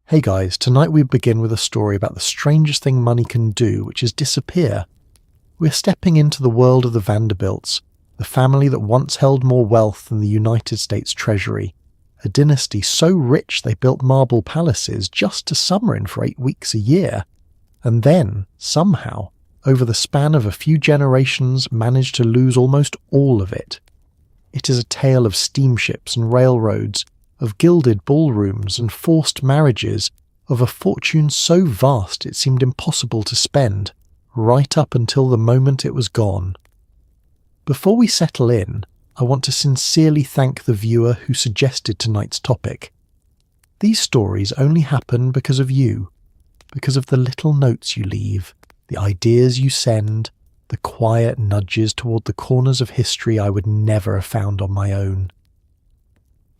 Hey guys, tonight we begin with a story about the strangest thing money can do, which is disappear. We're stepping into the world of the Vanderbilts, the family that once held more wealth than the United States Treasury, a dynasty so rich they built marble palaces just to summer in for 8 weeks a year, and then, somehow, over the span of a few generations, managed to lose almost all of it. It is a tale of steamships and railroads, of gilded ballrooms and forced marriages, of a fortune so vast it seemed impossible to spend, right up until the moment it was gone. Before we settle in, I want to sincerely thank the viewer who suggested tonight's topic. These stories only happen because of you, because of the little notes you leave, the ideas you send, the quiet nudges toward the corners of history I would never have found on my own.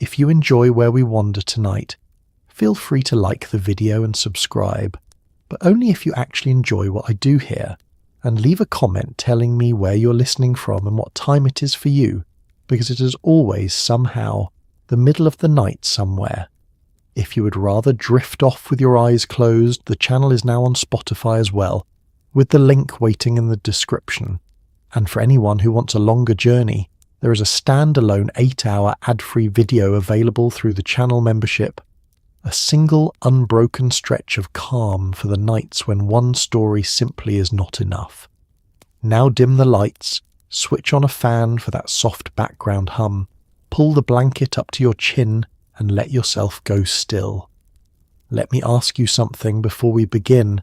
If you enjoy Where We Wander tonight, feel free to like the video and subscribe, but only if you actually enjoy what I do here, and leave a comment telling me where you're listening from and what time it is for you, because it is always somehow the middle of the night somewhere. If you would rather drift off with your eyes closed, the channel is now on Spotify as well, with the link waiting in the description. And for anyone who wants a longer journey, there is a standalone 8-hour ad-free video available through the channel membership, a single unbroken stretch of calm for the nights when one story simply is not enough. Now dim the lights, switch on a fan for that soft background hum, pull the blanket up to your chin and let yourself go still. Let me ask you something before we begin.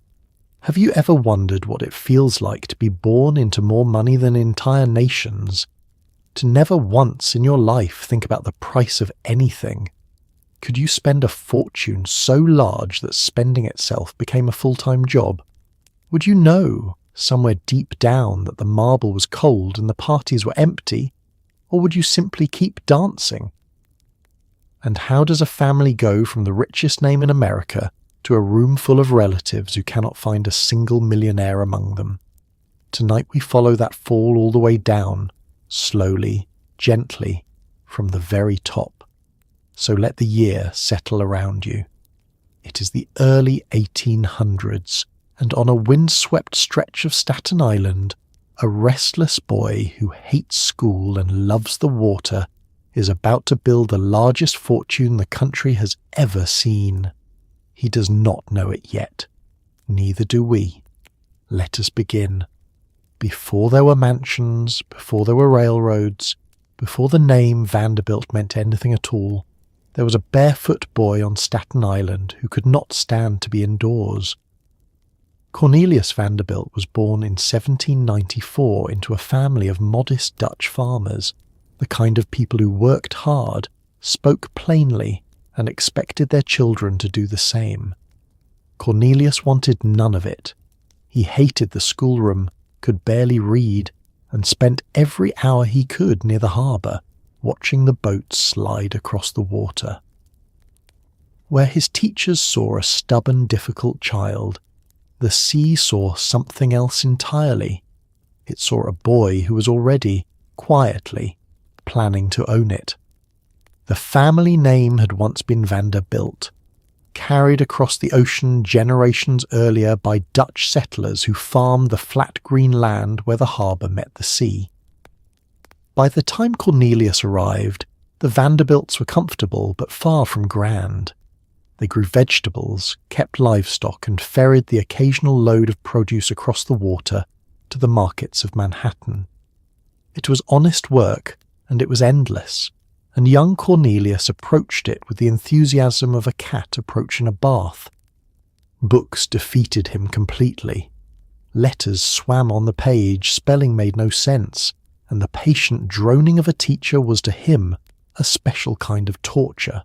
Have you ever wondered what it feels like to be born into more money than entire nations? To never once in your life think about the price of anything? Could you spend a fortune so large that spending itself became a full-time job? Would you know, somewhere deep down, that the marble was cold and the parties were empty? Or would you simply keep dancing? And how does a family go from the richest name in America to a room full of relatives who cannot find a single millionaire among them? Tonight we follow that fall all the way down, slowly, gently, from the very top. So let the year settle around you. It is the early 1800s, and on a windswept stretch of Staten Island, a restless boy who hates school and loves the water is about to build the largest fortune the country has ever seen. He does not know it yet. Neither do we. Let us begin. Before there were mansions, before there were railroads, before the name Vanderbilt meant anything at all, there was a barefoot boy on Staten Island who could not stand to be indoors. Cornelius Vanderbilt was born in 1794 into a family of modest Dutch farmers, the kind of people who worked hard, spoke plainly, and expected their children to do the same. Cornelius wanted none of it. He hated the schoolroom, could barely read, and spent every hour he could near the harbour, watching the boats slide across the water. Where his teachers saw a stubborn, difficult child, the sea saw something else entirely. It saw a boy who was already, quietly, planning to own it. The family name had once been Vanderbilt, carried across the ocean generations earlier by Dutch settlers who farmed the flat green land where the harbour met the sea. By the time Cornelius arrived, the Vanderbilts were comfortable but far from grand. They grew vegetables, kept livestock, and ferried the occasional load of produce across the water to the markets of Manhattan. It was honest work, and it was endless, and young Cornelius approached it with the enthusiasm of a cat approaching a bath. Books defeated him completely. Letters swam on the page, spelling made no sense, and the patient droning of a teacher was to him a special kind of torture.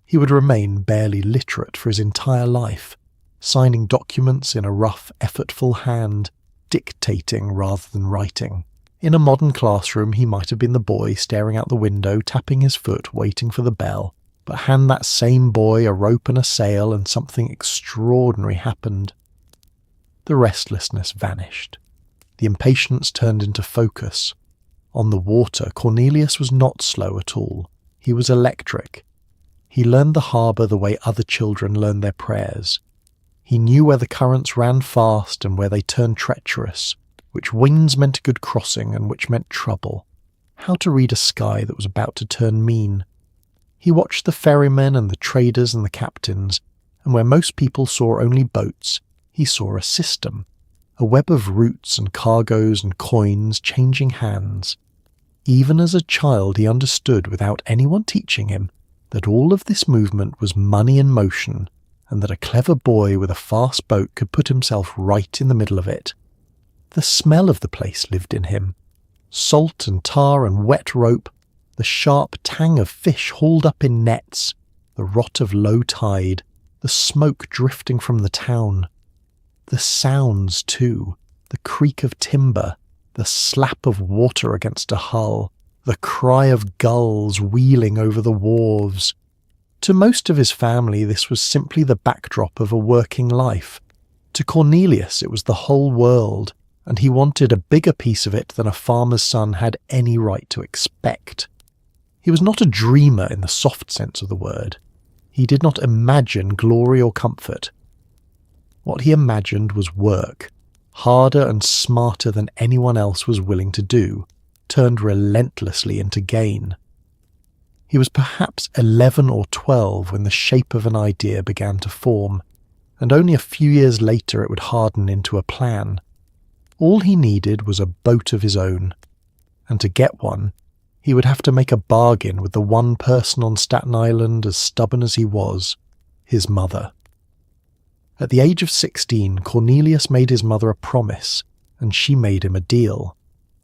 He would remain barely literate for his entire life, signing documents in a rough, effortful hand, dictating rather than writing. In a modern classroom, he might have been the boy staring out the window, tapping his foot, waiting for the bell. But hand that same boy a rope and a sail, and something extraordinary happened. The restlessness vanished. The impatience turned into focus. On the water, Cornelius was not slow at all. He was electric. He learned the harbour the way other children learn their prayers. He knew where the currents ran fast and where they turned treacherous, which winds meant a good crossing and which meant trouble, how to read a sky that was about to turn mean. He watched the ferrymen and the traders and the captains, and where most people saw only boats, he saw a system, a web of routes and cargoes and coins changing hands. Even as a child he understood without anyone teaching him that all of this movement was money in motion, and that a clever boy with a fast boat could put himself right in the middle of it. The smell of the place lived in him. Salt and tar and wet rope, the sharp tang of fish hauled up in nets, the rot of low tide, the smoke drifting from the town. The sounds, too, the creak of timber, the slap of water against a hull, the cry of gulls wheeling over the wharves. To most of his family this was simply the backdrop of a working life. To Cornelius it was the whole world, and he wanted a bigger piece of it than a farmer's son had any right to expect. He was not a dreamer in the soft sense of the word. He did not imagine glory or comfort. What he imagined was work, harder and smarter than anyone else was willing to do, turned relentlessly into gain. He was perhaps 11 or 12 when the shape of an idea began to form, and only a few years later it would harden into a plan. All he needed was a boat of his own, and to get one, he would have to make a bargain with the one person on Staten Island as stubborn as he was, his mother. At the age of 16, Cornelius made his mother a promise, and she made him a deal.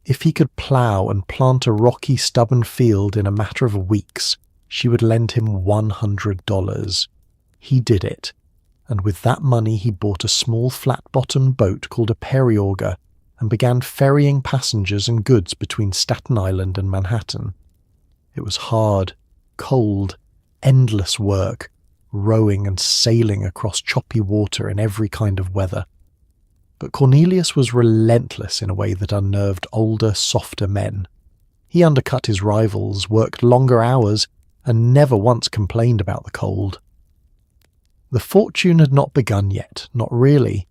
If he could plough and plant a rocky, stubborn field in a matter of weeks, she would lend him $100. He did it, and with that money he bought a small flat-bottomed boat called a periauger and began ferrying passengers and goods between Staten Island and Manhattan. It was hard, cold, endless work, rowing and sailing across choppy water in every kind of weather. But Cornelius was relentless in a way that unnerved older, softer men. He undercut his rivals, worked longer hours, and never once complained about the cold. The fortune had not begun yet, not really,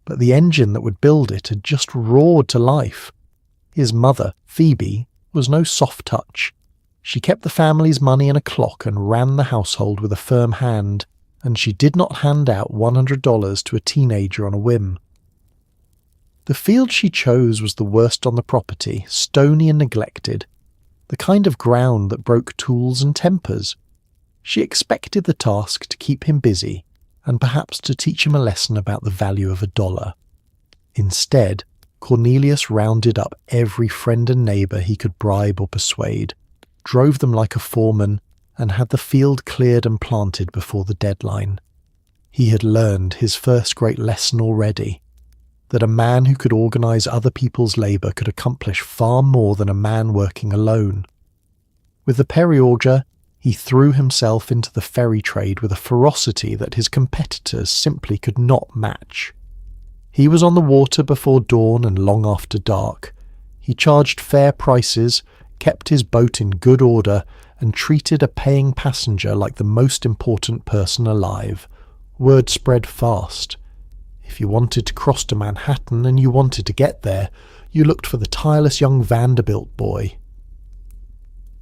but the engine that would build it had just roared to life. His mother, Phoebe, was no soft touch. She kept the family's money in a clock and ran the household with a firm hand, and she did not hand out $100 to a teenager on a whim. The field she chose was the worst on the property, stony and neglected, the kind of ground that broke tools and tempers. She expected the task to keep him busy, and perhaps to teach him a lesson about the value of $1. Instead, Cornelius rounded up every friend and neighbour he could bribe or persuade, drove them like a foreman, and had the field cleared and planted before the deadline. He had learned his first great lesson already, that a man who could organise other people's labour could accomplish far more than a man working alone. With the periauger, he threw himself into the ferry trade with a ferocity that his competitors simply could not match. He was on the water before dawn and long after dark. He charged fair prices, kept his boat in good order, and treated a paying passenger like the most important person alive. Word spread fast. If you wanted to cross to Manhattan and you wanted to get there, you looked for the tireless young Vanderbilt boy.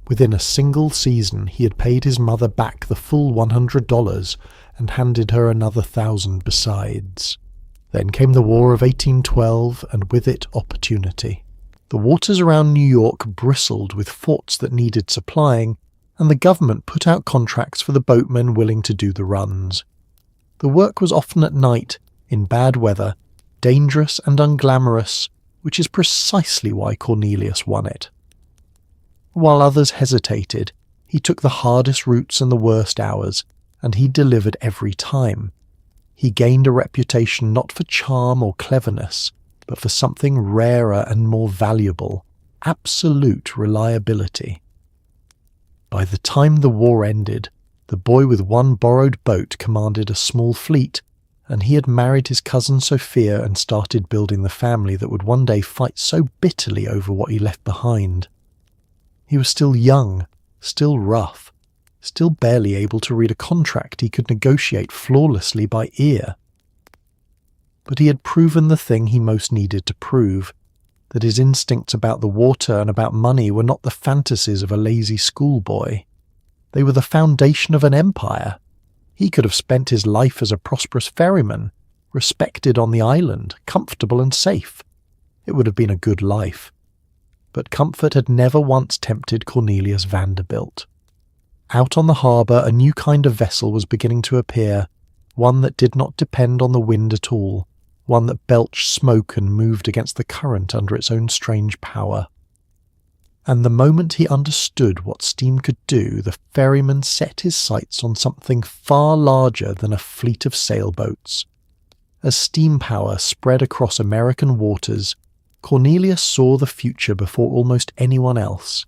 Within a single season he had paid his mother back the full $100 and handed her another 1,000 besides. Then came the War of 1812, and with it opportunity. The waters around New York bristled with forts that needed supplying, and the government put out contracts for the boatmen willing to do the runs. The work was often at night, in bad weather, dangerous and unglamorous, which is precisely why Cornelius won it. While others hesitated, he took the hardest routes and the worst hours, and he delivered every time. He gained a reputation not for charm or cleverness, but for something rarer and more valuable, absolute reliability. By the time the war ended, the boy with one borrowed boat commanded a small fleet, and he had married his cousin Sophia and started building the family that would one day fight so bitterly over what he left behind. He was still young, still rough, still barely able to read a contract he could negotiate flawlessly by ear. But he had proven the thing he most needed to prove, that his instincts about the water and about money were not the fantasies of a lazy schoolboy. They were the foundation of an empire. He could have spent his life as a prosperous ferryman, respected on the island, comfortable and safe. It would have been a good life. But comfort had never once tempted Cornelius Vanderbilt. Out on the harbour, a new kind of vessel was beginning to appear, one that did not depend on the wind at all, one that belched smoke and moved against the current under its own strange power. And the moment he understood what steam could do, the ferryman set his sights on something far larger than a fleet of sailboats. As steam power spread across American waters, Cornelius saw the future before almost anyone else,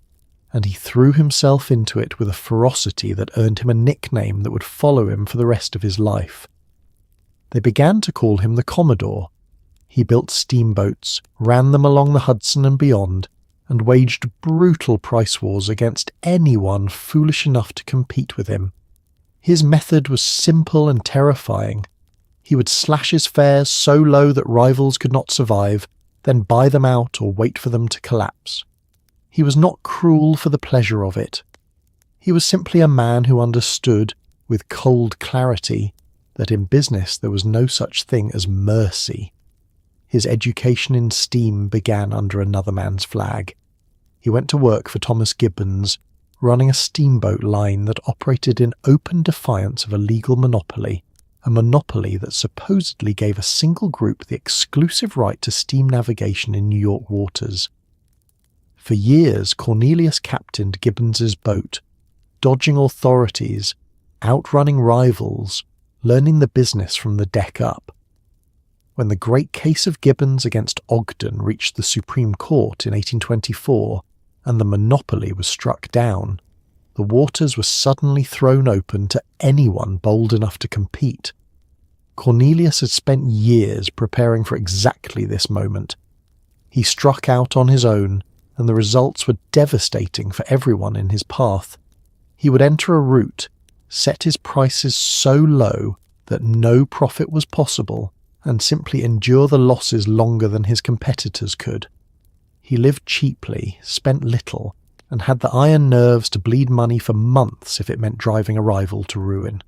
and he threw himself into it with a ferocity that earned him a nickname that would follow him for the rest of his life. They began to call him the Commodore. He built steamboats, ran them along the Hudson and beyond, and waged brutal price wars against anyone foolish enough to compete with him. His method was simple and terrifying. He would slash his fares so low that rivals could not survive, then buy them out or wait for them to collapse. He was not cruel for the pleasure of it. He was simply a man who understood, with cold clarity, that in business there was no such thing as mercy. His education in steam began under another man's flag. He went to work for Thomas Gibbons, running a steamboat line that operated in open defiance of a legal monopoly, a monopoly that supposedly gave a single group the exclusive right to steam navigation in New York waters. For years, Cornelius captained Gibbons's boat, dodging authorities, outrunning rivals, learning the business from the deck up. When the great case of Gibbons against Ogden reached the Supreme Court in 1824 and the monopoly was struck down, the waters were suddenly thrown open to anyone bold enough to compete. Cornelius had spent years preparing for exactly this moment. He struck out on his own, and the results were devastating for everyone in his path. He would enter a route, set his prices so low that no profit was possible, and simply endure the losses longer than his competitors could. He lived cheaply, spent little, and had the iron nerves to bleed money for months if it meant driving a rival to ruin.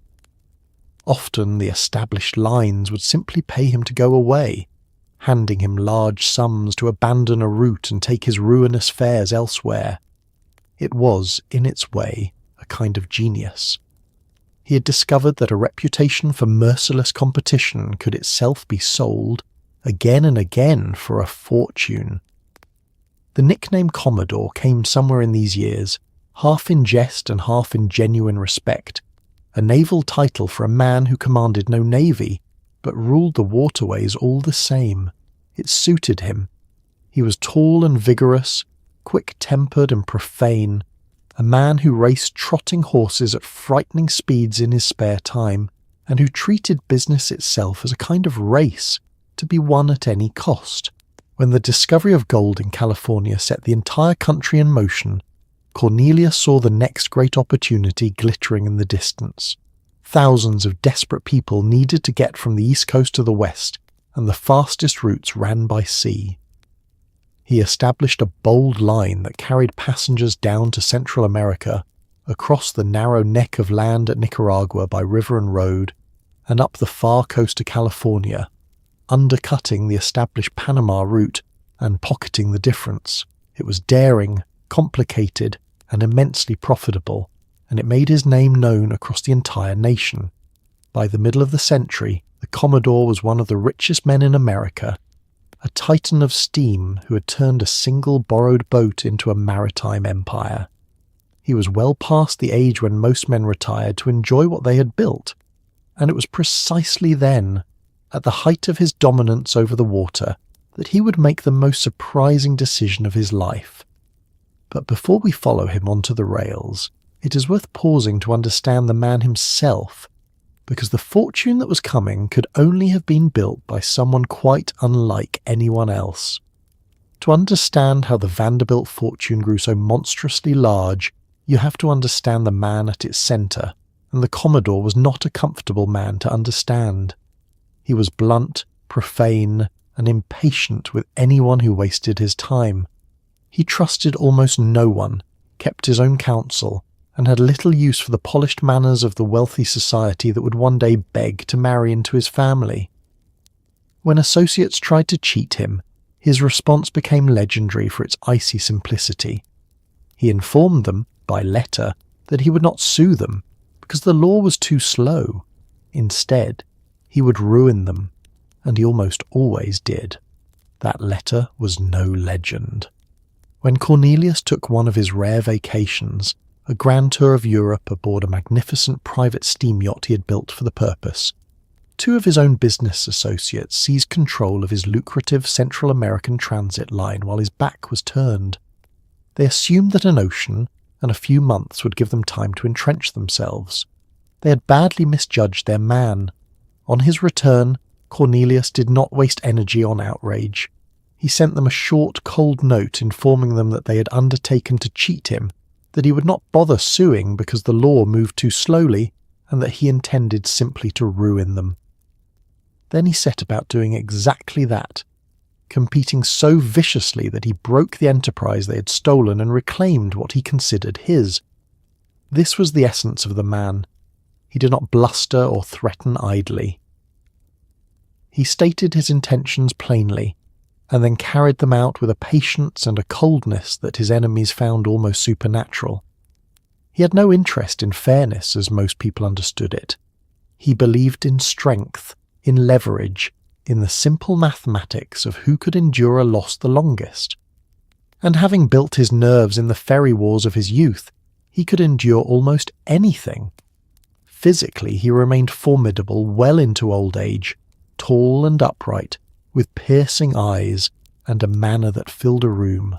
Often the established lines would simply pay him to go away, handing him large sums to abandon a route and take his ruinous fares elsewhere. It was, in its way, a kind of genius. He had discovered that a reputation for merciless competition could itself be sold, again and again, for a fortune. The nickname Commodore came somewhere in these years, half in jest and half in genuine respect, a naval title for a man who commanded no navy, but ruled the waterways all the same. It suited him. He was tall and vigorous, quick-tempered and profane, a man who raced trotting horses at frightening speeds in his spare time, and who treated business itself as a kind of race, to be won at any cost. When the discovery of gold in California set the entire country in motion, Cornelius saw the next great opportunity glittering in the distance. Thousands of desperate people needed to get from the east coast to the west, and the fastest routes ran by sea. He established a bold line that carried passengers down to Central America, across the narrow neck of land at Nicaragua by river and road, and up the far coast to California, undercutting the established Panama route and pocketing the difference. It was daring, complicated, and immensely profitable, and it made his name known across the entire nation. By the middle of the century, the Commodore was one of the richest men in America, a titan of steam who had turned a single borrowed boat into a maritime empire. He was well past the age when most men retired to enjoy what they had built, and it was precisely then, at the height of his dominance over the water, that he would make the most surprising decision of his life. But before we follow him onto the rails, it is worth pausing to understand the man himself, because the fortune that was coming could only have been built by someone quite unlike anyone else. To understand how the Vanderbilt fortune grew so monstrously large, You have to understand the man at its centre, and the Commodore was not a comfortable man to understand. He was blunt, profane, and impatient with anyone who wasted his time. He trusted almost no one, kept his own counsel, and had little use for the polished manners of the wealthy society that would one day beg to marry into his family. When associates tried to cheat him, his response became legendary for its icy simplicity. He informed them, by letter, that he would not sue them, because the law was too slow. Instead, he would ruin them, and he almost always did. That letter was no legend. When Cornelius took one of his rare vacations, a grand tour of Europe aboard a magnificent private steam yacht he had built for the purpose, two of his own business associates seized control of his lucrative Central American transit line while his back was turned. They assumed that an ocean and a few months would give them time to entrench themselves. They had badly misjudged their man. On his return, Cornelius did not waste energy on outrage. He sent them a short, cold note informing them that they had undertaken to cheat him, that he would not bother suing because the law moved too slowly, and that he intended simply to ruin them. Then he set about doing exactly that, competing so viciously that he broke the enterprise they had stolen and reclaimed what he considered his. This was the essence of the man. He did not bluster or threaten idly. He stated his intentions plainly, and then carried them out with a patience and a coldness that his enemies found almost supernatural. He had no interest in fairness as most people understood it. He believed in strength, in leverage, in the simple mathematics of who could endure a loss the longest. And having built his nerves in the ferry wars of his youth, he could endure almost anything. Physically, he remained formidable well into old age, tall and upright, with piercing eyes and a manner that filled a room.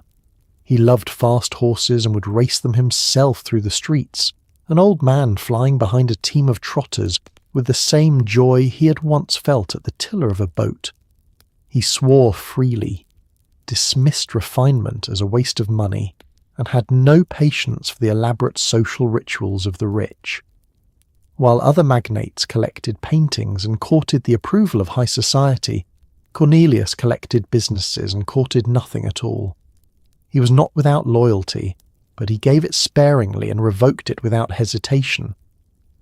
He loved fast horses and would race them himself through the streets, an old man flying behind a team of trotters with the same joy he had once felt at the tiller of a boat. He swore freely, dismissed refinement as a waste of money, and had no patience for the elaborate social rituals of the rich. While other magnates collected paintings and courted the approval of high society, Cornelius collected businesses and courted nothing at all. He was not without loyalty, but he gave it sparingly and revoked it without hesitation.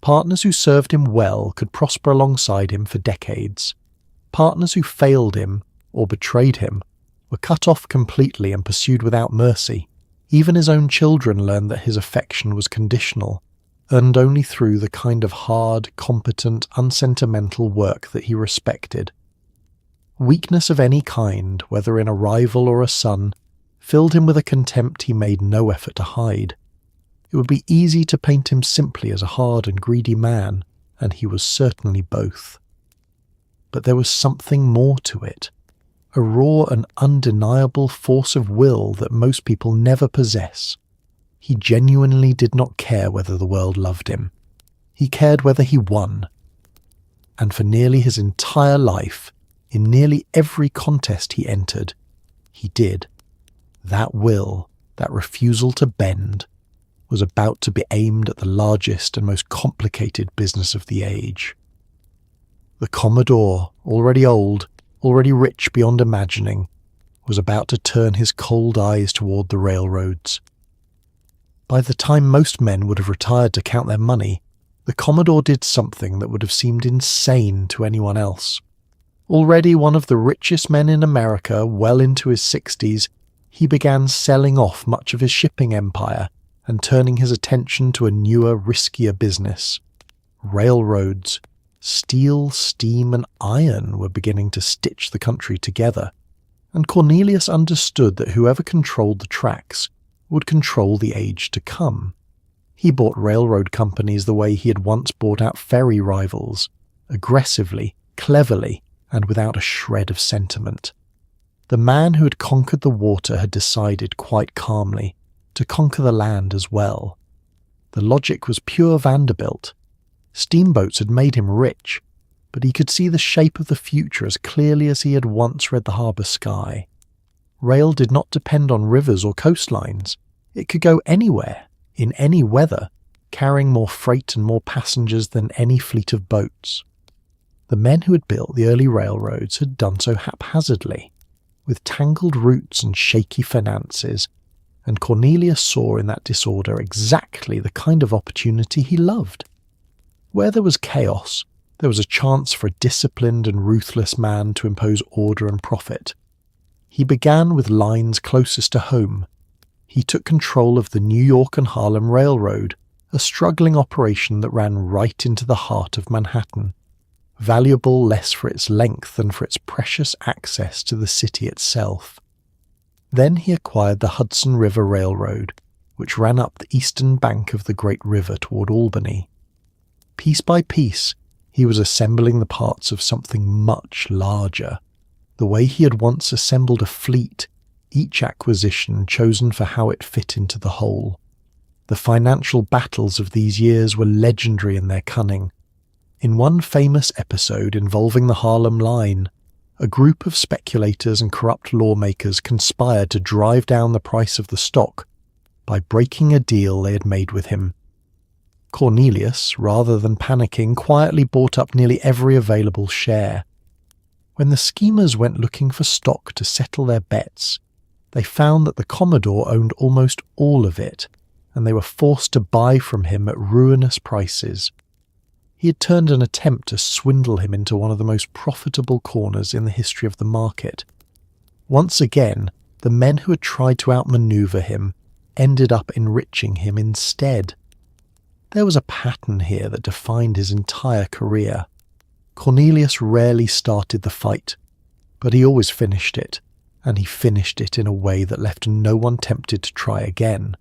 Partners who served him well could prosper alongside him for decades. Partners who failed him, or betrayed him, were cut off completely and pursued without mercy. Even his own children learned that his affection was conditional, earned only through the kind of hard, competent, unsentimental work that he respected. Weakness of any kind, whether in a rival or a son, filled him with a contempt he made no effort to hide. It would be easy to paint him simply as a hard and greedy man, and he was certainly both. But there was something more to it, a raw and undeniable force of will that most people never possess. He genuinely did not care whether the world loved him. He cared whether he won. And for nearly his entire life, in nearly every contest he entered, he did. That will, that refusal to bend, was about to be aimed at the largest and most complicated business of the age. The Commodore, already old, already rich beyond imagining, was about to turn his cold eyes toward the railroads. By the time most men would have retired to count their money, the Commodore did something that would have seemed insane to anyone else. Already one of the richest men in America, well into his 60s, he began selling off much of his shipping empire and turning his attention to a newer, riskier business. Railroads, steel, steam, and iron were beginning to stitch the country together, and Cornelius understood that whoever controlled the tracks would control the age to come. He bought railroad companies the way he had once bought out ferry rivals, aggressively, cleverly, and without a shred of sentiment. The man who had conquered the water had decided quite calmly to conquer the land as well. The logic was pure Vanderbilt. Steamboats had made him rich, but he could see the shape of the future as clearly as he had once read the harbour sky. Rail did not depend on rivers or coastlines. It could go anywhere, in any weather, carrying more freight and more passengers than any fleet of boats. The men who had built the early railroads had done so haphazardly, with tangled routes and shaky finances, and Cornelius saw in that disorder exactly the kind of opportunity he loved. Where there was chaos, there was a chance for a disciplined and ruthless man to impose order and profit. He began with lines closest to home. He took control of the New York and Harlem Railroad, a struggling operation that ran right into the heart of Manhattan, valuable less for its length than for its precious access to the city itself. Then he acquired the Hudson River Railroad, which ran up the eastern bank of the great river toward Albany. Piece by piece, he was assembling the parts of something much larger, the way he had once assembled a fleet, each acquisition chosen for how it fit into the whole. The financial battles of these years were legendary in their cunning. In one famous episode involving the Harlem Line, a group of speculators and corrupt lawmakers conspired to drive down the price of the stock by breaking a deal they had made with him. Cornelius, rather than panicking, quietly bought up nearly every available share. When the schemers went looking for stock to settle their bets, they found that the Commodore owned almost all of it, and they were forced to buy from him at ruinous prices. He had turned an attempt to swindle him into one of the most profitable corners in the history of the market. Once again, the men who had tried to outmaneuver him ended up enriching him instead. There was a pattern here that defined his entire career. Cornelius rarely started the fight, but he always finished it, and he finished it in a way that left no one tempted to try again.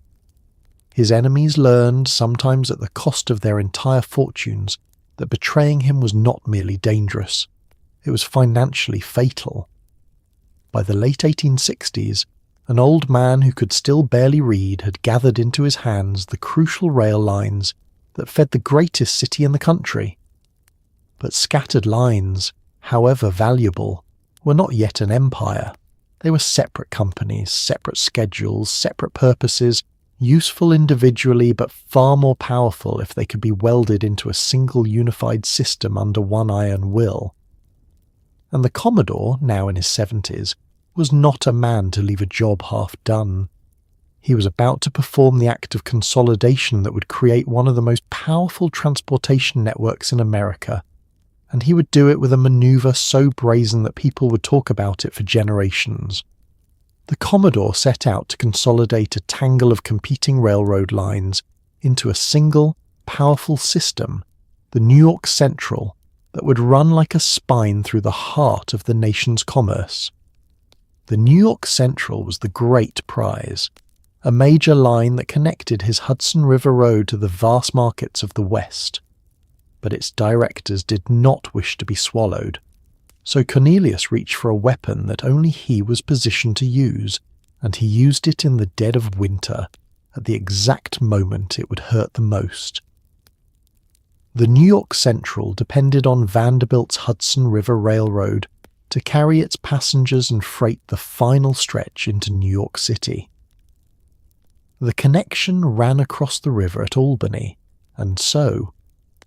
His enemies learned, sometimes at the cost of their entire fortunes, that betraying him was not merely dangerous, it was financially fatal. By the late 1860s, an old man who could still barely read had gathered into his hands the crucial rail lines that fed the greatest city in the country. But scattered lines, however valuable, were not yet an empire. They were separate companies, separate schedules, separate purposes, useful individually but far more powerful if they could be welded into a single unified system under one iron will. And the Commodore, now in his 70s, was not a man to leave a job half done. He was about to perform the act of consolidation that would create one of the most powerful transportation networks in America, and he would do it with a maneuver so brazen that people would talk about it for generations. The Commodore set out to consolidate a tangle of competing railroad lines into a single, powerful system, the New York Central, that would run like a spine through the heart of the nation's commerce. The New York Central was the great prize, a major line that connected his Hudson River Road to the vast markets of the West. But its directors did not wish to be swallowed. So Cornelius reached for a weapon that only he was positioned to use, and he used it in the dead of winter, at the exact moment it would hurt the most. The New York Central depended on Vanderbilt's Hudson River Railroad to carry its passengers and freight the final stretch into New York City. The connection ran across the river at Albany, and so,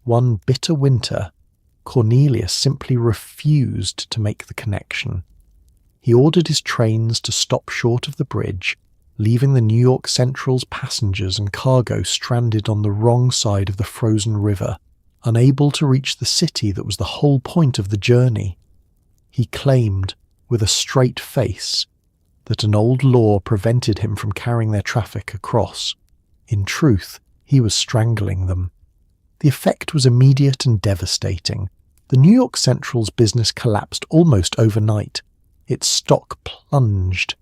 one bitter winter, Cornelius simply refused to make the connection. He ordered his trains to stop short of the bridge, leaving the New York Central's passengers and cargo stranded on the wrong side of the frozen river, unable to reach the city that was the whole point of the journey. He claimed, with a straight face, that an old law prevented him from carrying their traffic across. In truth, he was strangling them. The effect was immediate and devastating. The New York Central's business collapsed almost overnight. Its stock plunged.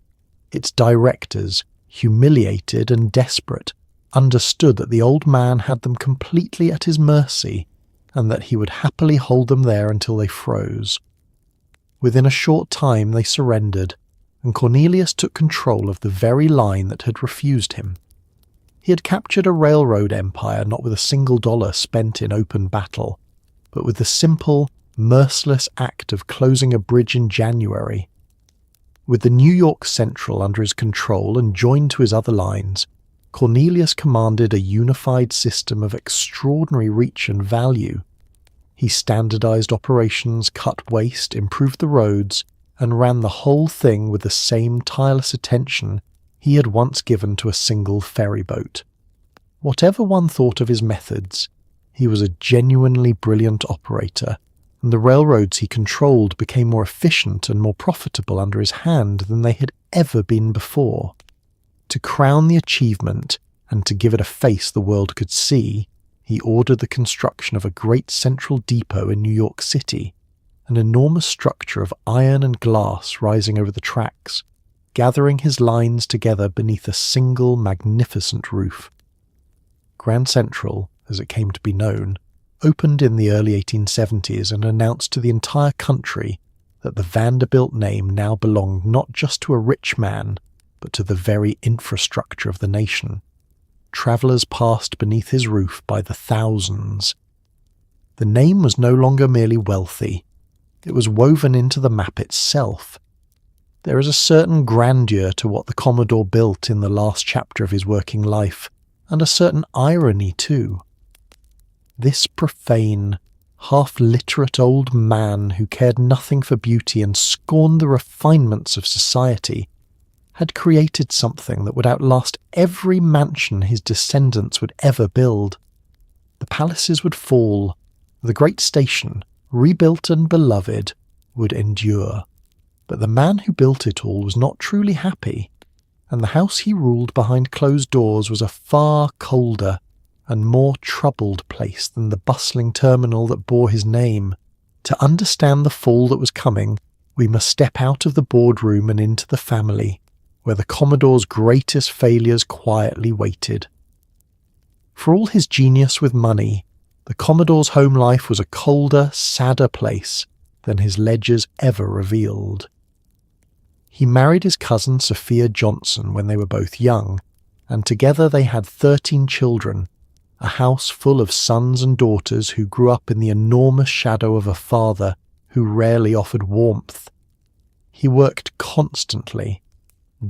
Its directors, humiliated and desperate, understood that the old man had them completely at his mercy, and that he would happily hold them there until they froze. Within a short time they surrendered, and Cornelius took control of the very line that had refused him. He had captured a railroad empire not with a single dollar spent in open battle, but with the simple, merciless act of closing a bridge in January. With the New York Central under his control and joined to his other lines, Cornelius commanded a unified system of extraordinary reach and value. He standardized operations, cut waste, improved the roads, and ran the whole thing with the same tireless attention he had once given to a single ferry boat. Whatever one thought of his methods, he was a genuinely brilliant operator, and the railroads he controlled became more efficient and more profitable under his hand than they had ever been before. To crown the achievement, and to give it a face the world could see, he ordered the construction of a great central depot in New York City, an enormous structure of iron and glass rising over the tracks, gathering his lines together beneath a single magnificent roof. Grand Central, as it came to be known, opened in the early 1870s and announced to the entire country that the Vanderbilt name now belonged not just to a rich man, but to the very infrastructure of the nation. Travellers passed beneath his roof by the thousands. The name was no longer merely wealthy. It was woven into the map itself. There is a certain grandeur to what the Commodore built in the last chapter of his working life, and a certain irony too. This profane, half-literate old man who cared nothing for beauty and scorned the refinements of society had created something that would outlast every mansion his descendants would ever build. The palaces would fall, the great station, rebuilt and beloved, would endure. But the man who built it all was not truly happy, and the house he ruled behind closed doors was a far colder and more troubled place than the bustling terminal that bore his name. To understand the fall that was coming, we must step out of the boardroom and into the family, where the Commodore's greatest failures quietly waited. For all his genius with money, the Commodore's home life was a colder, sadder place than his ledgers ever revealed. He married his cousin Sophia Johnson when they were both young, and together they had 13 children, a house full of sons and daughters who grew up in the enormous shadow of a father who rarely offered warmth. He worked constantly,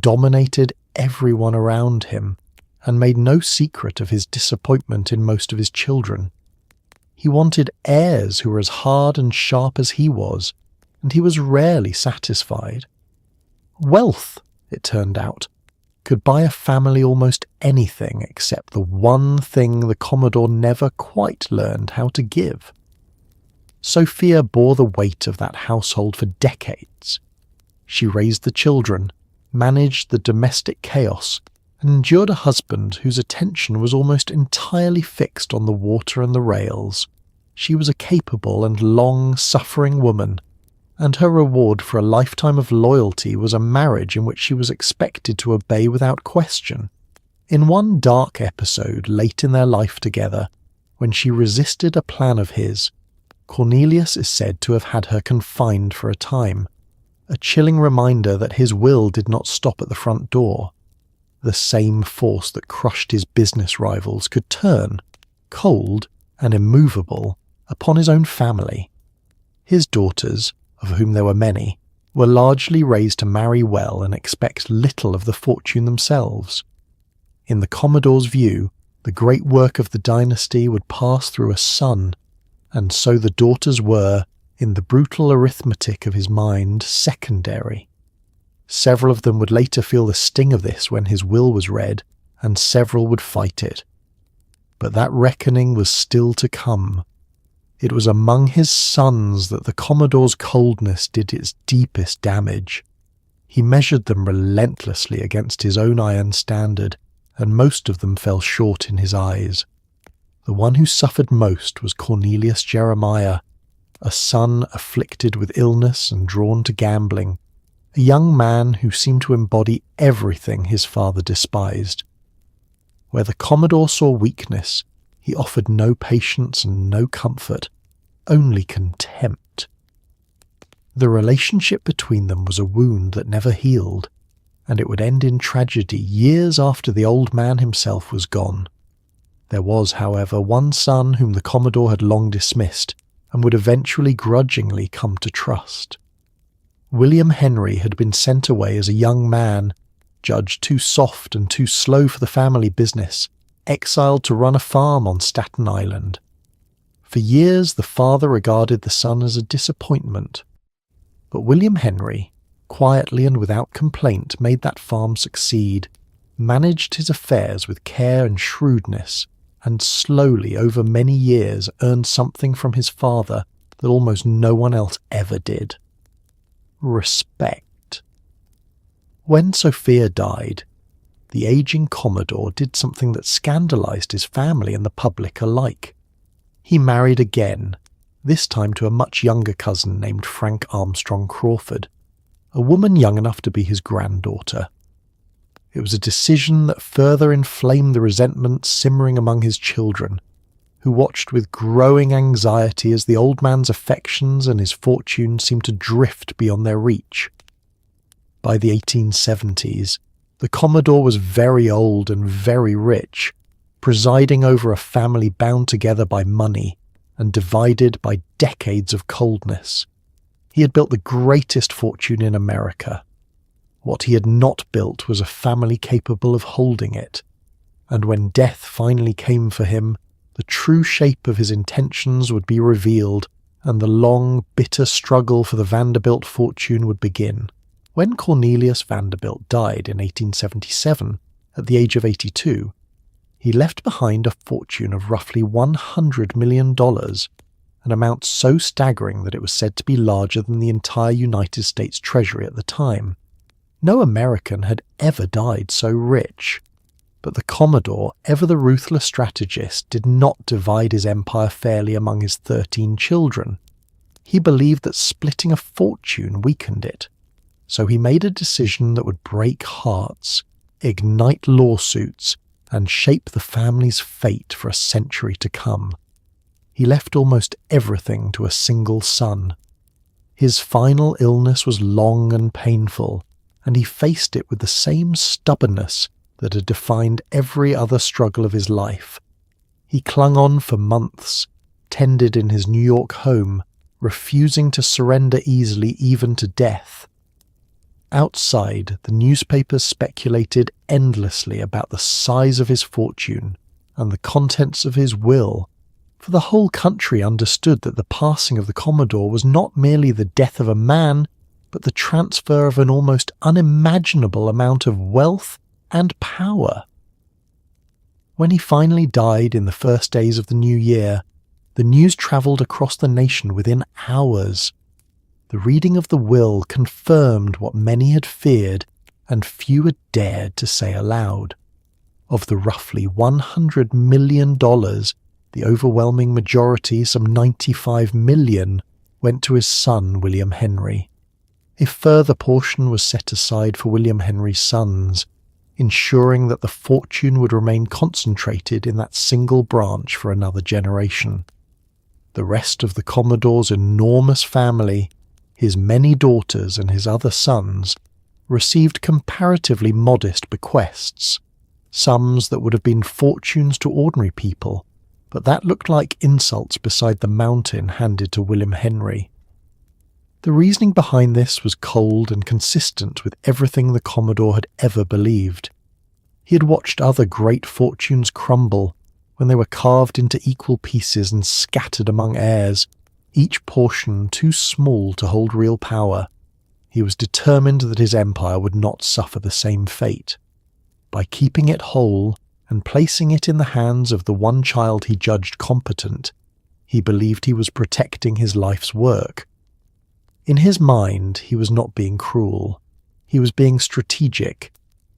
dominated everyone around him, and made no secret of his disappointment in most of his children. He wanted heirs who were as hard and sharp as he was, and he was rarely satisfied. Wealth, it turned out, could buy a family almost anything except the one thing the Commodore never quite learned how to give. Sophia bore the weight of that household for decades. She raised the children, managed the domestic chaos, and endured a husband whose attention was almost entirely fixed on the water and the rails. She was a capable and long-suffering woman, and her reward for a lifetime of loyalty was a marriage in which she was expected to obey without question. In one dark episode late in their life together, when she resisted a plan of his, Cornelius is said to have had her confined for a time, a chilling reminder that his will did not stop at the front door. The same force that crushed his business rivals could turn, cold and immovable, upon his own family. His daughters, of whom there were many, were largely raised to marry well and expect little of the fortune themselves. In the Commodore's view, the great work of the dynasty would pass through a son, and so the daughters were, in the brutal arithmetic of his mind, secondary. Several of them would later feel the sting of this when his will was read, and several would fight it. But that reckoning was still to come. It was among his sons that the Commodore's coldness did its deepest damage. He measured them relentlessly against his own iron standard, and most of them fell short in his eyes. The one who suffered most was Cornelius Jeremiah, a son afflicted with illness and drawn to gambling, a young man who seemed to embody everything his father despised. Where the Commodore saw weakness, he offered no patience and no comfort, only contempt. The relationship between them was a wound that never healed, and it would end in tragedy years after the old man himself was gone. There was, however, one son whom the Commodore had long dismissed, and would eventually grudgingly come to trust. William Henry had been sent away as a young man, judged too soft and too slow for the family business, exiled to run a farm on Staten Island. For years, the father regarded the son as a disappointment. But William Henry, quietly and without complaint, made that farm succeed, managed his affairs with care and shrewdness, and slowly, over many years, earned something from his father that almost no one else ever did. Respect. When Sophia died, the aging Commodore did something that scandalized his family and the public alike. He married again, this time to a much younger cousin named Frank Armstrong Crawford, a woman young enough to be his granddaughter. It was a decision that further inflamed the resentment simmering among his children, who watched with growing anxiety as the old man's affections and his fortune seemed to drift beyond their reach. By the 1870s, the Commodore was very old and very rich, presiding over a family bound together by money and divided by decades of coldness. He had built the greatest fortune in America. What he had not built was a family capable of holding it, and when death finally came for him, the true shape of his intentions would be revealed, and the long, bitter struggle for the Vanderbilt fortune would begin. When Cornelius Vanderbilt died in 1877, at the age of 82, he left behind a fortune of roughly $100 million, an amount so staggering that it was said to be larger than the entire United States Treasury at the time. No American had ever died so rich. But the Commodore, ever the ruthless strategist, did not divide his empire fairly among his 13 children. He believed that splitting a fortune weakened it. So he made a decision that would break hearts, ignite lawsuits, and shape the family's fate for a century to come. He left almost everything to a single son. His final illness was long and painful, and he faced it with the same stubbornness that had defined every other struggle of his life. He clung on for months, tended in his New York home, refusing to surrender easily even to death. Outside, the newspapers speculated endlessly about the size of his fortune and the contents of his will, for the whole country understood that the passing of the Commodore was not merely the death of a man, but the transfer of an almost unimaginable amount of wealth and power. When he finally died in the first days of the new year, the news travelled across the nation within hours. The reading of the will confirmed what many had feared and few had dared to say aloud. Of the roughly $100 million, the overwhelming majority, some $95 million, went to his son William Henry. A further portion was set aside for William Henry's sons, ensuring that the fortune would remain concentrated in that single branch for another generation. The rest of the Commodore's enormous family, his many daughters and his other sons, received comparatively modest bequests, sums that would have been fortunes to ordinary people, but that looked like insults beside the mountain handed to William Henry. The reasoning behind this was cold and consistent with everything the Commodore had ever believed. He had watched other great fortunes crumble when they were carved into equal pieces and scattered among heirs, each portion too small to hold real power. He was determined that his empire would not suffer the same fate. By keeping it whole and placing it in the hands of the one child he judged competent, he believed he was protecting his life's work. In his mind, he was not being cruel. He was being strategic,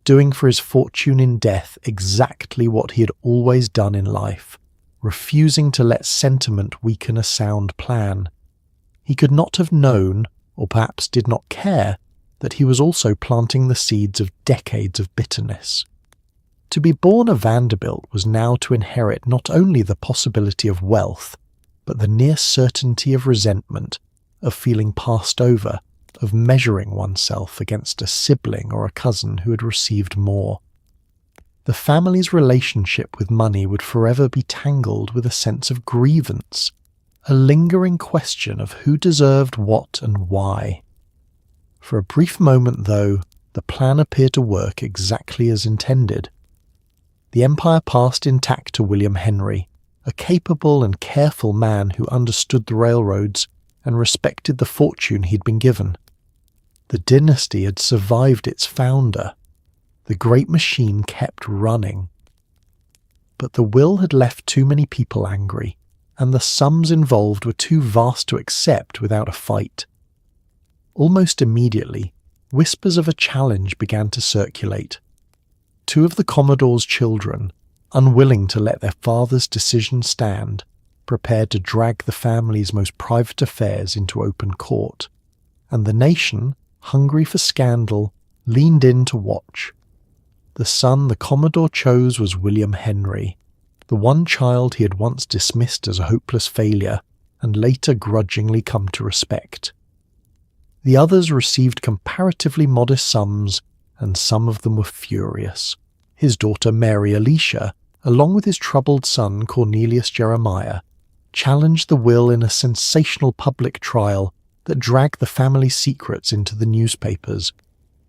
doing for his fortune in death exactly what he had always done in life, refusing to let sentiment weaken a sound plan. He could not have known, or perhaps did not care, that he was also planting the seeds of decades of bitterness. To be born a Vanderbilt was now to inherit not only the possibility of wealth, but the near certainty of resentment, of feeling passed over, of measuring oneself against a sibling or a cousin who had received more. The family's relationship with money would forever be tangled with a sense of grievance, a lingering question of who deserved what and why. For a brief moment, though, the plan appeared to work exactly as intended. The empire passed intact to William Henry, a capable and careful man who understood the railroads and respected the fortune he'd been given. The dynasty had survived its founder. The great machine kept running. But the will had left too many people angry, and the sums involved were too vast to accept without a fight. Almost immediately, whispers of a challenge began to circulate. Two of the Commodore's children, unwilling to let their father's decision stand, prepared to drag the family's most private affairs into open court, and the nation, hungry for scandal, leaned in to watch. The son the Commodore chose was William Henry, the one child he had once dismissed as a hopeless failure and later grudgingly come to respect. The others received comparatively modest sums, and some of them were furious. His daughter Mary Alicia, along with his troubled son Cornelius Jeremiah, challenged the will in a sensational public trial that dragged the family's secrets into the newspapers.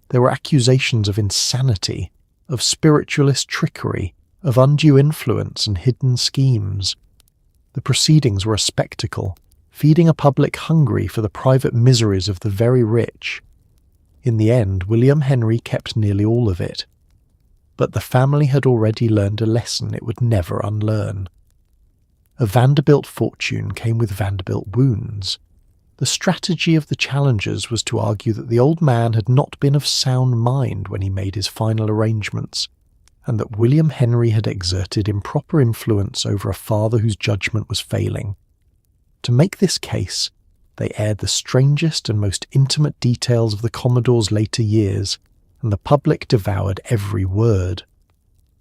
There were accusations of insanity, of spiritualist trickery, of undue influence and hidden schemes. The proceedings were a spectacle, feeding a public hungry for the private miseries of the very rich. In the end, William Henry kept nearly all of it. But the family had already learned a lesson it would never unlearn. A Vanderbilt fortune came with Vanderbilt wounds. The strategy of the challengers was to argue that the old man had not been of sound mind when he made his final arrangements, and that William Henry had exerted improper influence over a father whose judgment was failing. To make this case, they aired the strangest and most intimate details of the Commodore's later years, and the public devoured every word.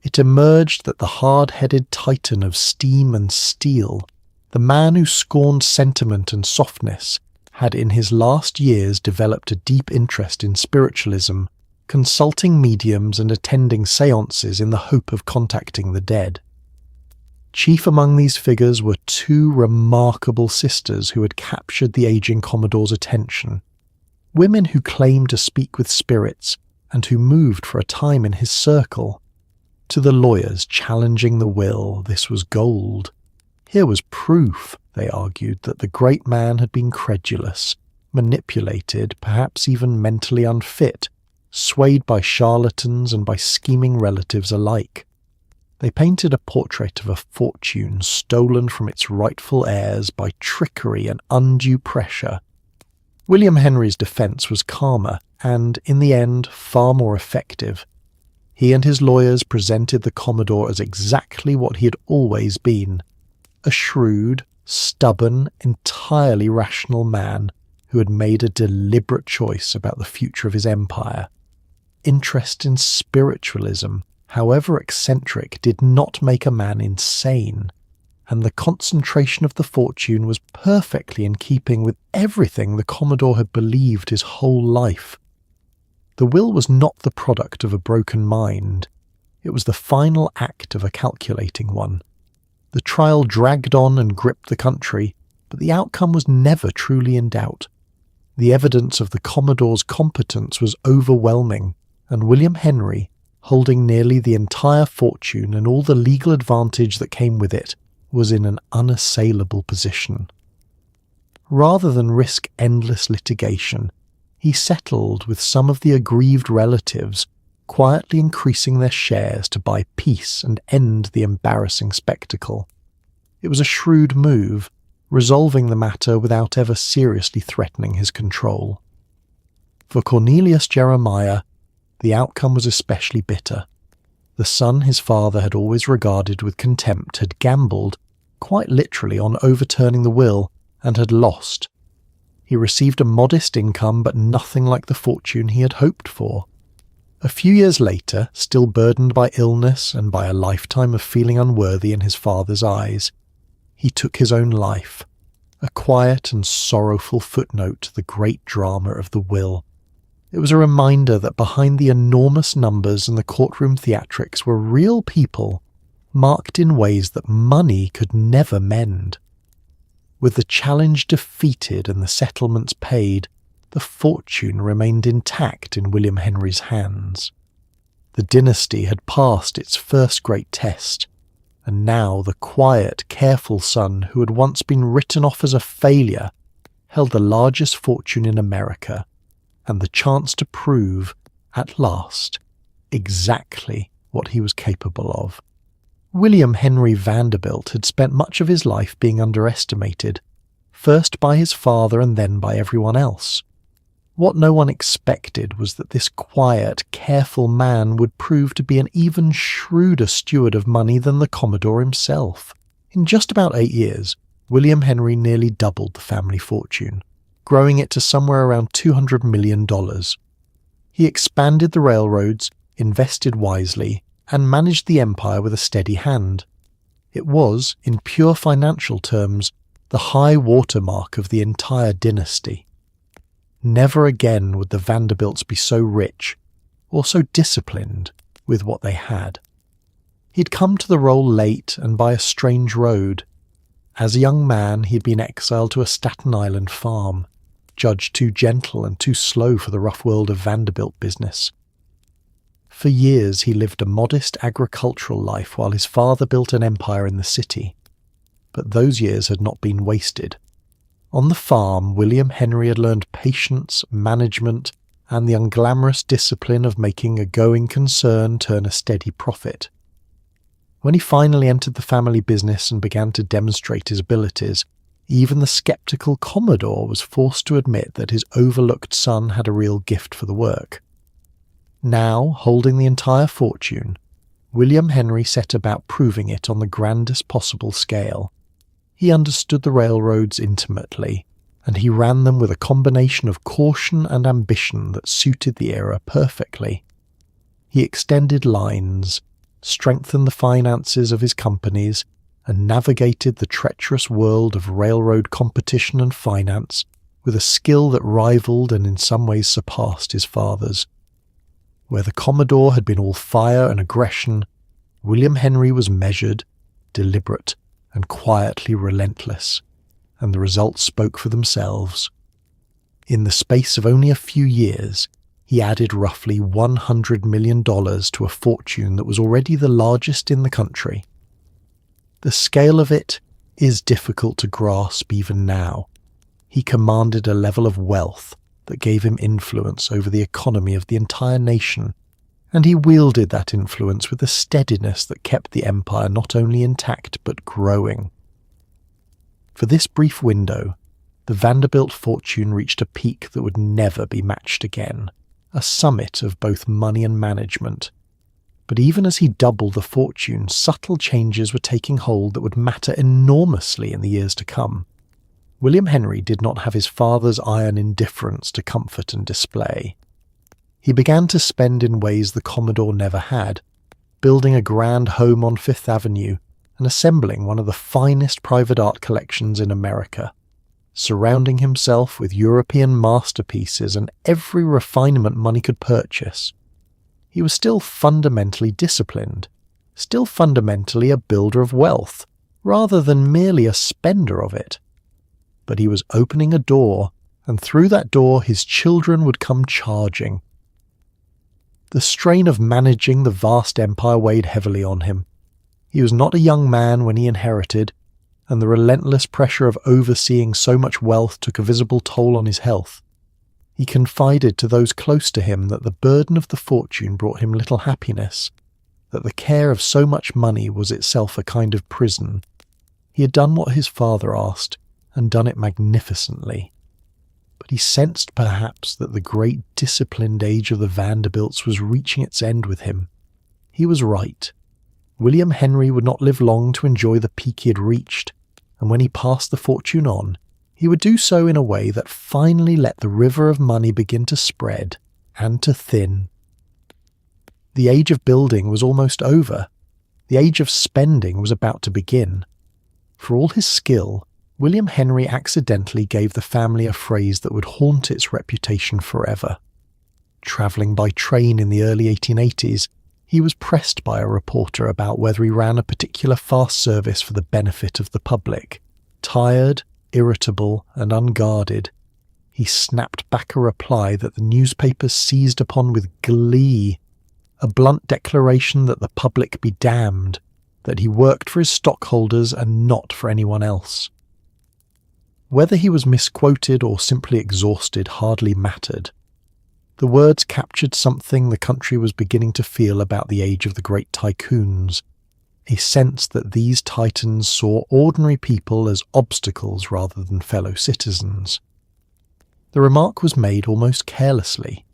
It emerged that the hard-headed titan of steam and steel, the man who scorned sentiment and softness, had in his last years developed a deep interest in spiritualism, consulting mediums and attending séances in the hope of contacting the dead. Chief among these figures were two remarkable sisters who had captured the aging Commodore's attention, women who claimed to speak with spirits and who moved for a time in his circle. To the lawyers challenging the will, this was gold. Here was proof, they argued, that the great man had been credulous, manipulated, perhaps even mentally unfit, swayed by charlatans and by scheming relatives alike. They painted a portrait of a fortune stolen from its rightful heirs by trickery and undue pressure. William Henry's defence was calmer and, in the end, far more effective. He and his lawyers presented the Commodore as exactly what he had always been, a shrewd, stubborn, entirely rational man who had made a deliberate choice about the future of his empire. Interest in spiritualism, however eccentric, did not make a man insane, and the concentration of the fortune was perfectly in keeping with everything the Commodore had believed his whole life. The will was not the product of a broken mind. It was the final act of a calculating one. The trial dragged on and gripped the country, but the outcome was never truly in doubt. The evidence of the Commodore's competence was overwhelming, and William Henry, holding nearly the entire fortune and all the legal advantage that came with it, was in an unassailable position. Rather than risk endless litigation, he settled with some of the aggrieved relatives, quietly increasing their shares to buy peace and end the embarrassing spectacle. It was a shrewd move, resolving the matter without ever seriously threatening his control. For Cornelius Jeremiah, the outcome was especially bitter. The son his father had always regarded with contempt had gambled, quite literally, on overturning the will, and had lost. He received a modest income, but nothing like the fortune he had hoped for. A few years later, still burdened by illness and by a lifetime of feeling unworthy in his father's eyes, he took his own life, a quiet and sorrowful footnote to the great drama of the will. It was a reminder that behind the enormous numbers and the courtroom theatrics were real people, marked in ways that money could never mend. With the challenge defeated and the settlements paid, the fortune remained intact in William Henry's hands. The dynasty had passed its first great test, and now the quiet, careful son who had once been written off as a failure held the largest fortune in America and the chance to prove, at last, exactly what he was capable of. William Henry Vanderbilt had spent much of his life being underestimated, first by his father and then by everyone else. What no one expected was that this quiet, careful man would prove to be an even shrewder steward of money than the Commodore himself. In just about 8 years, William Henry nearly doubled the family fortune, growing it to somewhere around $200 million. He expanded the railroads, invested wisely, and managed the empire with a steady hand. It was, in pure financial terms, the high watermark of the entire dynasty. Never again would the Vanderbilts be so rich, or so disciplined, with what they had. He'd come to the role late and by a strange road. As a young man, he'd been exiled to a Staten Island farm, judged too gentle and too slow for the rough world of Vanderbilt business. For years he lived a modest agricultural life while his father built an empire in the city. But those years had not been wasted. On the farm, William Henry had learned patience, management, and the unglamorous discipline of making a going concern turn a steady profit. When he finally entered the family business and began to demonstrate his abilities, even the skeptical Commodore was forced to admit that his overlooked son had a real gift for the work. Now, holding the entire fortune, William Henry set about proving it on the grandest possible scale. He understood the railroads intimately, and he ran them with a combination of caution and ambition that suited the era perfectly. He extended lines, strengthened the finances of his companies, and navigated the treacherous world of railroad competition and finance with a skill that rivaled and in some ways surpassed his father's. Where the Commodore had been all fire and aggression, William Henry was measured, deliberate, and quietly relentless, and the results spoke for themselves. In the space of only a few years, he added roughly $100 million to a fortune that was already the largest in the country. The scale of it is difficult to grasp even now. He commanded a level of wealth that gave him influence over the economy of the entire nation, and he wielded that influence with a steadiness that kept the empire not only intact but growing. For this brief window, the Vanderbilt fortune reached a peak that would never be matched again, a summit of both money and management. But even as he doubled the fortune, subtle changes were taking hold that would matter enormously in the years to come. William Henry did not have his father's iron indifference to comfort and display. He began to spend in ways the Commodore never had, building a grand home on Fifth Avenue and assembling one of the finest private art collections in America, surrounding himself with European masterpieces and every refinement money could purchase. He was still fundamentally disciplined, still fundamentally a builder of wealth, rather than merely a spender of it. But he was opening a door, and through that door his children would come charging. The strain of managing the vast empire weighed heavily on him. He was not a young man when he inherited, and the relentless pressure of overseeing so much wealth took a visible toll on his health. He confided to those close to him that the burden of the fortune brought him little happiness, that the care of so much money was itself a kind of prison. He had done what his father asked, and done it magnificently. But he sensed perhaps that the great disciplined age of the Vanderbilts was reaching its end with him. He was right. William Henry would not live long to enjoy the peak he had reached, and when he passed the fortune on, he would do so in a way that finally let the river of money begin to spread and to thin. The age of building was almost over. The age of spending was about to begin. For all his skill, William Henry accidentally gave the family a phrase that would haunt its reputation forever. Travelling by train in the early 1880s, he was pressed by a reporter about whether he ran a particular fast service for the benefit of the public. Tired, irritable, and unguarded, he snapped back a reply that the newspapers seized upon with glee, a blunt declaration that the public be damned, that he worked for his stockholders and not for anyone else. Whether he was misquoted or simply exhausted hardly mattered. The words captured something the country was beginning to feel about the age of the great tycoons, a sense that these titans saw ordinary people as obstacles rather than fellow citizens. The remark was made almost carelessly.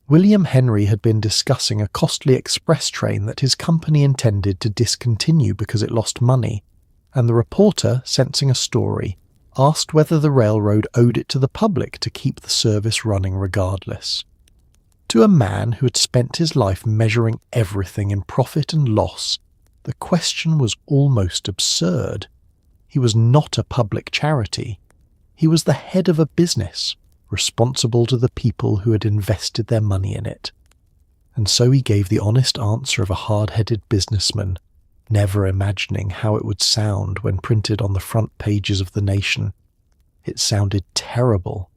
William Henry had been discussing a costly express train that his company intended to discontinue because it lost money, and the reporter, sensing a story, asked whether the railroad owed it to the public to keep the service running regardless. To a man who had spent his life measuring everything in profit and loss, the question was almost absurd. He was not a public charity. He was the head of a business, responsible to the people who had invested their money in it. And so he gave the honest answer of a hard-headed businessman, never imagining how it would sound when printed on the front pages of the nation. It sounded terrible.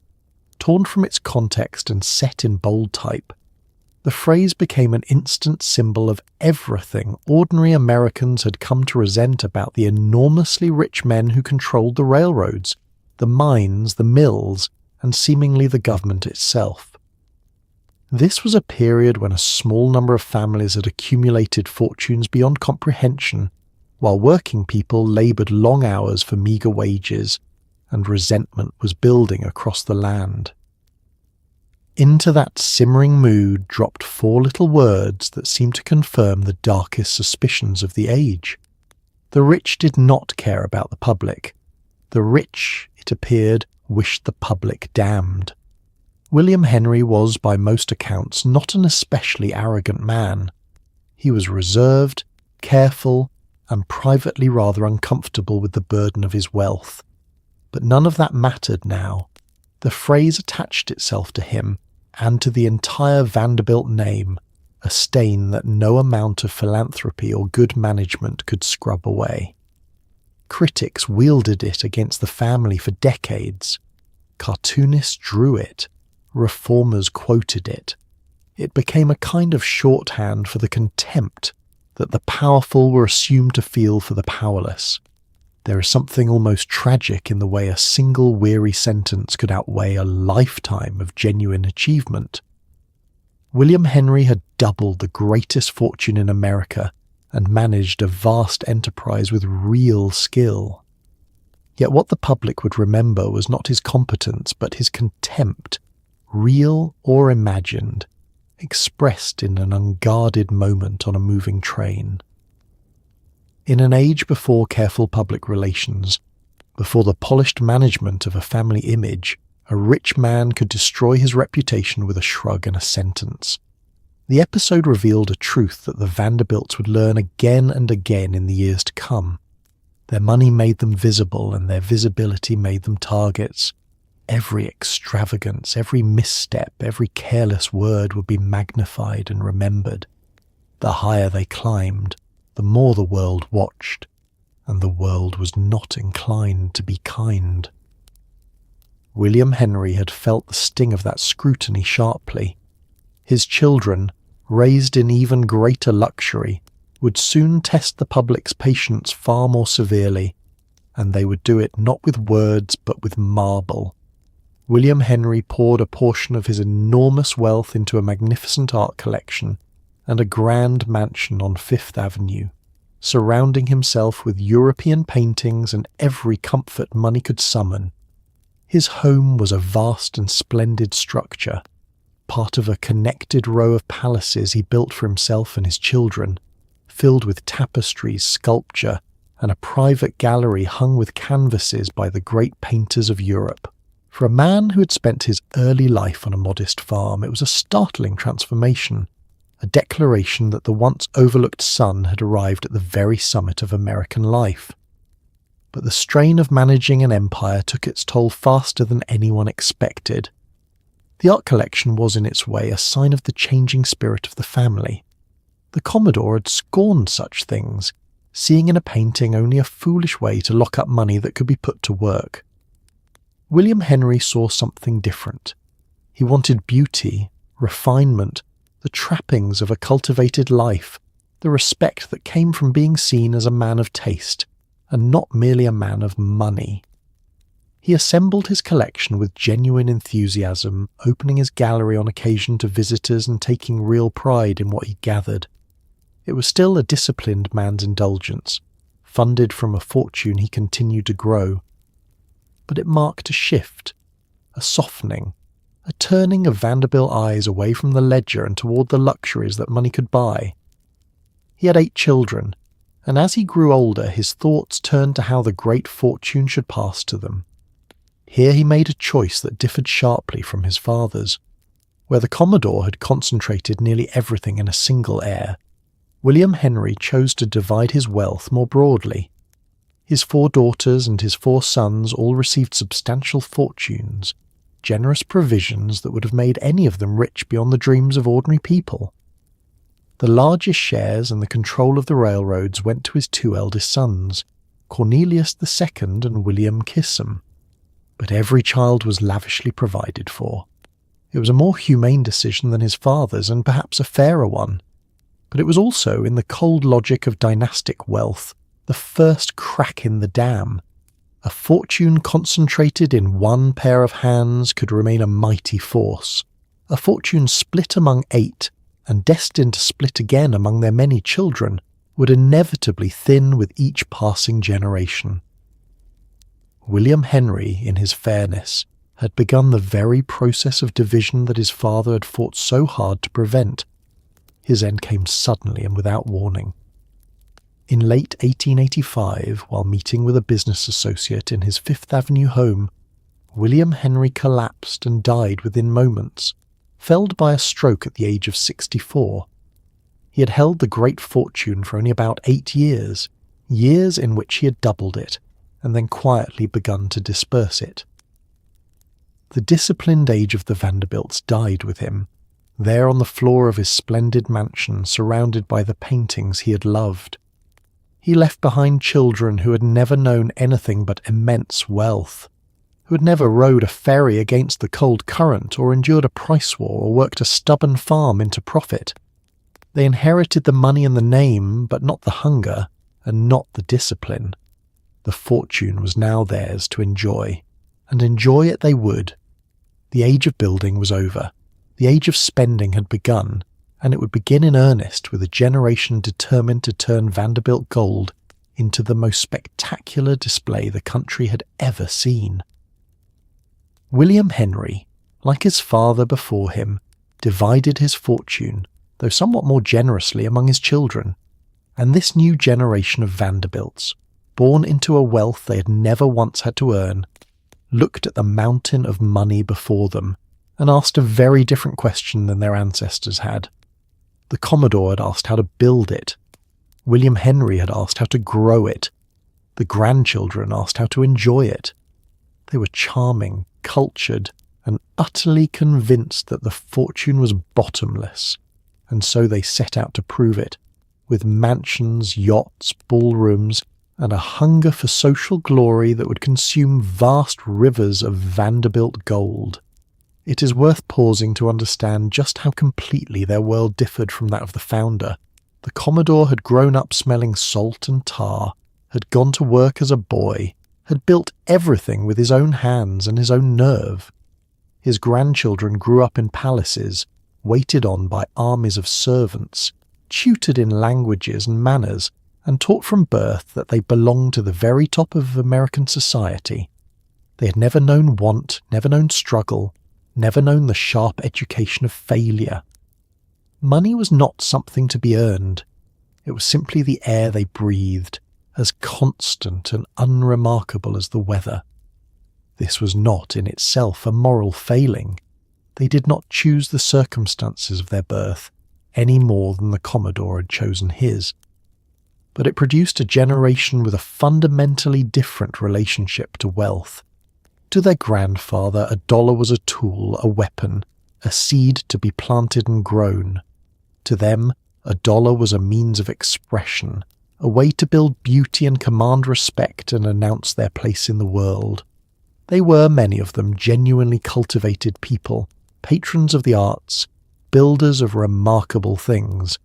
Torn from its context and set in bold type, the phrase became an instant symbol of everything ordinary Americans had come to resent about the enormously rich men who controlled the railroads, the mines, the mills, and seemingly the government itself. This was a period when a small number of families had accumulated fortunes beyond comprehension, while working people laboured long hours for meagre wages, and resentment was building across the land. Into that simmering mood dropped four little words that seemed to confirm the darkest suspicions of the age. The rich did not care about the public. The rich, it appeared, wished the public damned. William Henry was, by most accounts, not an especially arrogant man. He was reserved, careful, and privately rather uncomfortable with the burden of his wealth. But none of that mattered now. The phrase attached itself to him and to the entire Vanderbilt name, a stain that no amount of philanthropy or good management could scrub away. Critics wielded it against the family for decades. Cartoonists drew it. Reformers quoted it. It became a kind of shorthand for the contempt that the powerful were assumed to feel for the powerless. There is something almost tragic in the way a single weary sentence could outweigh a lifetime of genuine achievement. William Henry had doubled the greatest fortune in America and managed a vast enterprise with real skill. Yet what the public would remember was not his competence, but his contempt, real or imagined, expressed in an unguarded moment on a moving train. In an age before careful public relations, before the polished management of a family image, a rich man could destroy his reputation with a shrug and a sentence. The episode revealed a truth that the Vanderbilts would learn again and again in the years to come. Their money made them visible, and their visibility made them targets. Every extravagance, every misstep, every careless word would be magnified and remembered. The higher they climbed, the more the world watched, and the world was not inclined to be kind. William Henry had felt the sting of that scrutiny sharply. His children, raised in even greater luxury, would soon test the public's patience far more severely, and they would do it not with words but with marble. William Henry poured a portion of his enormous wealth into a magnificent art collection and a grand mansion on Fifth Avenue, surrounding himself with European paintings and every comfort money could summon. His home was a vast and splendid structure, part of a connected row of palaces he built for himself and his children, filled with tapestries, sculpture, and a private gallery hung with canvases by the great painters of Europe. For a man who had spent his early life on a modest farm, it was a startling transformation, a declaration that the once overlooked sun had arrived at the very summit of American life. But the strain of managing an empire took its toll faster than anyone expected. The art collection was in its way a sign of the changing spirit of the family. The Commodore had scorned such things, seeing in a painting only a foolish way to lock up money that could be put to work. William Henry saw something different. He wanted beauty, refinement, the trappings of a cultivated life, the respect that came from being seen as a man of taste, and not merely a man of money. He assembled his collection with genuine enthusiasm, opening his gallery on occasion to visitors and taking real pride in what he gathered. It was still a disciplined man's indulgence, funded from a fortune he continued to grow. But it marked a shift, a softening, a turning of Vanderbilt eyes away from the ledger and toward the luxuries that money could buy. He had 8 children, and as he grew older his thoughts turned to how the great fortune should pass to them. Here he made a choice that differed sharply from his father's. Where the Commodore had concentrated nearly everything in a single heir, William Henry chose to divide his wealth more broadly. His 4 daughters and his 4 sons all received substantial fortunes, generous provisions that would have made any of them rich beyond the dreams of ordinary people. The largest shares and the control of the railroads went to his 2 eldest sons, Cornelius II and William Kissam. But every child was lavishly provided for. It was a more humane decision than his father's, and perhaps a fairer one. But it was also, in the cold logic of dynastic wealth, the first crack in the dam. A fortune concentrated in one pair of hands could remain a mighty force. A fortune split among 8, and destined to split again among their many children, would inevitably thin with each passing generation. William Henry, in his fairness, had begun the very process of division that his father had fought so hard to prevent. His end came suddenly and without warning. In late 1885, while meeting with a business associate in his Fifth Avenue home, William Henry collapsed and died within moments, felled by a stroke at the age of 64. He had held the great fortune for only about 8 years, years in which he had doubled it, and then quietly begun to disperse it. The disciplined age of the Vanderbilts died with him, there on the floor of his splendid mansion surrounded by the paintings he had loved. He left behind children who had never known anything but immense wealth, who had never rowed a ferry against the cold current or endured a price war or worked a stubborn farm into profit. They inherited the money and the name, but not the hunger, and not the discipline. The fortune was now theirs to enjoy, and enjoy it they would. The age of building was over. The age of spending had begun, and it would begin in earnest with a generation determined to turn Vanderbilt gold into the most spectacular display the country had ever seen. William Henry, like his father before him, divided his fortune, though somewhat more generously, among his children, and this new generation of Vanderbilts, born into a wealth they had never once had to earn, looked at the mountain of money before them and asked a very different question than their ancestors had. The Commodore had asked how to build it. William Henry had asked how to grow it. The grandchildren asked how to enjoy it. They were charming, cultured, and utterly convinced that the fortune was bottomless, and so they set out to prove it, with mansions, yachts, ballrooms, and a hunger for social glory that would consume vast rivers of Vanderbilt gold. It is worth pausing to understand just how completely their world differed from that of the founder. The Commodore had grown up smelling salt and tar, had gone to work as a boy, had built everything with his own hands and his own nerve. His grandchildren grew up in palaces, waited on by armies of servants, tutored in languages and manners, and taught from birth that they belonged to the very top of American society. They had never known want, never known struggle, never known the sharp education of failure. Money was not something to be earned. It was simply the air they breathed, as constant and unremarkable as the weather. This was not in itself a moral failing. They did not choose the circumstances of their birth any more than the Commodore had chosen his. But it produced a generation with a fundamentally different relationship to wealth. To their grandfather, a dollar was a tool, a weapon, a seed to be planted and grown. To them, a dollar was a means of expression, a way to build beauty and command respect and announce their place in the world. They were, many of them, genuinely cultivated people, patrons of the arts, builders of remarkable things,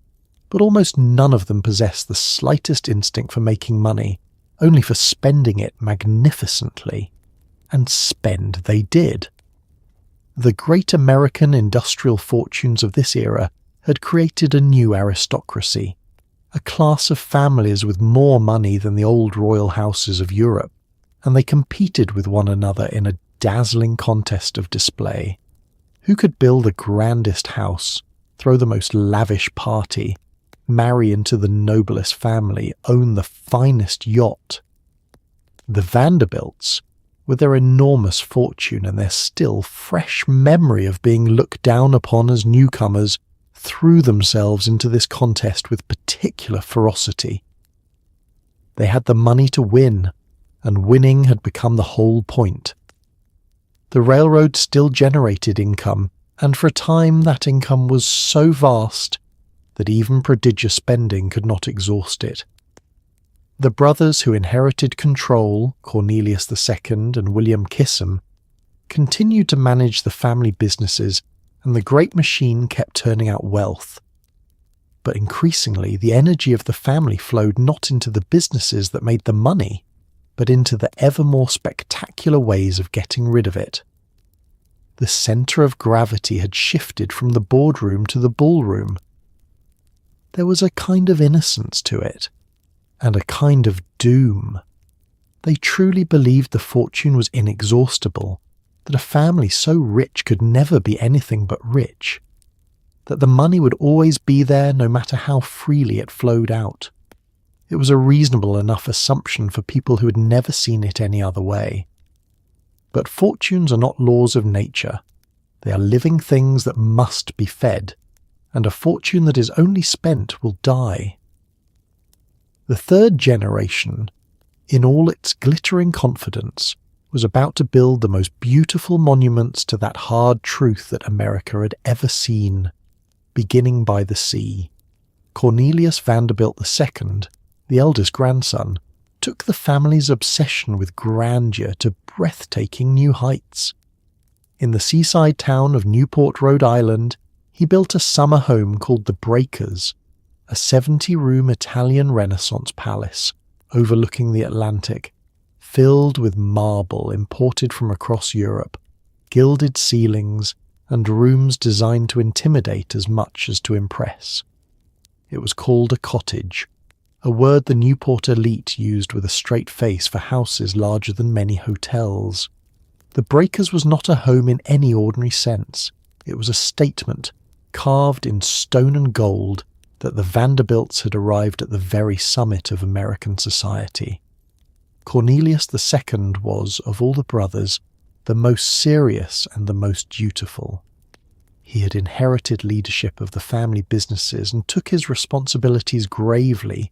but almost none of them possessed the slightest instinct for making money, only for spending it magnificently. And spend they did. The great American industrial fortunes of this era had created a new aristocracy, a class of families with more money than the old royal houses of Europe, and they competed with one another in a dazzling contest of display. Who could build the grandest house, throw the most lavish party, marry into the noblest family, own the finest yacht? The Vanderbilts, with their enormous fortune and their still fresh memory of being looked down upon as newcomers, threw themselves into this contest with particular ferocity. They had the money to win, and winning had become the whole point. The railroad still generated income, and for a time that income was so vast that even prodigious spending could not exhaust it. The brothers who inherited control, Cornelius II and William Kissam, continued to manage the family businesses, and the great machine kept turning out wealth. But increasingly, the energy of the family flowed not into the businesses that made the money, but into the ever more spectacular ways of getting rid of it. The centre of gravity had shifted from the boardroom to the ballroom. There was a kind of innocence to it, and a kind of doom. They truly believed the fortune was inexhaustible, that a family so rich could never be anything but rich, that the money would always be there no matter how freely it flowed out. It was a reasonable enough assumption for people who had never seen it any other way. But fortunes are not laws of nature. They are living things that must be fed, and a fortune that is only spent will die. The third generation, in all its glittering confidence, was about to build the most beautiful monuments to that hard truth that America had ever seen, beginning by the sea. Cornelius Vanderbilt II, the eldest grandson, took the family's obsession with grandeur to breathtaking new heights. In the seaside town of Newport, Rhode Island, he built a summer home called the Breakers, a 70-room Italian Renaissance palace overlooking the Atlantic, filled with marble imported from across Europe, gilded ceilings, and rooms designed to intimidate as much as to impress. It was called a cottage, a word the Newport elite used with a straight face for houses larger than many hotels. The Breakers was not a home in any ordinary sense. It was a statement, carved in stone and gold, that the Vanderbilts had arrived at the very summit of American society. Cornelius II was, of all the brothers, the most serious and the most dutiful. He had inherited leadership of the family businesses and took his responsibilities gravely,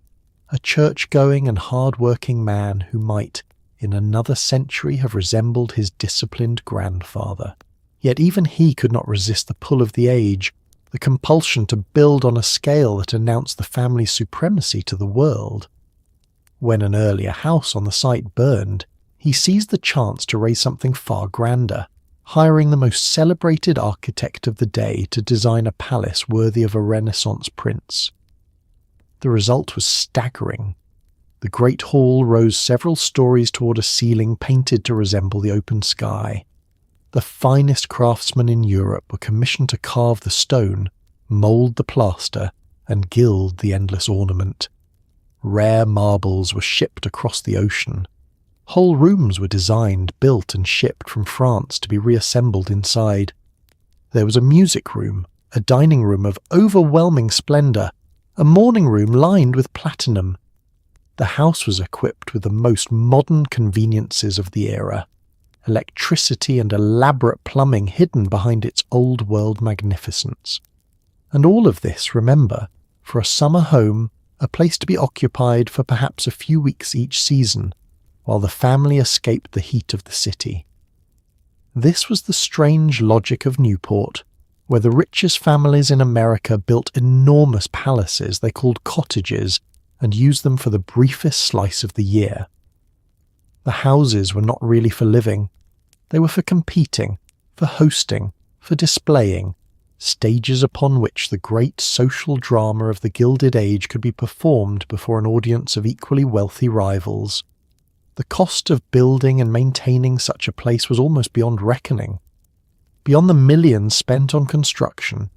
a church-going and hard-working man who might, in another century, have resembled his disciplined grandfather. Yet even he could not resist the pull of the age, the compulsion to build on a scale that announced the family's supremacy to the world. When an earlier house on the site burned, he seized the chance to raise something far grander, hiring the most celebrated architect of the day to design a palace worthy of a Renaissance prince. The result was staggering. The great hall rose several stories toward a ceiling painted to resemble the open sky. The finest craftsmen in Europe were commissioned to carve the stone, mould the plaster, and gild the endless ornament. Rare marbles were shipped across the ocean. Whole rooms were designed, built, and shipped from France to be reassembled inside. There was a music room, a dining room of overwhelming splendour, a morning room lined with platinum. The house was equipped with the most modern conveniences of the era, electricity and elaborate plumbing hidden behind its old-world magnificence. And all of this, remember, for a summer home, a place to be occupied for perhaps a few weeks each season, while the family escaped the heat of the city. This was the strange logic of Newport, where the richest families in America built enormous palaces they called cottages and used them for the briefest slice of the year. The houses were not really for living, They were for competing, for hosting, for displaying, stages upon which the great social drama of the Gilded Age could be performed before an audience of equally wealthy rivals. The cost of building and maintaining such a place was almost beyond reckoning. Beyond the millions spent on construction,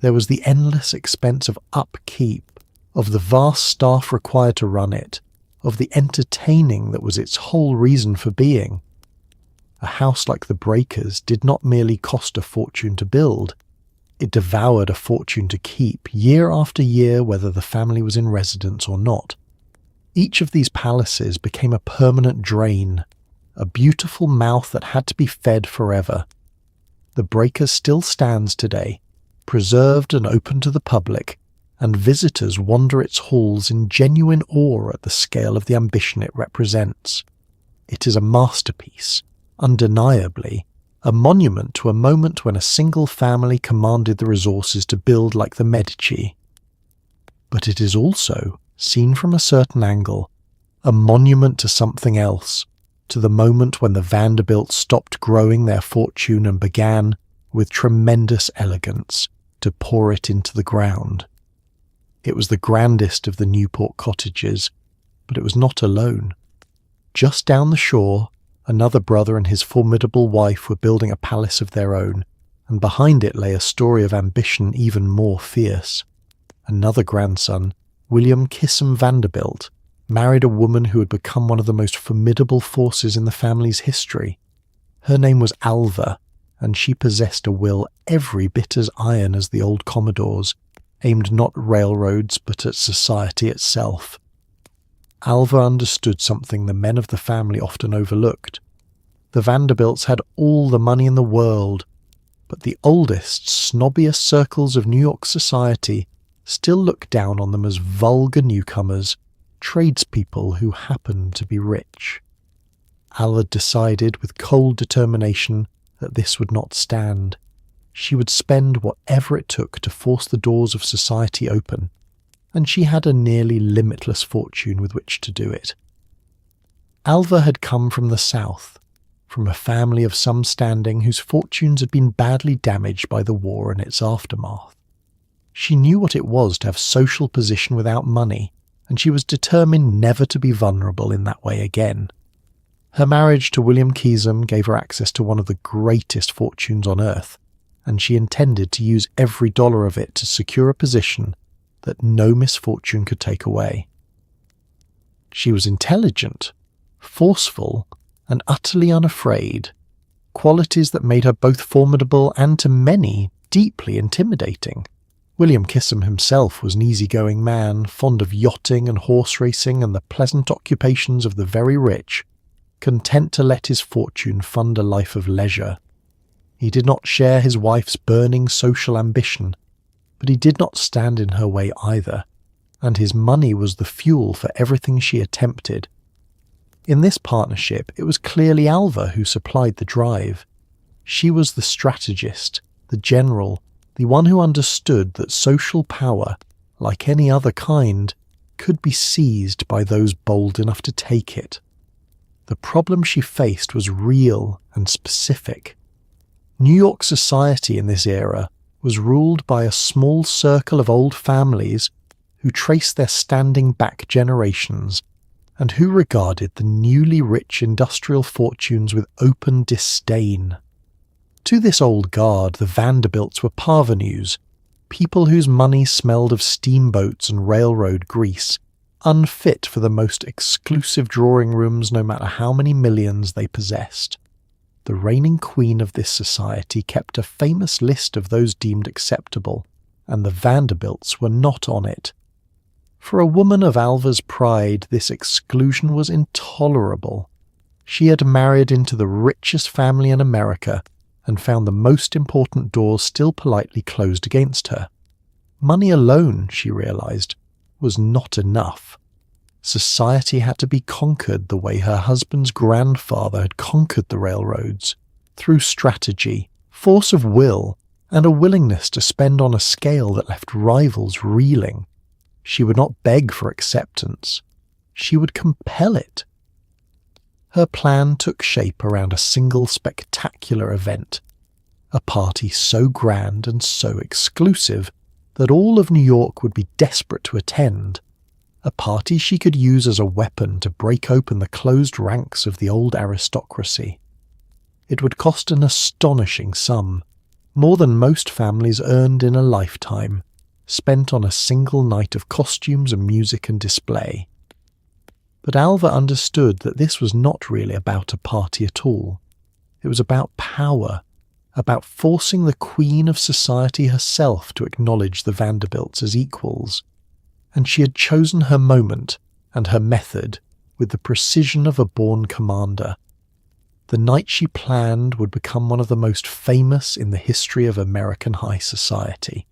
there was the endless expense of upkeep, of the vast staff required to run it, of the entertaining that was its whole reason for being. A house like the Breakers did not merely cost a fortune to build, it devoured a fortune to keep, year after year, whether the family was in residence or not. Each of these palaces became a permanent drain, a beautiful mouth that had to be fed forever. The Breakers still stands today, preserved and open to the public, and visitors wander its halls in genuine awe at the scale of the ambition it represents. It is a masterpiece, undeniably, a monument to a moment when a single family commanded the resources to build like the Medici. But it is also, seen from a certain angle, a monument to something else, to the moment when the Vanderbilts stopped growing their fortune and began, with tremendous elegance, to pour it into the ground. It was the grandest of the Newport cottages, but it was not alone. Just down the shore, another brother and his formidable wife were building a palace of their own, and behind it lay a story of ambition even more fierce. Another grandson, William Kissam Vanderbilt, married a woman who had become one of the most formidable forces in the family's history. Her name was Alva, and she possessed a will every bit as iron as the old Commodore's, aimed not at railroads but at society itself. Alva understood something the men of the family often overlooked. The Vanderbilts had all the money in the world, but the oldest, snobbiest circles of New York society still looked down on them as vulgar newcomers, tradespeople who happened to be rich. Alva decided with cold determination that this would not stand. She would spend whatever it took to force the doors of society open, and she had a nearly limitless fortune with which to do it. Alva had come from the South, from a family of some standing whose fortunes had been badly damaged by the war and its aftermath. She knew what it was to have social position without money, and she was determined never to be vulnerable in that way again. Her marriage to William Kissam gave her access to one of the greatest fortunes on earth, and she intended to use every dollar of it to secure a position that no misfortune could take away. She was intelligent, forceful, and utterly unafraid, qualities that made her both formidable and, to many, deeply intimidating. William Kissam himself was an easygoing man, fond of yachting and horse racing and the pleasant occupations of the very rich, content to let his fortune fund a life of leisure. He did not share his wife's burning social ambition, but he did not stand in her way either, and his money was the fuel for everything she attempted. In this partnership, it was clearly Alva who supplied the drive. She was the strategist, the general, the one who understood that social power, like any other kind, could be seized by those bold enough to take it. The problem she faced was real and specific. New York society in this era was ruled by a small circle of old families who traced their standing back generations and who regarded the newly rich industrial fortunes with open disdain. To this old guard, the Vanderbilts were parvenus, people whose money smelled of steamboats and railroad grease, unfit for the most exclusive drawing rooms no matter how many millions they possessed. The reigning queen of this society kept a famous list of those deemed acceptable, and the Vanderbilts were not on it. For a woman of Alva's pride, this exclusion was intolerable. She had married into the richest family in America and found the most important doors still politely closed against her. Money alone, she realized, was not enough. Society had to be conquered the way her husband's grandfather had conquered the railroads, through strategy, force of will, and a willingness to spend on a scale that left rivals reeling. She would not beg for acceptance. She would compel it. Her plan took shape around a single spectacular event, a party so grand and so exclusive that all of New York would be desperate to attend, a party she could use as a weapon to break open the closed ranks of the old aristocracy. It would cost an astonishing sum, more than most families earned in a lifetime, spent on a single night of costumes and music and display. But Alva understood that this was not really about a party at all. It was about power, about forcing the queen of society herself to acknowledge the Vanderbilts as equals, and she had chosen her moment and her method with the precision of a born commander. The night she planned would become one of the most famous in the history of American high society.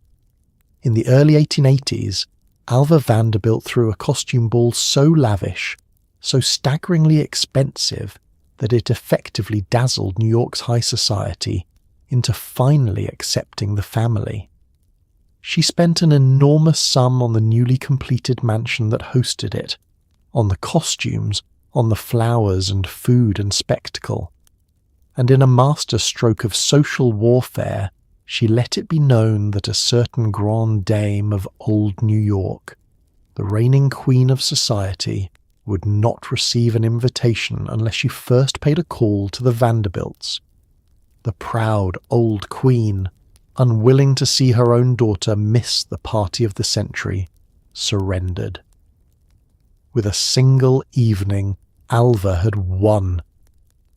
In the early 1880s, Alva Vanderbilt threw a costume ball so lavish, so staggeringly expensive, that it effectively dazzled New York's high society into finally accepting the family. She spent an enormous sum on the newly completed mansion that hosted it, on the costumes, on the flowers and food and spectacle. And in a master stroke of social warfare, she let it be known that a certain grande dame of old New York, the reigning queen of society, would not receive an invitation unless she first paid a call to the Vanderbilts. The proud old queen, unwilling to see her own daughter miss the party of the century, surrendered. With a single evening, Alva had won.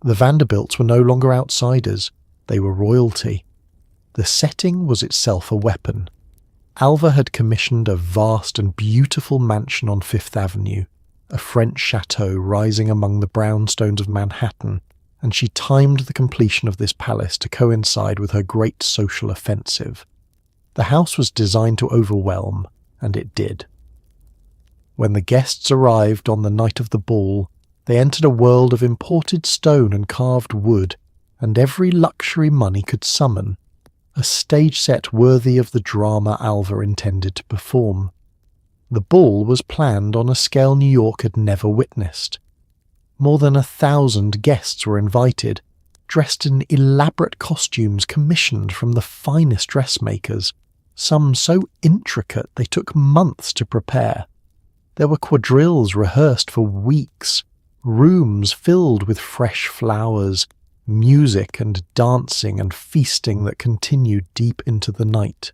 The Vanderbilts were no longer outsiders, they were royalty. The setting was itself a weapon. Alva had commissioned a vast and beautiful mansion on Fifth Avenue, a French chateau rising among the brownstones of Manhattan, and she timed the completion of this palace to coincide with her great social offensive. The house was designed to overwhelm, and it did. When the guests arrived on the night of the ball, they entered a world of imported stone and carved wood, and every luxury money could summon, a stage set worthy of the drama Alva intended to perform. The ball was planned on a scale New York had never witnessed. More than 1,000 guests were invited, dressed in elaborate costumes commissioned from the finest dressmakers, some so intricate they took months to prepare. There were quadrilles rehearsed for weeks, rooms filled with fresh flowers, music and dancing and feasting that continued deep into the night.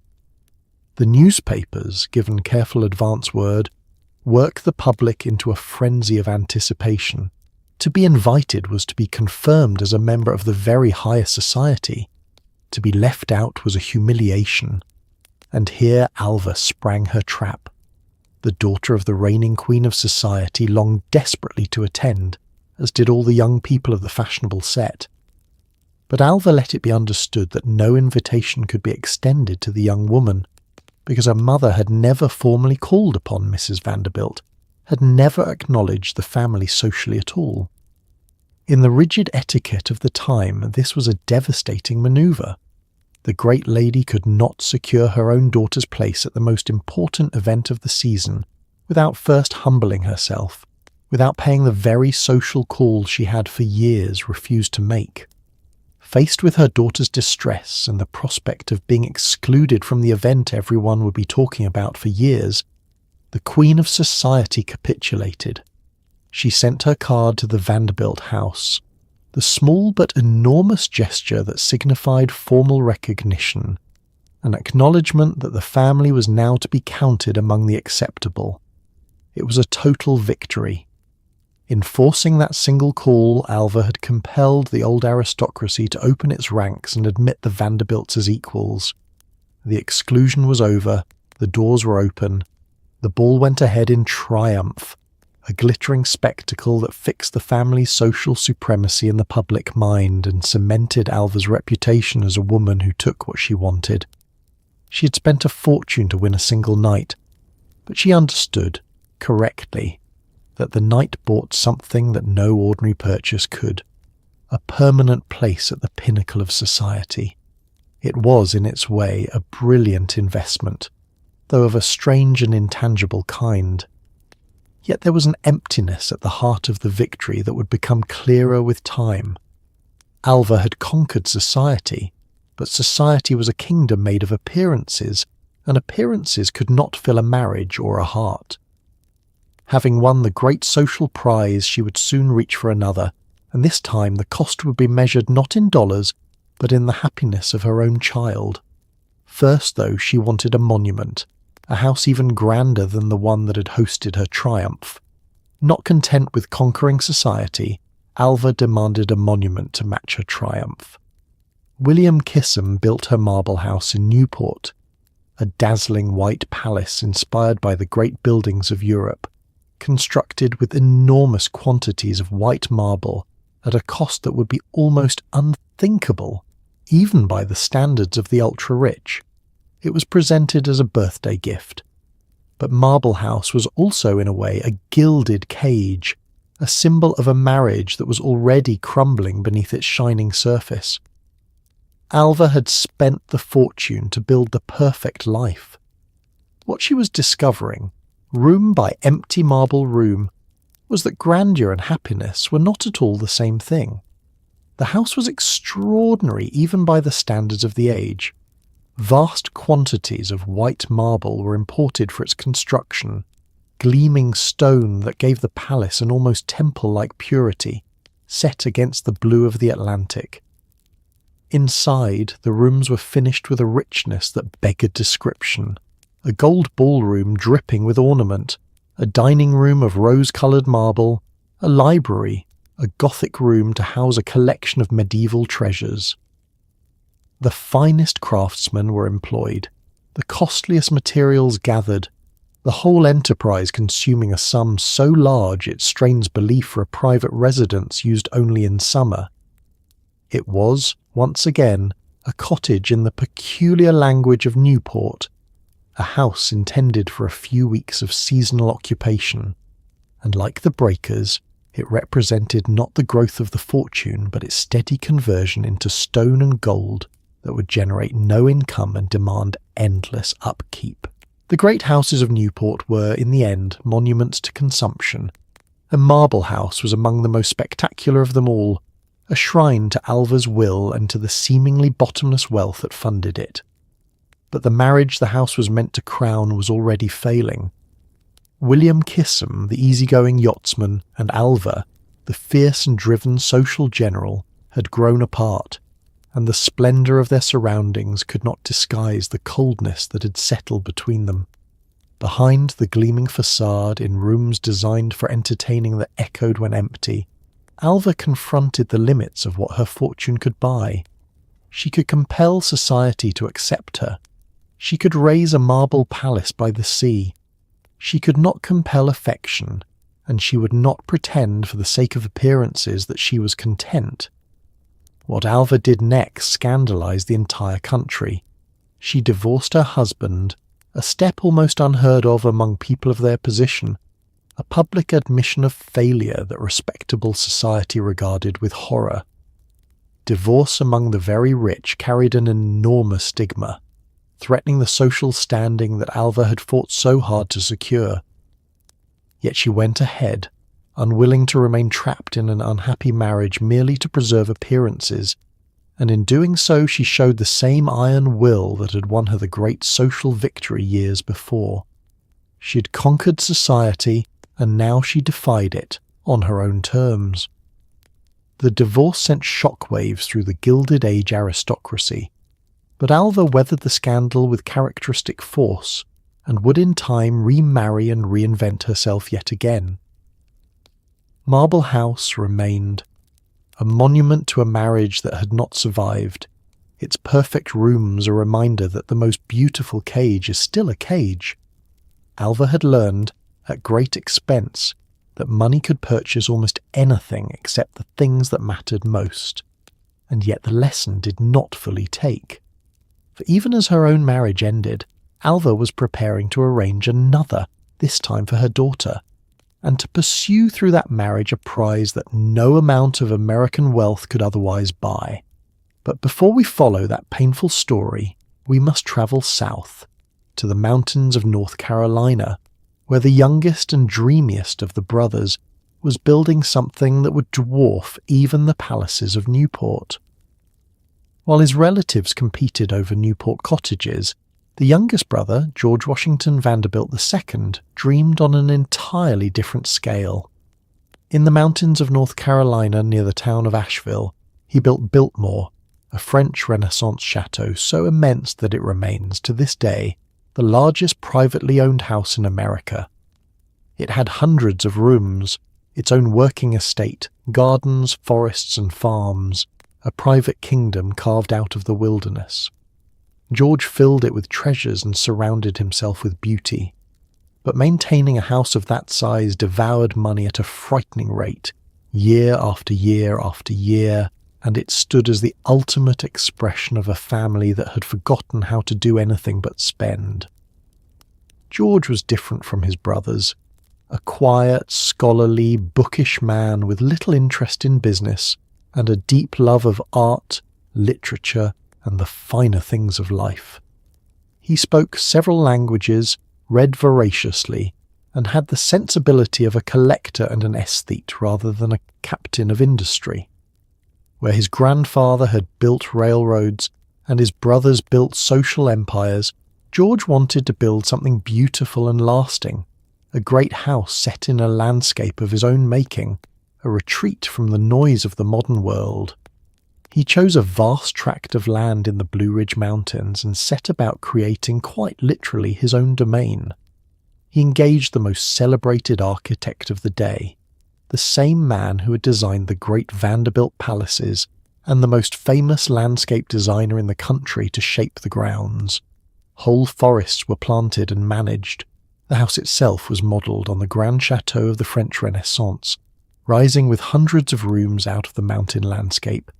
The newspapers, given careful advance word, worked the public into a frenzy of anticipation. To be invited was to be confirmed as a member of the very highest society. To be left out was a humiliation. And here Alva sprang her trap. The daughter of the reigning queen of society longed desperately to attend, as did all the young people of the fashionable set. But Alva let it be understood that no invitation could be extended to the young woman, because her mother had never formally called upon Mrs. Vanderbilt, had never acknowledged the family socially at all. In the rigid etiquette of the time, this was a devastating manoeuvre. The great lady could not secure her own daughter's place at the most important event of the season without first humbling herself, without paying the very social call she had for years refused to make. Faced with her daughter's distress and the prospect of being excluded from the event everyone would be talking about for years, the queen of society capitulated. She sent her card to the Vanderbilt house, the small but enormous gesture that signified formal recognition, an acknowledgement that the family was now to be counted among the acceptable. It was a total victory. In forcing that single call, Alva had compelled the old aristocracy to open its ranks and admit the Vanderbilts as equals. The exclusion was over, the doors were open, the ball went ahead in triumph, a glittering spectacle that fixed the family's social supremacy in the public mind and cemented Alva's reputation as a woman who took what she wanted. She had spent a fortune to win a single night, but she understood, correctly, that the night bought something that no ordinary purchase could, a permanent place at the pinnacle of society. It was, in its way, a brilliant investment, though of a strange and intangible kind. Yet there was an emptiness at the heart of the victory that would become clearer with time. Alva had conquered society, but society was a kingdom made of appearances, and appearances could not fill a marriage or a heart. Having won the great social prize, she would soon reach for another, and this time the cost would be measured not in dollars, but in the happiness of her own child. First, though, she wanted a monument, a house even grander than the one that had hosted her triumph. Not content with conquering society, Alva demanded a monument to match her triumph. William Kissam built her marble house in Newport, a dazzling white palace inspired by the great buildings of Europe, constructed with enormous quantities of white marble at a cost that would be almost unthinkable, even by the standards of the ultra-rich. It was presented as a birthday gift. But Marble House was also, in a way, a gilded cage, a symbol of a marriage that was already crumbling beneath its shining surface. Alva had spent the fortune to build the perfect life. What she was discovering, room by empty marble room, was that grandeur and happiness were not at all the same thing. The house was extraordinary even by the standards of the age. Vast quantities of white marble were imported for its construction, gleaming stone that gave the palace an almost temple-like purity, set against the blue of the Atlantic. Inside, the rooms were finished with a richness that beggared description. A gold ballroom dripping with ornament, a dining room of rose-coloured marble, a library, a Gothic room to house a collection of medieval treasures. The finest craftsmen were employed, the costliest materials gathered, the whole enterprise consuming a sum so large it strains belief for a private residence used only in summer. It was, once again, a cottage in the peculiar language of Newport, a house intended for a few weeks of seasonal occupation, and like the Breakers, it represented not the growth of the fortune but its steady conversion into stone and gold that would generate no income and demand endless upkeep. The great houses of Newport were, in the end, monuments to consumption, and Marble House was among the most spectacular of them all, a shrine to Alva's will and to the seemingly bottomless wealth that funded it. But the marriage the house was meant to crown was already failing. William Kissam, the easygoing yachtsman, and Alva, the fierce and driven social general, had grown apart, and the splendour of their surroundings could not disguise the coldness that had settled between them. Behind the gleaming facade, in rooms designed for entertaining that echoed when empty, Alva confronted the limits of what her fortune could buy. She could compel society to accept her. She could raise a marble palace by the sea. She could not compel affection, and she would not pretend for the sake of appearances that she was content. What Alva did next scandalized the entire country. She divorced her husband, a step almost unheard of among people of their position, a public admission of failure that respectable society regarded with horror. Divorce among the very rich carried an enormous stigma, threatening the social standing that Alva had fought so hard to secure. Yet she went ahead, unwilling to remain trapped in an unhappy marriage merely to preserve appearances, and in doing so she showed the same iron will that had won her the great social victory years before. She had conquered society, and now she defied it, on her own terms. The divorce sent shockwaves through the Gilded Age aristocracy, but Alva weathered the scandal with characteristic force, and would in time remarry and reinvent herself yet again. Marble House remained, a monument to a marriage that had not survived, its perfect rooms a reminder that the most beautiful cage is still a cage. Alva had learned, at great expense, that money could purchase almost anything except the things that mattered most, and yet the lesson did not fully take. For even as her own marriage ended, Alva was preparing to arrange another, this time for her daughter, and to pursue through that marriage a prize that no amount of American wealth could otherwise buy. But before we follow that painful story, we must travel south, to the mountains of North Carolina, where the youngest and dreamiest of the brothers was building something that would dwarf even the palaces of Newport. While his relatives competed over Newport cottages, the youngest brother, George Washington Vanderbilt II, dreamed on an entirely different scale. In the mountains of North Carolina near the town of Asheville, he built Biltmore, a French Renaissance chateau so immense that it remains, to this day, the largest privately owned house in America. It had hundreds of rooms, its own working estate, gardens, forests and farms, a private kingdom carved out of the wilderness. George filled it with treasures and surrounded himself with beauty. But maintaining a house of that size devoured money at a frightening rate, year after year after year, and it stood as the ultimate expression of a family that had forgotten how to do anything but spend. George was different from his brothers, a quiet, scholarly, bookish man with little interest in business and a deep love of art, literature, and the finer things of life. He spoke several languages, read voraciously, and had the sensibility of a collector and an aesthete rather than a captain of industry. Where his grandfather had built railroads and his brothers built social empires, George wanted to build something beautiful and lasting, a great house set in a landscape of his own making, a retreat from the noise of the modern world. He chose a vast tract of land in the Blue Ridge Mountains and set about creating quite literally his own domain. He engaged the most celebrated architect of the day, the same man who had designed the great Vanderbilt palaces and the most famous landscape designer in the country to shape the grounds. Whole forests were planted and managed. The house itself was modelled on the grand chateau of the French Renaissance, rising with hundreds of rooms out of the mountain landscape,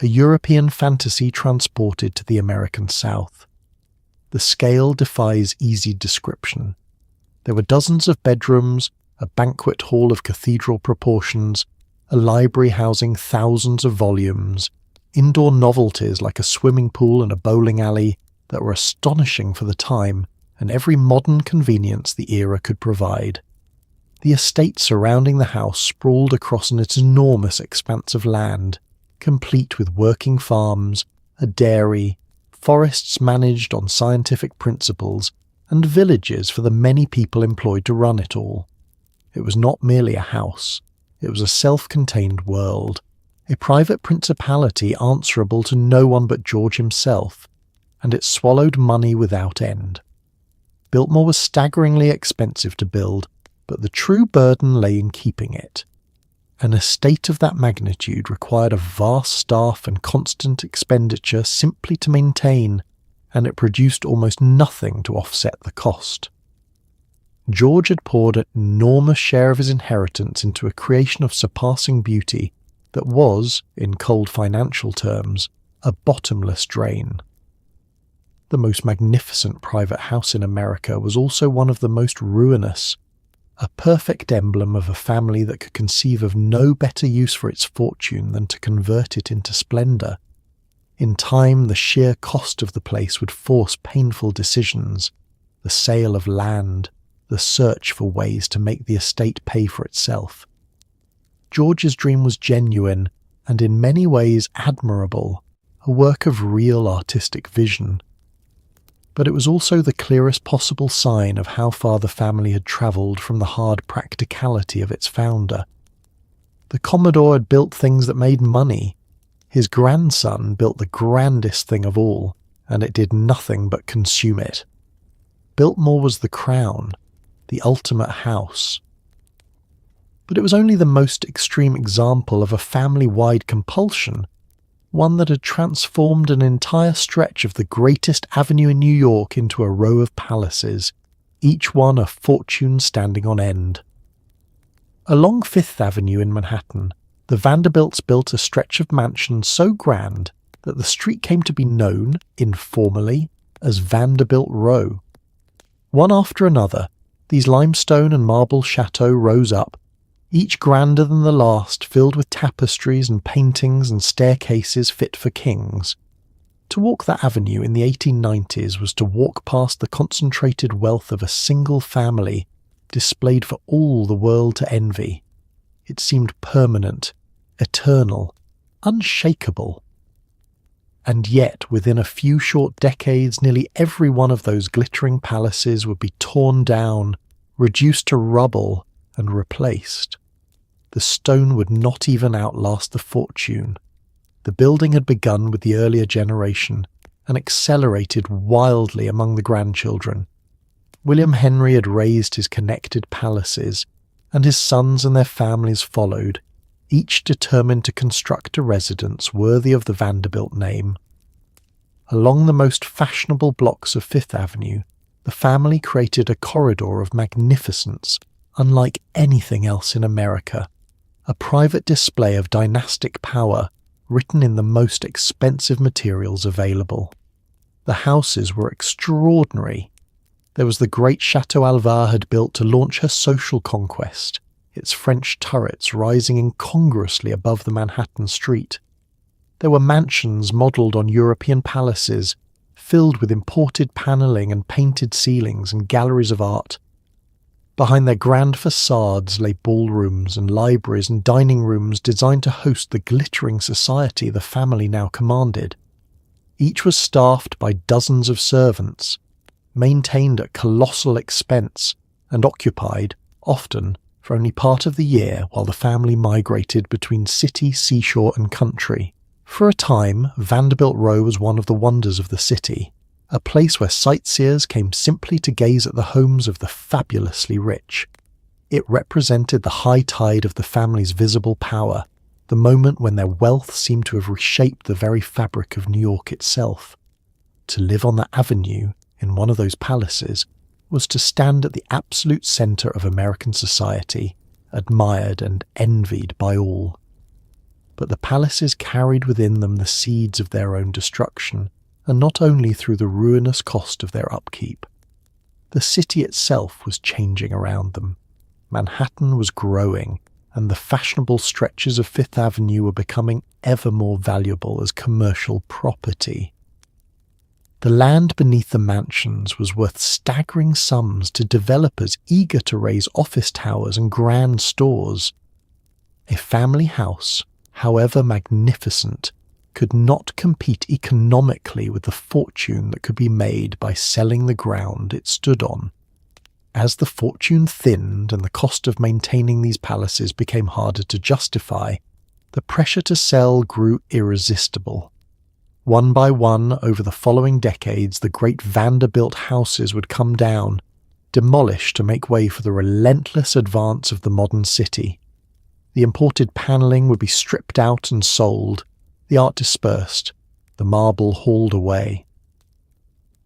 a European fantasy transported to the American South. The scale defies easy description. There were dozens of bedrooms, a banquet hall of cathedral proportions, a library housing thousands of volumes, indoor novelties like a swimming pool and a bowling alley that were astonishing for the time, and every modern convenience the era could provide. The estate surrounding the house sprawled across an enormous expanse of land, complete with working farms, a dairy, forests managed on scientific principles, and villages for the many people employed to run it all. It was not merely a house, it was a self-contained world, a private principality answerable to no one but George himself, and it swallowed money without end. Biltmore was staggeringly expensive to build, but the true burden lay in keeping it. An estate of that magnitude required a vast staff and constant expenditure simply to maintain, and it produced almost nothing to offset the cost. George had poured an enormous share of his inheritance into a creation of surpassing beauty that was, in cold financial terms, a bottomless drain. The most magnificent private house in America was also one of the most ruinous, a perfect emblem of a family that could conceive of no better use for its fortune than to convert it into splendour. In time, the sheer cost of the place would force painful decisions, the sale of land, the search for ways to make the estate pay for itself. George's dream was genuine and in many ways admirable, a work of real artistic vision. But it was also the clearest possible sign of how far the family had travelled from the hard practicality of its founder. The Commodore had built things that made money. His grandson built the grandest thing of all, and it did nothing but consume it. Biltmore was the crown, the ultimate house. But it was only the most extreme example of a family-wide compulsion, one that had transformed an entire stretch of the greatest avenue in New York into a row of palaces, each one a fortune standing on end. Along Fifth Avenue in Manhattan, the Vanderbilts built a stretch of mansions so grand that the street came to be known, informally, as Vanderbilt Row. One after another, these limestone and marble chateaux rose up, each grander than the last, filled with tapestries and paintings and staircases fit for kings. To walk that avenue in the 1890s was to walk past the concentrated wealth of a single family, displayed for all the world to envy. It seemed permanent, eternal, unshakable. And yet, within a few short decades, nearly every one of those glittering palaces would be torn down, reduced to rubble, and replaced. The stone would not even outlast the fortune. The building had begun with the earlier generation and accelerated wildly among the grandchildren. William Henry had raised his connected palaces, and his sons and their families followed, each determined to construct a residence worthy of the Vanderbilt name. Along the most fashionable blocks of Fifth Avenue, the family created a corridor of magnificence unlike anything else in America, a private display of dynastic power written in the most expensive materials available. The houses were extraordinary. There was the great Chateau Alvar had built to launch her social conquest, its French turrets rising incongruously above the Manhattan street. There were mansions modelled on European palaces, filled with imported panelling and painted ceilings and galleries of art. Behind their grand facades lay ballrooms and libraries and dining rooms designed to host the glittering society the family now commanded. Each was staffed by dozens of servants, maintained at colossal expense, and occupied, often, for only part of the year while the family migrated between city, seashore, and country. For a time, Vanderbilt Row was one of the wonders of the city, a place where sightseers came simply to gaze at the homes of the fabulously rich. It represented the high tide of the family's visible power, the moment when their wealth seemed to have reshaped the very fabric of New York itself. To live on that avenue, in one of those palaces, was to stand at the absolute centre of American society, admired and envied by all. But the palaces carried within them the seeds of their own destruction, and not only through the ruinous cost of their upkeep. The city itself was changing around them. Manhattan was growing, and the fashionable stretches of Fifth Avenue were becoming ever more valuable as commercial property. The land beneath the mansions was worth staggering sums to developers eager to raise office towers and grand stores. A family house, however magnificent, could not compete economically with the fortune that could be made by selling the ground it stood on. As the fortune thinned and the cost of maintaining these palaces became harder to justify, the pressure to sell grew irresistible. One by one, over the following decades, the great Vanderbilt houses would come down, demolished to make way for the relentless advance of the modern city. The imported panelling would be stripped out and sold, the art dispersed, the marble hauled away.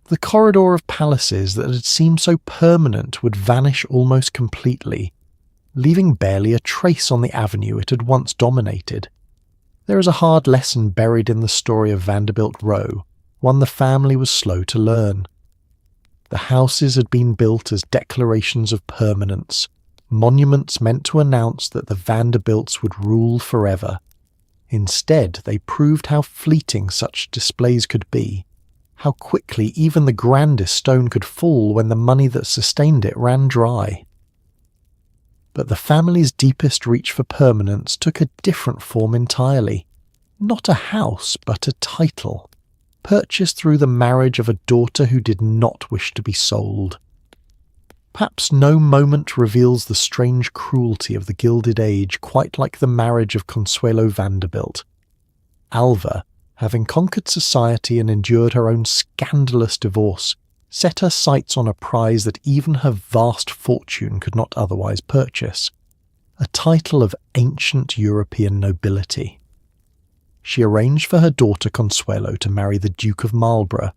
The corridor of palaces that had seemed so permanent would vanish almost completely, leaving barely a trace on the avenue it had once dominated. There is a hard lesson buried in the story of Vanderbilt Row, one the family was slow to learn. The houses had been built as declarations of permanence, monuments meant to announce that the Vanderbilts would rule forever. Instead, they proved how fleeting such displays could be, how quickly even the grandest stone could fall when the money that sustained it ran dry. But the family's deepest reach for permanence took a different form entirely. Not a house, but a title, purchased through the marriage of a daughter who did not wish to be sold. Perhaps no moment reveals the strange cruelty of the Gilded Age quite like the marriage of Consuelo Vanderbilt. Alva, having conquered society and endured her own scandalous divorce, set her sights on a prize that even her vast fortune could not otherwise purchase, a title of ancient European nobility. She arranged for her daughter Consuelo to marry the Duke of Marlborough,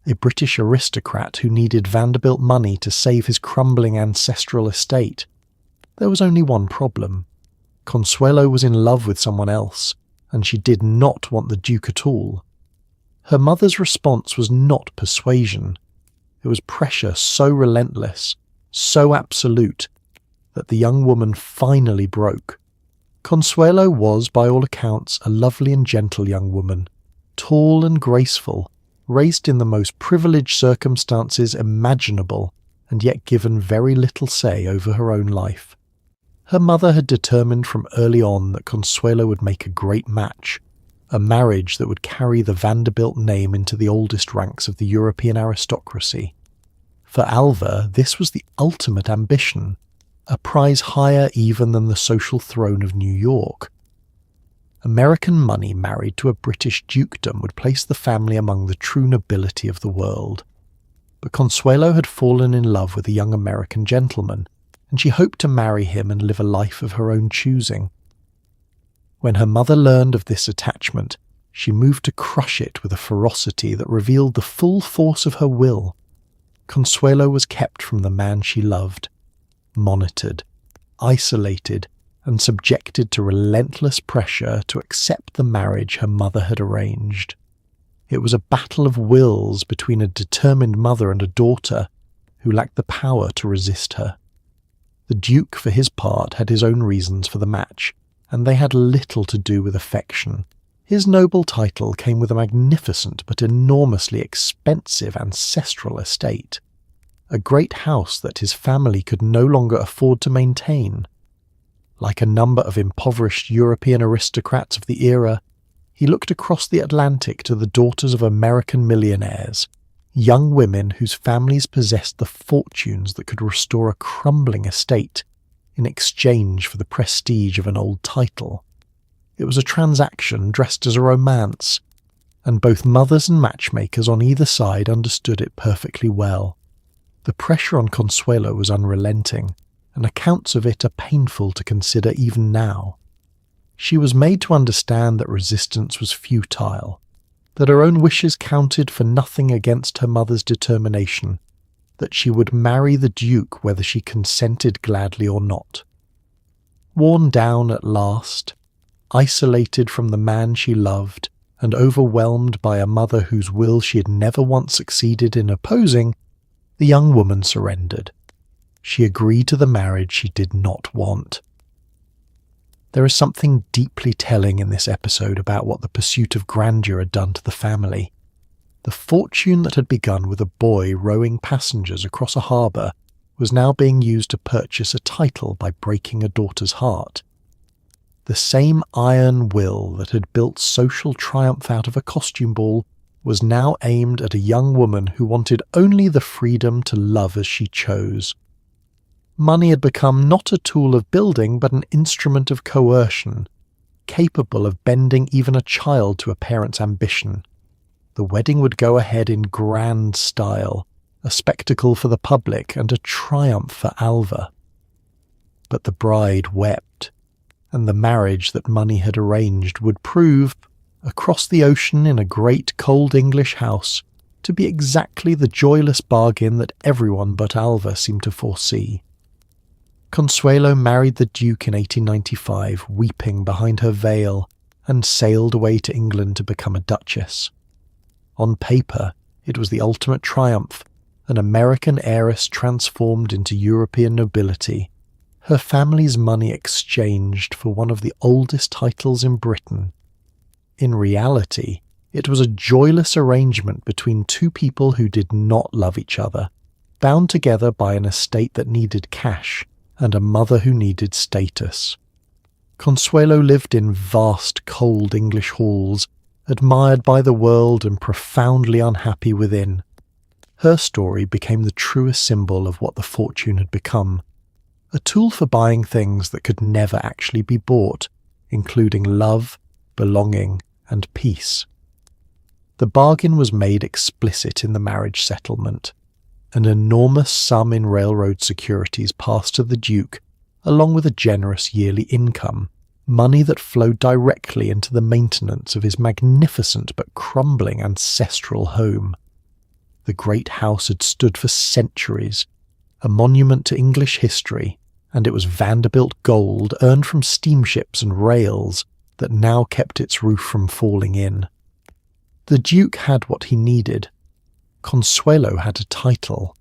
a British aristocrat who needed Vanderbilt money to save his crumbling ancestral estate. There was only one problem. Consuelo was in love with someone else, and she did not want the Duke at all. Her mother's response was not persuasion. It was pressure so relentless, so absolute, that the young woman finally broke. Consuelo was, by all accounts, a lovely and gentle young woman, tall and graceful, raised in the most privileged circumstances imaginable, and yet given very little say over her own life. Her mother had determined from early on that Consuelo would make a great match, a marriage that would carry the Vanderbilt name into the oldest ranks of the European aristocracy. For Alva, this was the ultimate ambition, a prize higher even than the social throne of New York. American money married to a British dukedom would place the family among the true nobility of the world. But Consuelo had fallen in love with a young American gentleman, and she hoped to marry him and live a life of her own choosing. When her mother learned of this attachment, she moved to crush it with a ferocity that revealed the full force of her will. Consuelo was kept from the man she loved, monitored, isolated, and subjected to relentless pressure to accept the marriage her mother had arranged. It was a battle of wills between a determined mother and a daughter who lacked the power to resist her. The Duke, for his part, had his own reasons for the match, and they had little to do with affection. His noble title came with a magnificent but enormously expensive ancestral estate, a great house that his family could no longer afford to maintain. Like a number of impoverished European aristocrats of the era, he looked across the Atlantic to the daughters of American millionaires, young women whose families possessed the fortunes that could restore a crumbling estate in exchange for the prestige of an old title. It was a transaction dressed as a romance, and both mothers and matchmakers on either side understood it perfectly well. The pressure on Consuelo was unrelenting, and accounts of it are painful to consider even now. She was made to understand that resistance was futile, that her own wishes counted for nothing against her mother's determination, that she would marry the Duke whether she consented gladly or not. Worn down at last, isolated from the man she loved, and overwhelmed by a mother whose will she had never once succeeded in opposing, the young woman surrendered. She agreed to the marriage she did not want. There is something deeply telling in this episode about what the pursuit of grandeur had done to the family. The fortune that had begun with a boy rowing passengers across a harbour was now being used to purchase a title by breaking a daughter's heart. The same iron will that had built social triumph out of a costume ball was now aimed at a young woman who wanted only the freedom to love as she chose. Money had become not a tool of building but an instrument of coercion, capable of bending even a child to a parent's ambition. The wedding would go ahead in grand style, a spectacle for the public and a triumph for Alva. But the bride wept, and the marriage that money had arranged would prove, across the ocean in a great cold English house, to be exactly the joyless bargain that everyone but Alva seemed to foresee. Consuelo married the Duke in 1895, weeping behind her veil, and sailed away to England to become a duchess. On paper, it was the ultimate triumph, an American heiress transformed into European nobility, her family's money exchanged for one of the oldest titles in Britain. In reality, it was a joyless arrangement between two people who did not love each other, bound together by an estate that needed cash, and a mother who needed status. Consuelo lived in vast, cold English halls, admired by the world and profoundly unhappy within. Her story became the truest symbol of what the fortune had become, a tool for buying things that could never actually be bought, including love, belonging, and peace. The bargain was made explicit in the marriage settlement. An enormous sum in railroad securities passed to the Duke, along with a generous yearly income, money that flowed directly into the maintenance of his magnificent but crumbling ancestral home. The great house had stood for centuries, a monument to English history, and it was Vanderbilt gold earned from steamships and rails that now kept its roof from falling in. The Duke had what he needed. Consuelo had a title.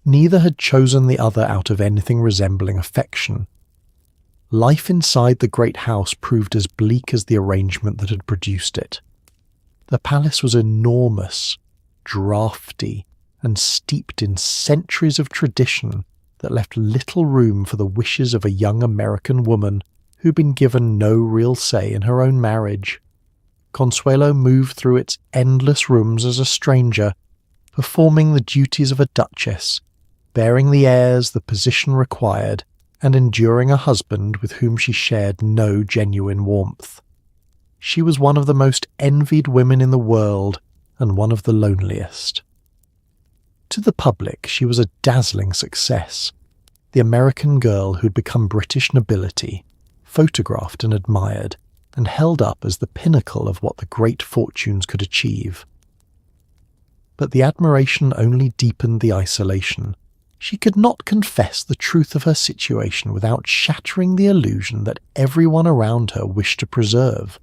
Neither had chosen the other out of anything resembling affection. Life inside the great house proved as bleak as the arrangement that had produced it. The palace was enormous, draughty, and steeped in centuries of tradition that left little room for the wishes of a young American woman who'd been given no real say in her own marriage. Consuelo moved through its endless rooms as a stranger, performing the duties of a duchess, bearing the airs the position required, and enduring a husband with whom she shared no genuine warmth. She was one of the most envied women in the world, and one of the loneliest. To the public, she was a dazzling success, the American girl who'd become British nobility, photographed and admired, and held up as the pinnacle of what the great fortunes could achieve. But the admiration only deepened the isolation. She could not confess the truth of her situation without shattering the illusion that everyone around her wished to preserve.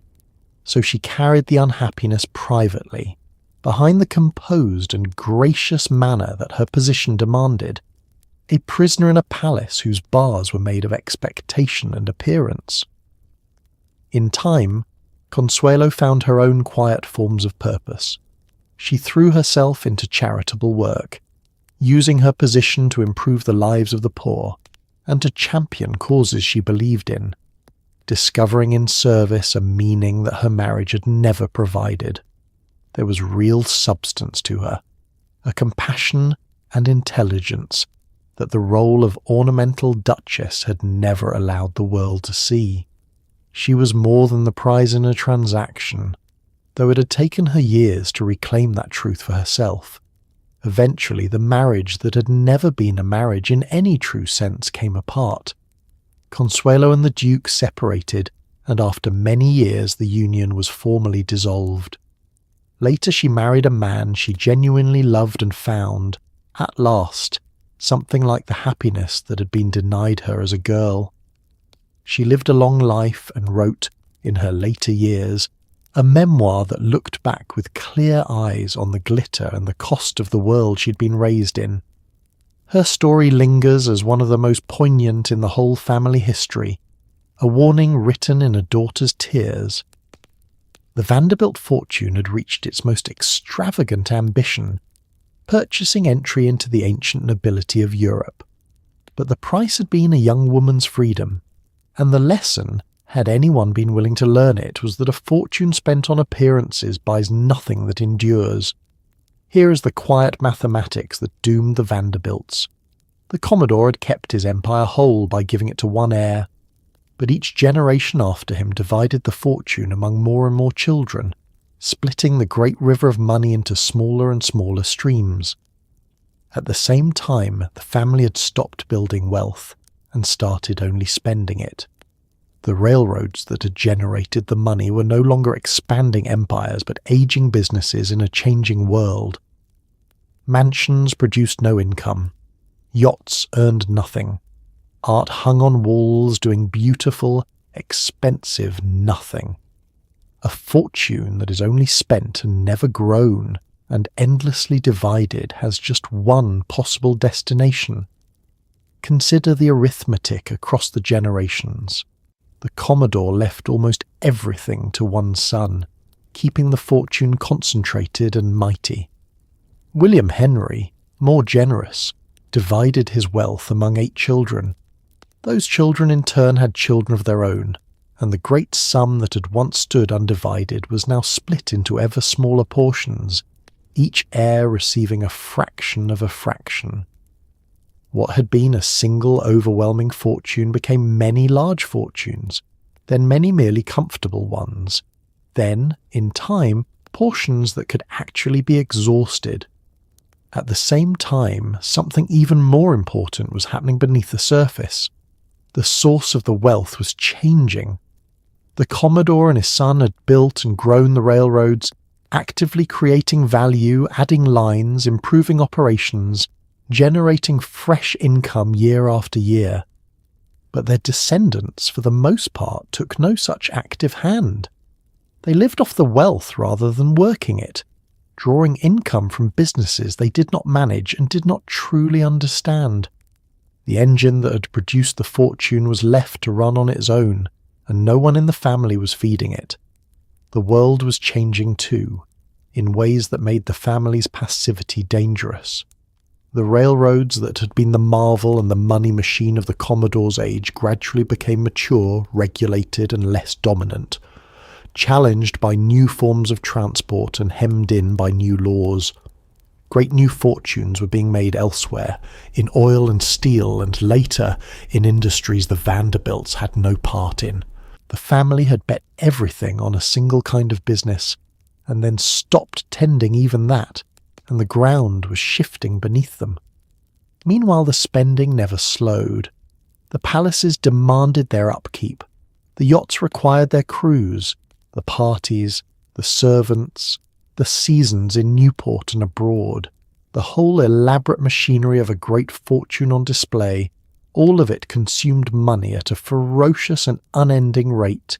So she carried the unhappiness privately, behind the composed and gracious manner that her position demanded, a prisoner in a palace whose bars were made of expectation and appearance. In time, Consuelo found her own quiet forms of purpose. She threw herself into charitable work, using her position to improve the lives of the poor and to champion causes she believed in, discovering in service a meaning that her marriage had never provided. There was real substance to her, a compassion and intelligence that the role of ornamental duchess had never allowed the world to see. She was more than the prize in a transaction, though it had taken her years to reclaim that truth for herself. Eventually, the marriage that had never been a marriage in any true sense came apart. Consuelo and the Duke separated, and after many years the union was formally dissolved. Later she married a man she genuinely loved and found, at last, something like the happiness that had been denied her as a girl. She lived a long life and wrote, in her later years, a memoir that looked back with clear eyes on the glitter and the cost of the world she'd been raised in. Her story lingers as one of the most poignant in the whole family history, a warning written in a daughter's tears. The Vanderbilt fortune had reached its most extravagant ambition, purchasing entry into the ancient nobility of Europe. But the price had been a young woman's freedom, and the lesson, had anyone been willing to learn it, was that a fortune spent on appearances buys nothing that endures. Here is the quiet mathematics that doomed the Vanderbilts. The Commodore had kept his empire whole by giving it to one heir, but each generation after him divided the fortune among more and more children, splitting the great river of money into smaller and smaller streams. At the same time, the family had stopped building wealth and started only spending it. The railroads that had generated the money were no longer expanding empires but aging businesses in a changing world. Mansions produced no income. Yachts earned nothing. Art hung on walls doing beautiful, expensive nothing. A fortune that is only spent and never grown and endlessly divided has just one possible destination. Consider the arithmetic across the generations. The Commodore left almost everything to one son, keeping the fortune concentrated and mighty. William Henry, more generous, divided his wealth among 8 children. Those children in turn had children of their own, and the great sum that had once stood undivided was now split into ever smaller portions, each heir receiving a fraction of a fraction. What had been a single overwhelming fortune became many large fortunes, then many merely comfortable ones, then, in time, portions that could actually be exhausted. At the same time, something even more important was happening beneath the surface. The source of the wealth was changing. The Commodore and his son had built and grown the railroads, actively creating value, adding lines, improving operations, generating fresh income year after year. But their descendants, for the most part, took no such active hand. They lived off the wealth rather than working it, drawing income from businesses they did not manage and did not truly understand. The engine that had produced the fortune was left to run on its own, and no one in the family was feeding it. The world was changing too. in ways that made the family's passivity dangerous. The railroads that had been the marvel and the money machine of the Commodore's age gradually became mature, regulated, and less dominant, challenged by new forms of transport and hemmed in by new laws. Great new fortunes were being made elsewhere, in oil and steel, and later in industries the Vanderbilts had no part in. The family had bet everything on a single kind of business, and then stopped tending even that, and the ground was shifting beneath them. Meanwhile, the spending never slowed. The palaces demanded their upkeep. The yachts required their crews, the parties, the servants, the seasons in Newport and abroad, the whole elaborate machinery of a great fortune on display, all of it consumed money at a ferocious and unending rate.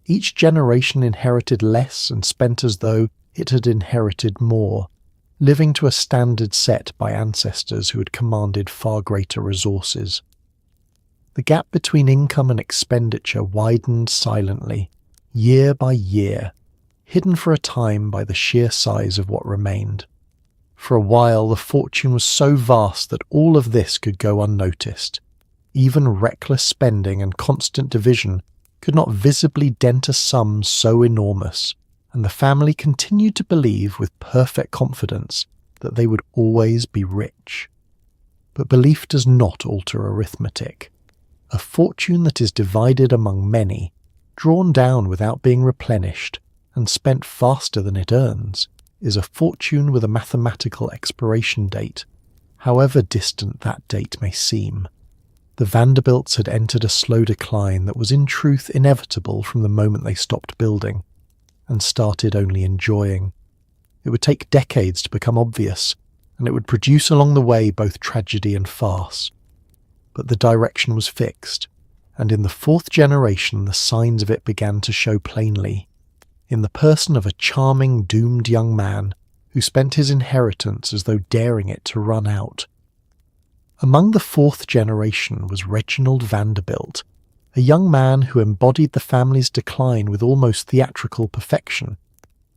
Each generation inherited less and spent as though it had inherited more, living to a standard set by ancestors who had commanded far greater resources. The gap between income and expenditure widened silently, year by year, hidden for a time by the sheer size of what remained. For a while the fortune was so vast that all of this could go unnoticed. Even reckless spending and constant division could not visibly dent a sum so enormous, and the family continued to believe with perfect confidence that they would always be rich. But belief does not alter arithmetic. A fortune that is divided among many, drawn down without being replenished, and spent faster than it earns, is a fortune with a mathematical expiration date, however distant that date may seem. The Vanderbilts had entered a slow decline that was in truth inevitable from the moment they stopped building, and started only enjoying. It would take decades to become obvious, and it would produce along the way both tragedy and farce. But the direction was fixed, and in the fourth generation the signs of it began to show plainly, in the person of a charming, doomed young man who spent his inheritance as though daring it to run out. Among the fourth generation was Reginald Vanderbilt, a young man who embodied the family's decline with almost theatrical perfection.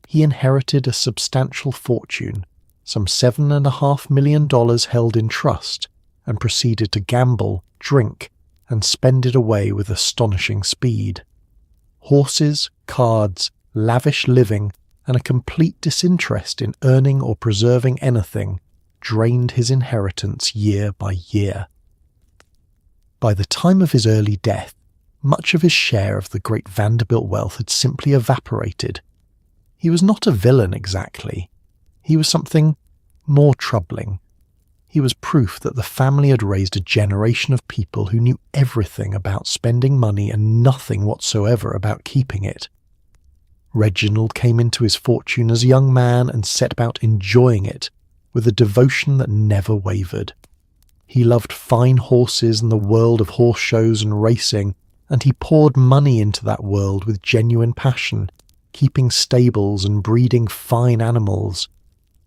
He inherited a substantial fortune, some $7.5 million held in trust, and proceeded to gamble, drink, and spend it away with astonishing speed. Horses, cards, lavish living, and a complete disinterest in earning or preserving anything drained his inheritance year by year. By the time of his early death, much of his share of the great Vanderbilt wealth had simply evaporated. He was not a villain exactly. He was something more troubling. He was proof that the family had raised a generation of people who knew everything about spending money and nothing whatsoever about keeping it. Reginald came into his fortune as a young man and set about enjoying it with a devotion that never wavered. He loved fine horses and the world of horse shows and racing, and he poured money into that world with genuine passion, keeping stables and breeding fine animals.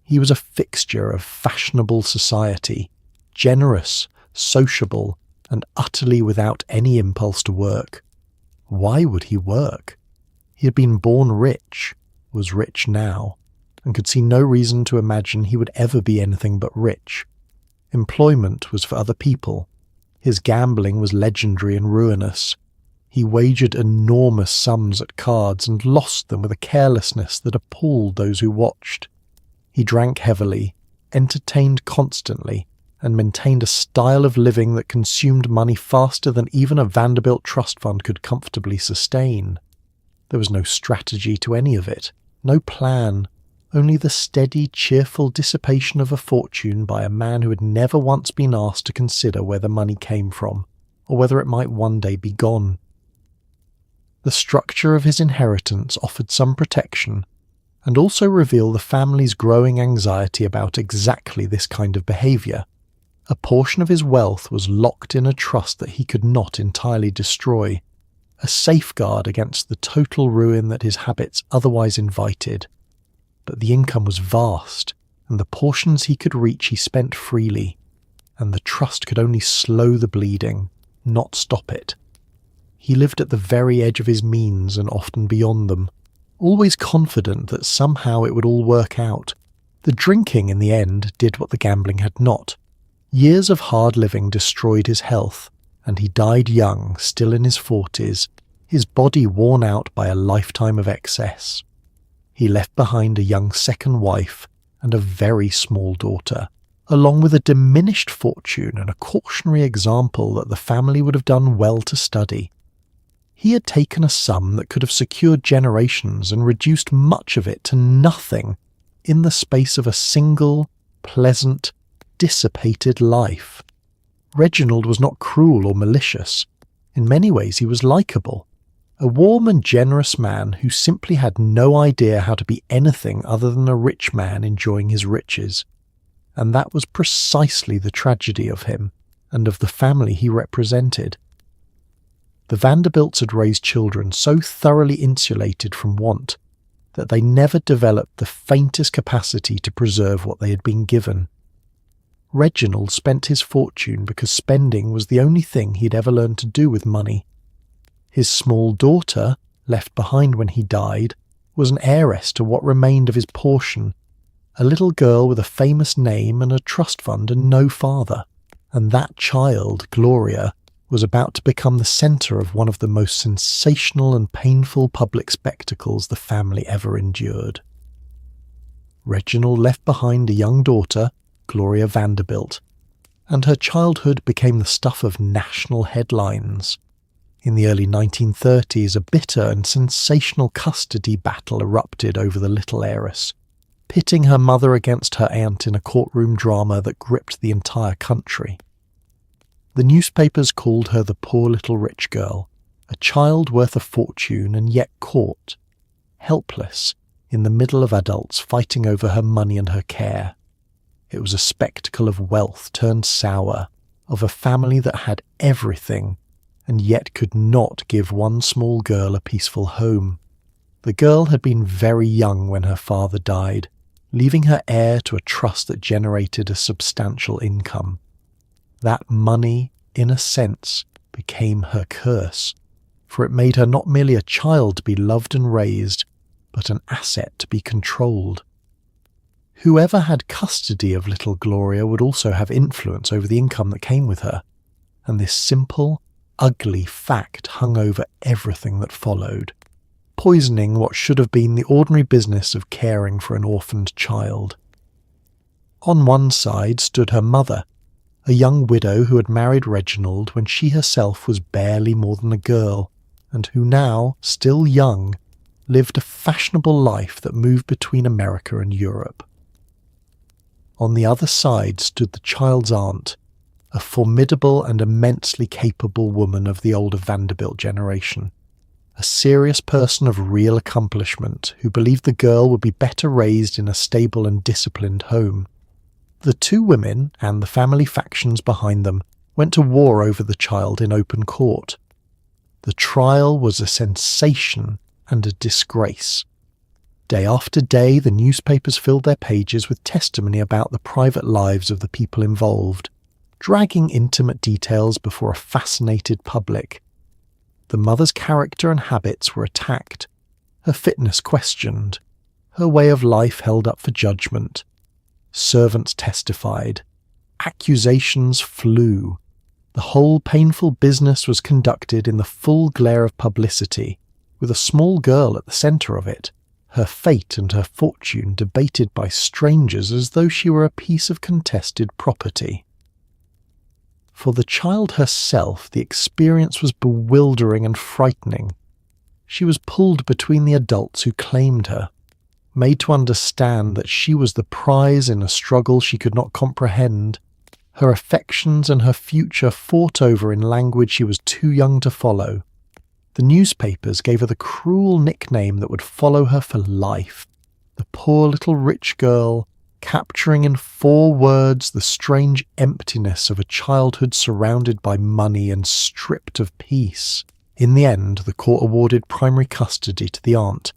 He was a fixture of fashionable society, generous, sociable, and utterly without any impulse to work. Why would he work? He had been born rich, was rich now, and could see no reason to imagine he would ever be anything but rich. Employment was for other people. His gambling was legendary and ruinous. He wagered enormous sums at cards and lost them with a carelessness that appalled those who watched. He drank heavily, entertained constantly, and maintained a style of living that consumed money faster than even a Vanderbilt trust fund could comfortably sustain. There was no strategy to any of it, no plan, only the steady, cheerful dissipation of a fortune by a man who had never once been asked to consider where the money came from, or whether it might one day be gone. The structure of his inheritance offered some protection, and also revealed the family's growing anxiety about exactly this kind of behaviour. A portion of his wealth was locked in a trust that he could not entirely destroy, a safeguard against the total ruin that his habits otherwise invited. But the income was vast, and the portions he could reach he spent freely, and the trust could only slow the bleeding, not stop it. He lived at the very edge of his means and often beyond them, always confident that somehow it would all work out. The drinking in the end did what the gambling had not. Years of hard living destroyed his health, and he died young, still in his 40s, his body worn out by a lifetime of excess. He left behind a young second wife and a very small daughter, along with a diminished fortune and a cautionary example that the family would have done well to study. He had taken a sum that could have secured generations and reduced much of it to nothing in the space of a single, pleasant, dissipated life. Reginald was not cruel or malicious. In many ways he was likeable. A warm and generous man who simply had no idea how to be anything other than a rich man enjoying his riches. And that was precisely the tragedy of him and of the family he represented. The Vanderbilts had raised children so thoroughly insulated from want that they never developed the faintest capacity to preserve what they had been given. Reginald spent his fortune because spending was the only thing he'd ever learned to do with money. His small daughter, left behind when he died, was an heiress to what remained of his portion, a little girl with a famous name and a trust fund and no father. And that child, Gloria, was about to become the centre of one of the most sensational and painful public spectacles the family ever endured. Reginald left behind a young daughter, Gloria Vanderbilt, and her childhood became the stuff of national headlines. In the early 1930s, a bitter and sensational custody battle erupted over the little heiress, pitting her mother against her aunt in a courtroom drama that gripped the entire country. The newspapers called her the poor little rich girl, a child worth a fortune and yet caught, helpless, in the middle of adults fighting over her money and her care. It was a spectacle of wealth turned sour, of a family that had everything and yet could not give one small girl a peaceful home. The girl had been very young when her father died, leaving her heir to a trust that generated a substantial income. That money, in a sense, became her curse, for it made her not merely a child to be loved and raised, but an asset to be controlled. Whoever had custody of little Gloria would also have influence over the income that came with her, and this simple, ugly fact hung over everything that followed, poisoning what should have been the ordinary business of caring for an orphaned child. On one side stood her mother, a young widow who had married Reginald when she herself was barely more than a girl, and who now, still young, lived a fashionable life that moved between America and Europe. On the other side stood the child's aunt, a formidable and immensely capable woman of the older Vanderbilt generation, a serious person of real accomplishment who believed the girl would be better raised in a stable and disciplined home. The two women, and the family factions behind them, went to war over the child in open court. The trial was a sensation and a disgrace. Day after day, the newspapers filled their pages with testimony about the private lives of the people involved, dragging intimate details before a fascinated public. The mother's character and habits were attacked, her fitness questioned, her way of life held up for judgment. Servants testified. Accusations flew. The whole painful business was conducted in the full glare of publicity, with a small girl at the centre of it, her fate and her fortune debated by strangers as though she were a piece of contested property. For the child herself, the experience was bewildering and frightening. She was pulled between the adults who claimed her, made to understand that she was the prize in a struggle she could not comprehend, her affections and her future fought over in language she was too young to follow. The newspapers gave her the cruel nickname that would follow her for life, the poor little rich girl, capturing in 4 words the strange emptiness of a childhood surrounded by money and stripped of peace. In the end, the court awarded primary custody to the aunt,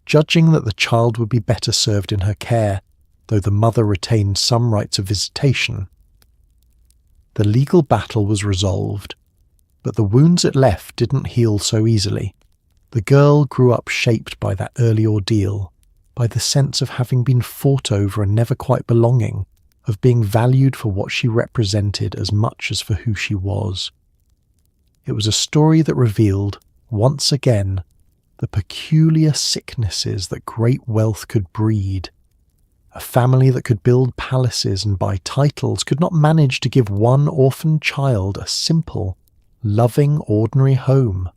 judging that the child would be better served in her care, though the mother retained some rights of visitation. The legal battle was resolved, but the wounds it left didn't heal so easily. The girl grew up shaped by that early ordeal, by the sense of having been fought over and never quite belonging, of being valued for what she represented as much as for who she was. It was a story that revealed, once again, the peculiar sicknesses that great wealth could breed. A family that could build palaces and buy titles could not manage to give one orphan child a simple, loving, ordinary home.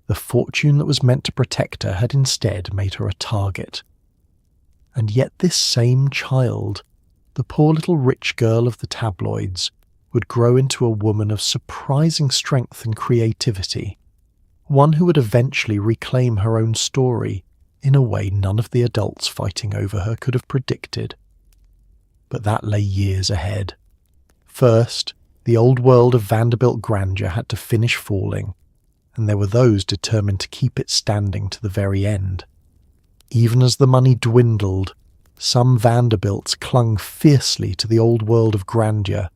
The fortune that was meant to protect her had instead made her a target. And yet this same child, the poor little rich girl of the tabloids, would grow into a woman of surprising strength and creativity, one who would eventually reclaim her own story in a way none of the adults fighting over her could have predicted. But that lay years ahead. First, the old world of Vanderbilt grandeur had to finish falling, and there were those determined to keep it standing to the very end. Even as the money dwindled, some Vanderbilts clung fiercely to the old world of grandeur.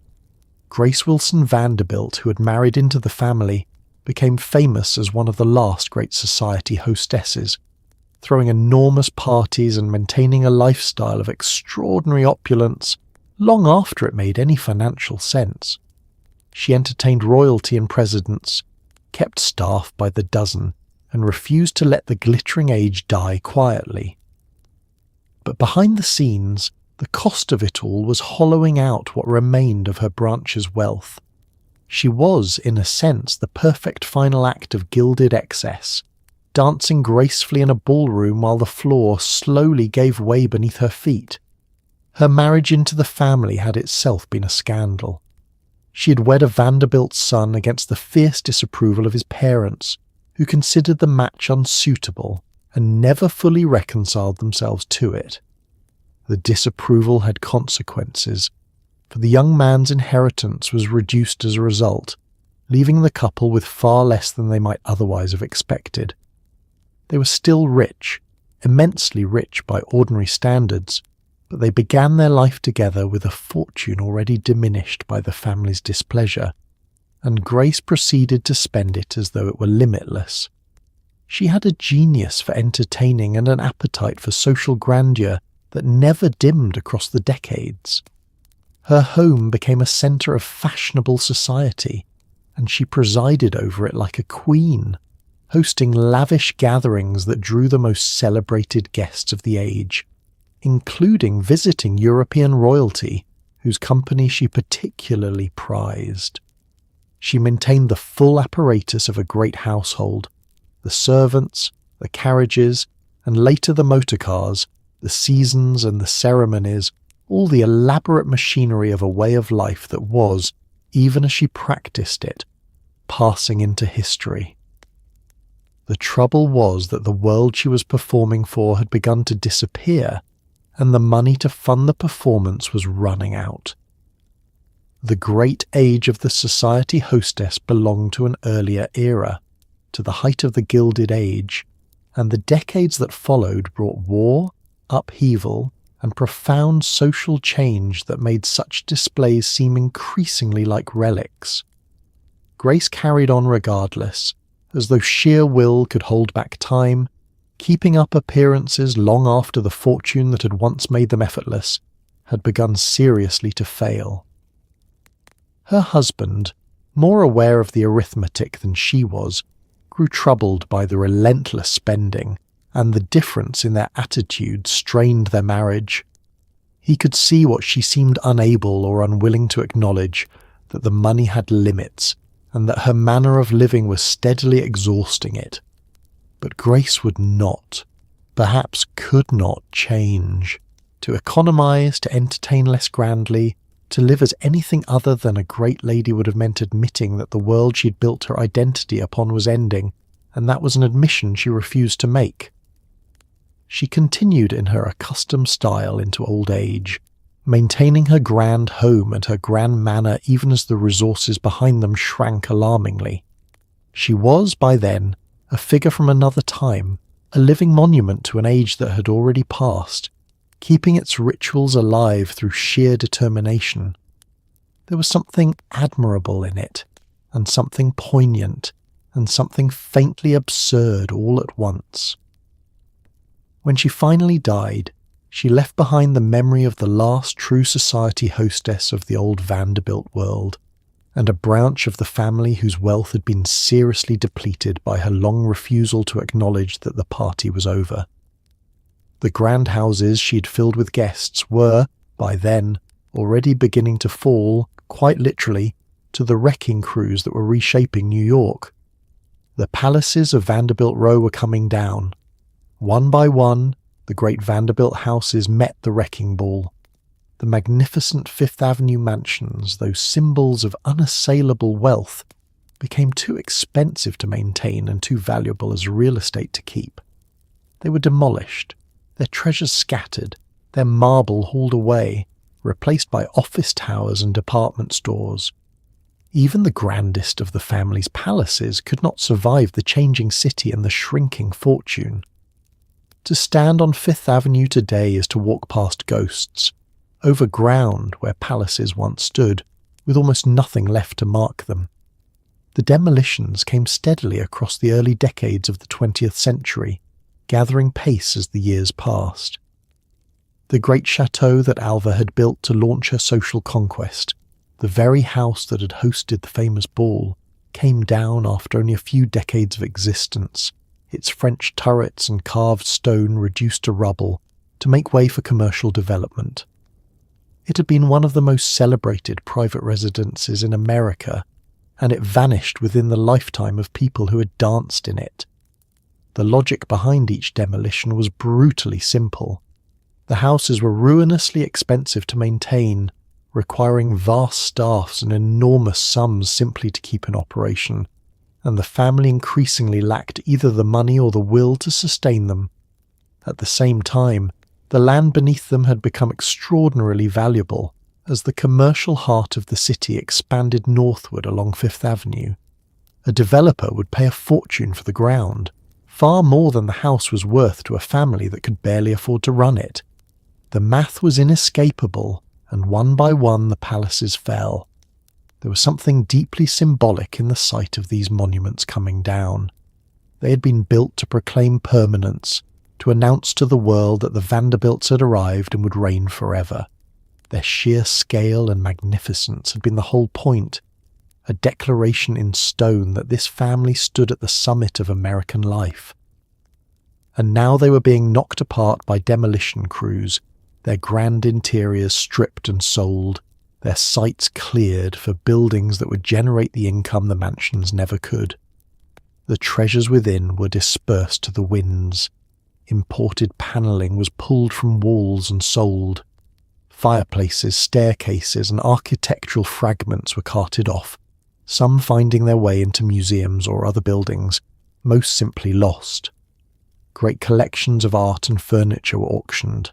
Grace Wilson Vanderbilt, who had married into the family, became famous as one of the last great society hostesses, throwing enormous parties and maintaining a lifestyle of extraordinary opulence long after it made any financial sense. She entertained royalty and presidents, kept staff by the dozen, and refused to let the glittering age die quietly. But behind the scenes, the cost of it all was hollowing out what remained of her branch's wealth. She was, in a sense, the perfect final act of gilded excess, dancing gracefully in a ballroom while the floor slowly gave way beneath her feet. Her marriage into the family had itself been a scandal. She had wed a Vanderbilt son against the fierce disapproval of his parents, who considered the match unsuitable and never fully reconciled themselves to it. The disapproval had consequences, for the young man's inheritance was reduced as a result, leaving the couple with far less than they might otherwise have expected. They were still rich, immensely rich by ordinary standards, but they began their life together with a fortune already diminished by the family's displeasure, and Grace proceeded to spend it as though it were limitless. She had a genius for entertaining and an appetite for social grandeur that never dimmed across the decades. Her home became a centre of fashionable society, and she presided over it like a queen, hosting lavish gatherings that drew the most celebrated guests of the age, including visiting European royalty, whose company she particularly prized. She maintained the full apparatus of a great household, the servants, the carriages, and later the motor cars, the seasons and the ceremonies, all the elaborate machinery of a way of life that was, even as she practiced it, passing into history. The trouble was that the world she was performing for had begun to disappear, and the money to fund the performance was running out. The great age of the society hostess belonged to an earlier era, to the height of the Gilded Age, and the decades that followed brought war, upheaval, and profound social change that made such displays seem increasingly like relics. Grace carried on regardless, as though sheer will could hold back time, keeping up appearances long after the fortune that had once made them effortless had begun seriously to fail. Her husband, more aware of the arithmetic than she was, grew troubled by the relentless spending, and the difference in their attitude strained their marriage. He could see what she seemed unable or unwilling to acknowledge, that the money had limits, and that her manner of living was steadily exhausting it. But Grace would not, perhaps could not, change. To economize, to entertain less grandly, to live as anything other than a great lady would have meant admitting that the world she'd built her identity upon was ending, and that was an admission she refused to make. She continued in her accustomed style into old age, maintaining her grand home and her grand manner even as the resources behind them shrank alarmingly. She was, by then, a figure from another time, a living monument to an age that had already passed, keeping its rituals alive through sheer determination. There was something admirable in it, and something poignant, and something faintly absurd all at once. When she finally died, she left behind the memory of the last true society hostess of the old Vanderbilt world, and a branch of the family whose wealth had been seriously depleted by her long refusal to acknowledge that the party was over. The grand houses she had filled with guests were, by then, already beginning to fall, quite literally, to the wrecking crews that were reshaping New York. The palaces of Vanderbilt Row were coming down. One by one, the great Vanderbilt houses met the wrecking ball. The magnificent Fifth Avenue mansions, those symbols of unassailable wealth, became too expensive to maintain and too valuable as real estate to keep. They were demolished, their treasures scattered, their marble hauled away, replaced by office towers and department stores. Even the grandest of the family's palaces could not survive the changing city and the shrinking fortune. To stand on Fifth Avenue today is to walk past ghosts, over ground where palaces once stood, with almost nothing left to mark them. The demolitions came steadily across the early decades of the 20th century, gathering pace as the years passed. The great chateau that Alva had built to launch her social conquest, the very house that had hosted the famous ball, came down after only a few decades of existence, its French turrets and carved stone reduced to rubble to make way for commercial development. It had been one of the most celebrated private residences in America, and it vanished within the lifetime of people who had danced in it. The logic behind each demolition was brutally simple. The houses were ruinously expensive to maintain, requiring vast staffs and enormous sums simply to keep in operation, and the family increasingly lacked either the money or the will to sustain them. At the same time, the land beneath them had become extraordinarily valuable as the commercial heart of the city expanded northward along Fifth Avenue. A developer would pay a fortune for the ground, far more than the house was worth to a family that could barely afford to run it. The math was inescapable, and one by one the palaces fell. There was something deeply symbolic in the sight of these monuments coming down. They had been built to proclaim permanence, to announce to the world that the Vanderbilts had arrived and would reign forever. Their sheer scale and magnificence had been the whole point, a declaration in stone that this family stood at the summit of American life. And now they were being knocked apart by demolition crews, their grand interiors stripped and sold, their sites cleared for buildings that would generate the income the mansions never could. The treasures within were dispersed to the winds. Imported panelling was pulled from walls and sold. Fireplaces, staircases, and architectural fragments were carted off, some finding their way into museums or other buildings, most simply lost. Great collections of art and furniture were auctioned.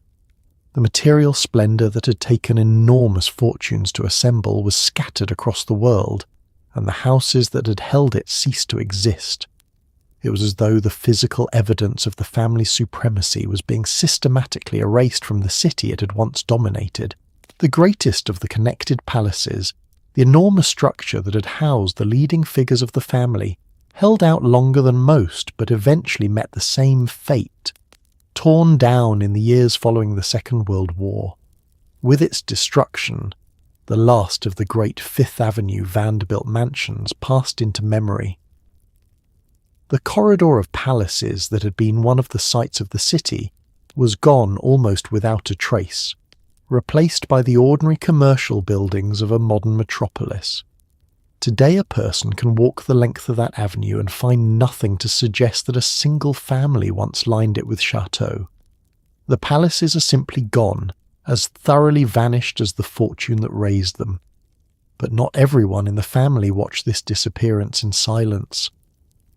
The material splendour that had taken enormous fortunes to assemble was scattered across the world, and the houses that had held it ceased to exist. It was as though the physical evidence of the family's supremacy was being systematically erased from the city it had once dominated. The greatest of the connected palaces, the enormous structure that had housed the leading figures of the family, held out longer than most but eventually met the same fate. Torn down in the years following the Second World War. With its destruction, the last of the great Fifth Avenue Vanderbilt mansions passed into memory. The corridor of palaces that had been one of the sights of the city was gone almost without a trace, replaced by the ordinary commercial buildings of a modern metropolis. Today a person can walk the length of that avenue and find nothing to suggest that a single family once lined it with chateaux. The palaces are simply gone, as thoroughly vanished as the fortune that raised them. But not everyone in the family watched this disappearance in silence.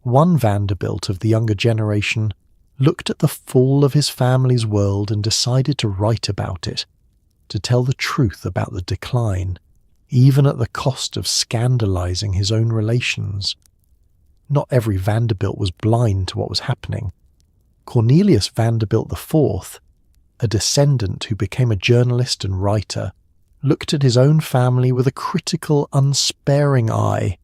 One Vanderbilt of the younger generation looked at the fall of his family's world and decided to write about it, to tell the truth about the decline, even at the cost of scandalizing his own relations. Not every Vanderbilt was blind to what was happening. Cornelius Vanderbilt IV, a descendant who became a journalist and writer, looked at his own family with a critical, unsparing eye,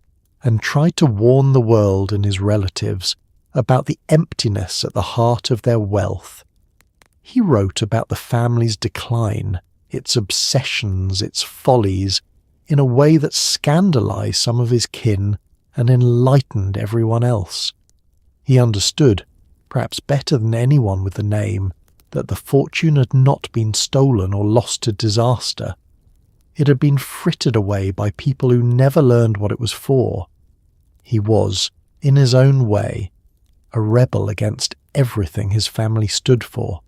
and tried to warn the world and his relatives about the emptiness at the heart of their wealth. He wrote about the family's decline, its obsessions, its follies, in a way that scandalized some of his kin and enlightened everyone else. He understood, perhaps better than anyone with the name, that the fortune had not been stolen or lost to disaster. It had been frittered away by people who never learned what it was for. He was, in his own way, a rebel against everything his family stood for.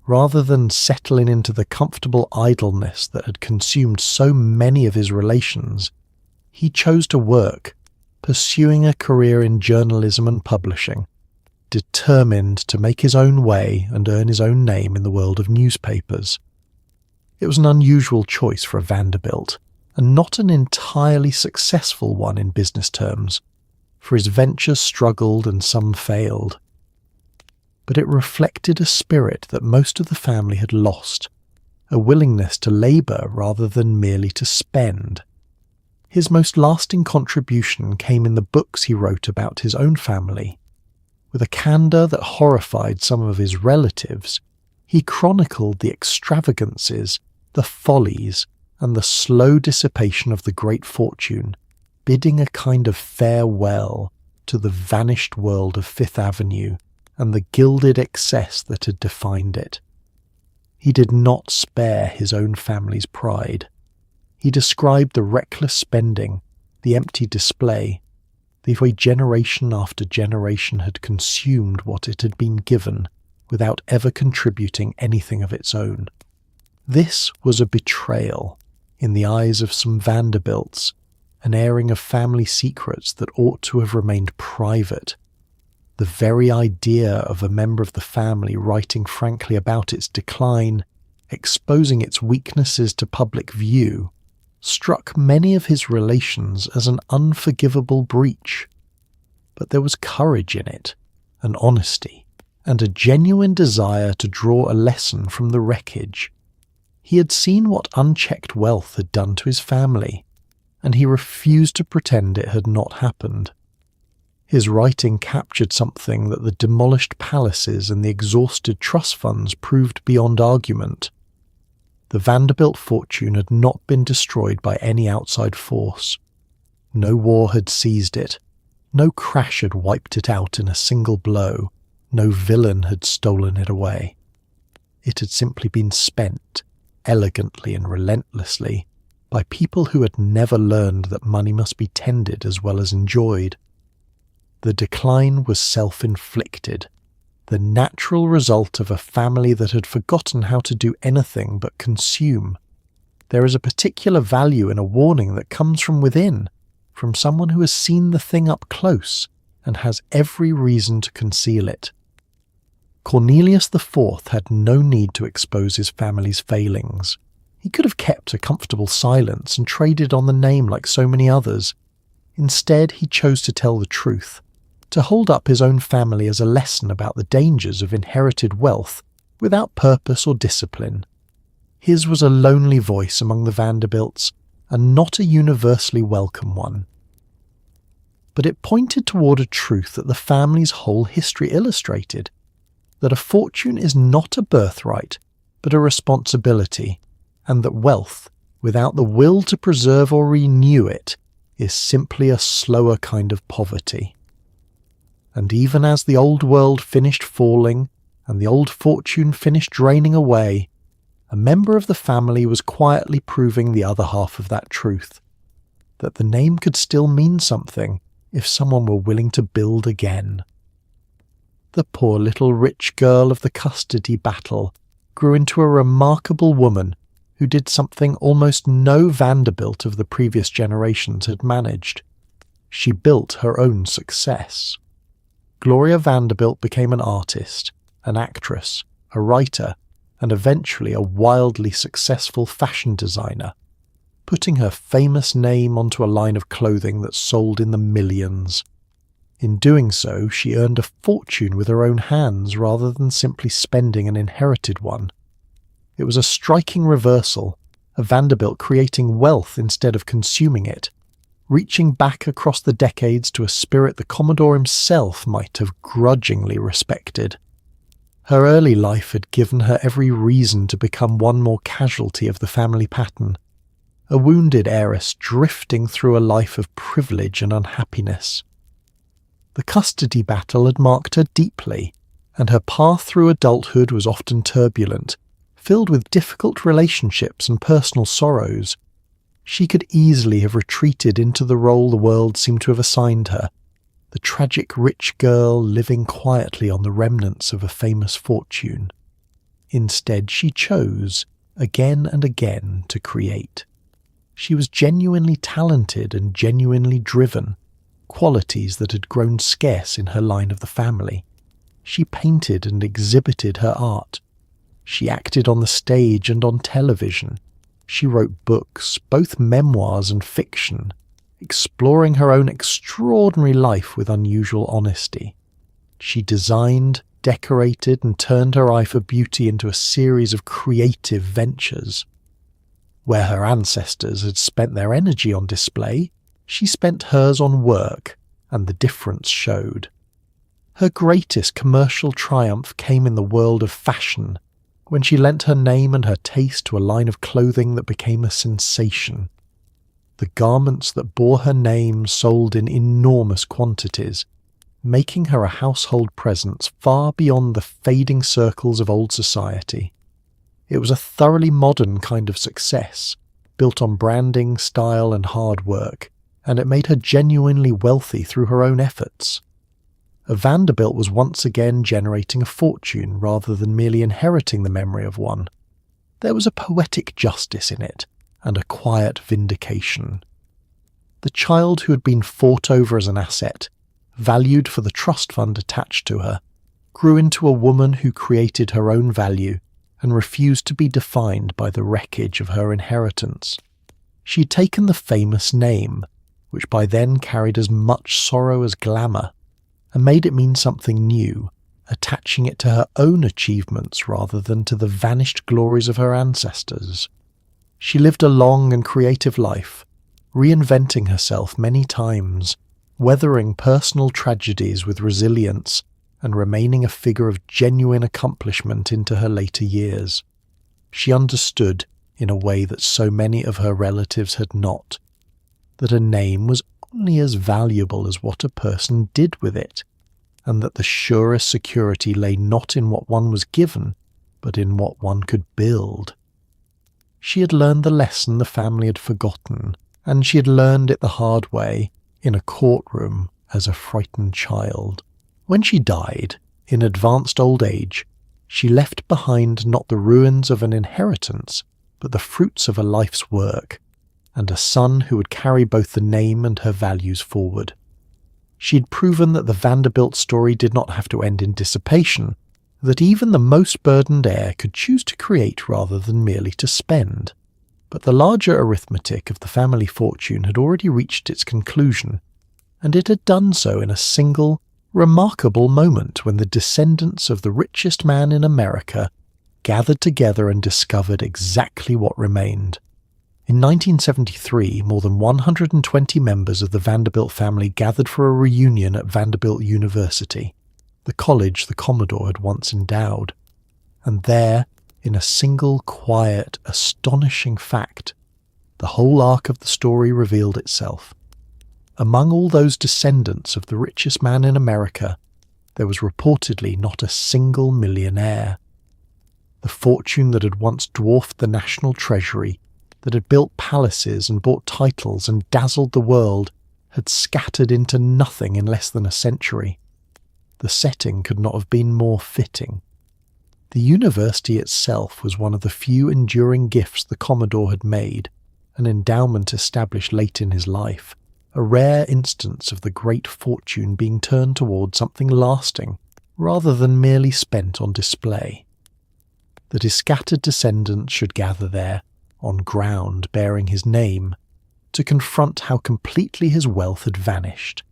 Rather than settling into the comfortable idleness that had consumed so many of his relations, he chose to work, pursuing a career in journalism and publishing, determined to make his own way and earn his own name in the world of newspapers. It was an unusual choice for a Vanderbilt, and not an entirely successful one in business terms, for his ventures struggled and some failed. But it reflected a spirit that most of the family had lost, a willingness to labour rather than merely to spend. His most lasting contribution came in the books he wrote about his own family. With a candour that horrified some of his relatives, he chronicled the extravagances, the follies, and the slow dissipation of the great fortune, bidding a kind of farewell to the vanished world of Fifth Avenue and the gilded excess that had defined it. He did not spare his own family's pride. He described the reckless spending, the empty display, the way generation after generation had consumed what it had been given without ever contributing anything of its own. This was a betrayal, in the eyes of some Vanderbilts, an airing of family secrets that ought to have remained private. The very idea of a member of the family writing frankly about its decline, exposing its weaknesses to public view, struck many of his relations as an unforgivable breach. But there was courage in it, an honesty, and a genuine desire to draw a lesson from the wreckage. He had seen what unchecked wealth had done to his family, and he refused to pretend it had not happened. His writing captured something that the demolished palaces and the exhausted trust funds proved beyond argument. The Vanderbilt fortune had not been destroyed by any outside force. No war had seized it. No crash had wiped it out in a single blow. No villain had stolen it away. It had simply been spent, elegantly and relentlessly, by people who had never learned that money must be tended as well as enjoyed. The decline was self-inflicted, the natural result of a family that had forgotten how to do anything but consume. There is a particular value in a warning that comes from within, from someone who has seen the thing up close and has every reason to conceal it. Cornelius IV had no need to expose his family's failings. He could have kept a comfortable silence and traded on the name like so many others. Instead, he chose to tell the truth, to hold up his own family as a lesson about the dangers of inherited wealth without purpose or discipline. His was a lonely voice among the Vanderbilts, and not a universally welcome one. But it pointed toward a truth that the family's whole history illustrated, that a fortune is not a birthright, but a responsibility, and that wealth, without the will to preserve or renew it, is simply a slower kind of poverty. And even as the old world finished falling and the old fortune finished draining away, a member of the family was quietly proving the other half of that truth, that the name could still mean something if someone were willing to build again. The poor little rich girl of the custody battle grew into a remarkable woman who did something almost no Vanderbilt of the previous generations had managed. She built her own success. Gloria Vanderbilt became an artist, an actress, a writer, and eventually a wildly successful fashion designer, putting her famous name onto a line of clothing that sold in the millions. In doing so, she earned a fortune with her own hands rather than simply spending an inherited one. It was a striking reversal, a Vanderbilt creating wealth instead of consuming it, reaching back across the decades to a spirit the Commodore himself might have grudgingly respected. Her early life had given her every reason to become one more casualty of the family pattern, a wounded heiress drifting through a life of privilege and unhappiness. The custody battle had marked her deeply, and her path through adulthood was often turbulent, filled with difficult relationships and personal sorrows. She could easily have retreated into the role the world seemed to have assigned her, the tragic rich girl living quietly on the remnants of a famous fortune. Instead, she chose, again and again, to create. She was genuinely talented and genuinely driven, qualities that had grown scarce in her line of the family. She painted and exhibited her art. She acted on the stage and on television. She wrote books, both memoirs and fiction, exploring her own extraordinary life with unusual honesty. She designed, decorated, and turned her eye for beauty into a series of creative ventures. Where her ancestors had spent their energy on display, she spent hers on work, and the difference showed. Her greatest commercial triumph came in the world of fashion, when she lent her name and her taste to a line of clothing that became a sensation. The garments that bore her name sold in enormous quantities, making her a household presence far beyond the fading circles of old society. It was a thoroughly modern kind of success, built on branding, style, and hard work, and it made her genuinely wealthy through her own efforts. A Vanderbilt was once again generating a fortune rather than merely inheriting the memory of one. There was a poetic justice in it, and a quiet vindication. The child who had been fought over as an asset, valued for the trust fund attached to her, grew into a woman who created her own value and refused to be defined by the wreckage of her inheritance. She had taken the famous name, which by then carried as much sorrow as glamour, and made it mean something new, attaching it to her own achievements rather than to the vanished glories of her ancestors. She lived a long and creative life, reinventing herself many times, weathering personal tragedies with resilience, and remaining a figure of genuine accomplishment into her later years. She understood, in a way that so many of her relatives had not, that a name was only as valuable as what a person did with it, and that the surest security lay not in what one was given, but in what one could build. She had learned the lesson the family had forgotten, and she had learned it the hard way, in a courtroom as a frightened child. When she died, in advanced old age, she left behind not the ruins of an inheritance, but the fruits of a life's work, and a son who would carry both the name and her values forward. She had proven that the Vanderbilt story did not have to end in dissipation, that even the most burdened heir could choose to create rather than merely to spend. But the larger arithmetic of the family fortune had already reached its conclusion, and it had done so in a single, remarkable moment when the descendants of the richest man in America gathered together and discovered exactly what remained. In 1973, more than 120 members of the Vanderbilt family gathered for a reunion at Vanderbilt University, the college the Commodore had once endowed. And there, in a single, quiet, astonishing fact, the whole arc of the story revealed itself. Among all those descendants of the richest man in America, there was reportedly not a single millionaire. The fortune that had once dwarfed the national treasury, that had built palaces and bought titles and dazzled the world, had scattered into nothing in less than a century. The setting could not have been more fitting. The university itself was one of the few enduring gifts the Commodore had made, an endowment established late in his life, a rare instance of the great fortune being turned toward something lasting, rather than merely spent on display. That his scattered descendants should gather there, on ground bearing his name, to confront how completely his wealth had vanished,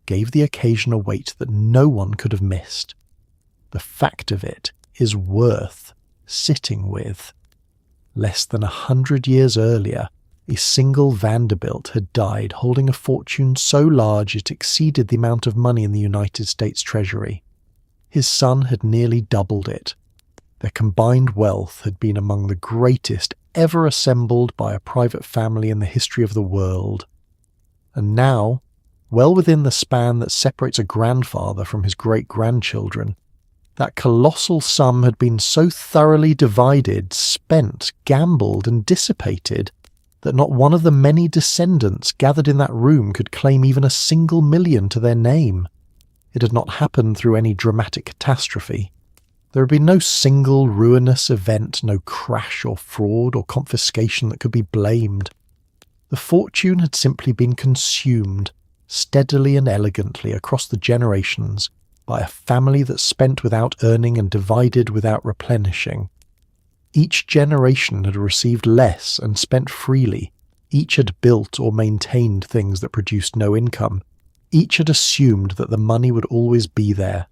gave the occasion a weight that no one could have missed. The fact of it is worth sitting with. Less than 100 years earlier, A single Vanderbilt had died holding a fortune so large it exceeded the amount of money in the United States Treasury. His son had nearly doubled it. Their combined wealth had been among the greatest ever assembled by a private family in the history of the world. And now, well within the span that separates a grandfather from his great-grandchildren, that colossal sum had been so thoroughly divided, spent, gambled, and dissipated that not one of the many descendants gathered in that room could claim even a single million to their name. It had not happened through any dramatic catastrophe. There had been no single ruinous event, no crash or fraud or confiscation that could be blamed. The fortune had simply been consumed, steadily and elegantly across the generations, by a family that spent without earning and divided without replenishing. Each generation had received less and spent freely. Each had built or maintained things that produced no income. Each had assumed that the money would always be there.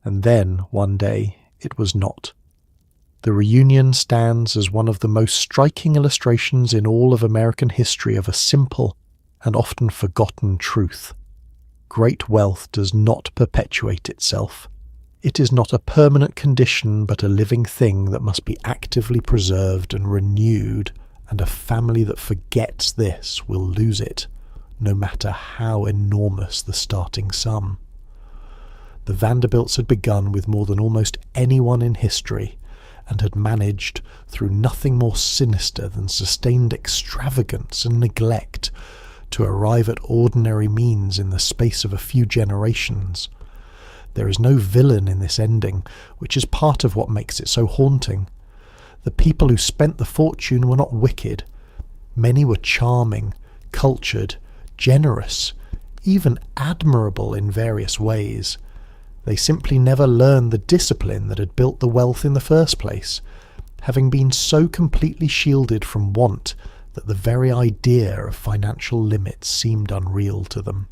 And then, one day, it was not. The reunion stands as one of the most striking illustrations in all of American history of a simple and often forgotten truth. Great wealth does not perpetuate itself. It is not a permanent condition but a living thing that must be actively preserved and renewed, and a family that forgets this will lose it, no matter how enormous the starting sum. The Vanderbilts had begun with more than almost anyone in history, and had managed, through nothing more sinister than sustained extravagance and neglect, to arrive at ordinary means in the space of a few generations. There is no villain in this ending, which is part of what makes it so haunting. The people who spent the fortune were not wicked. Many were charming, cultured, generous, even admirable in various ways. They simply never learned the discipline that had built the wealth in the first place, having been so completely shielded from want that the very idea of financial limits seemed unreal to them.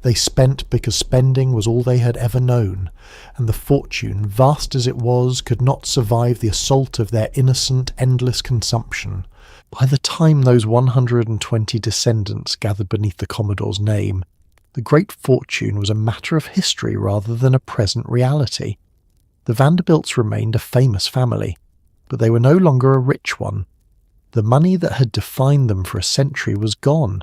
They spent because spending was all they had ever known, and the fortune, vast as it was, could not survive the assault of their innocent, endless consumption. By the time those 120 descendants gathered beneath the Commodore's name, the great fortune was a matter of history rather than a present reality. The Vanderbilts remained a famous family, but they were no longer a rich one. The money that had defined them for a century was gone,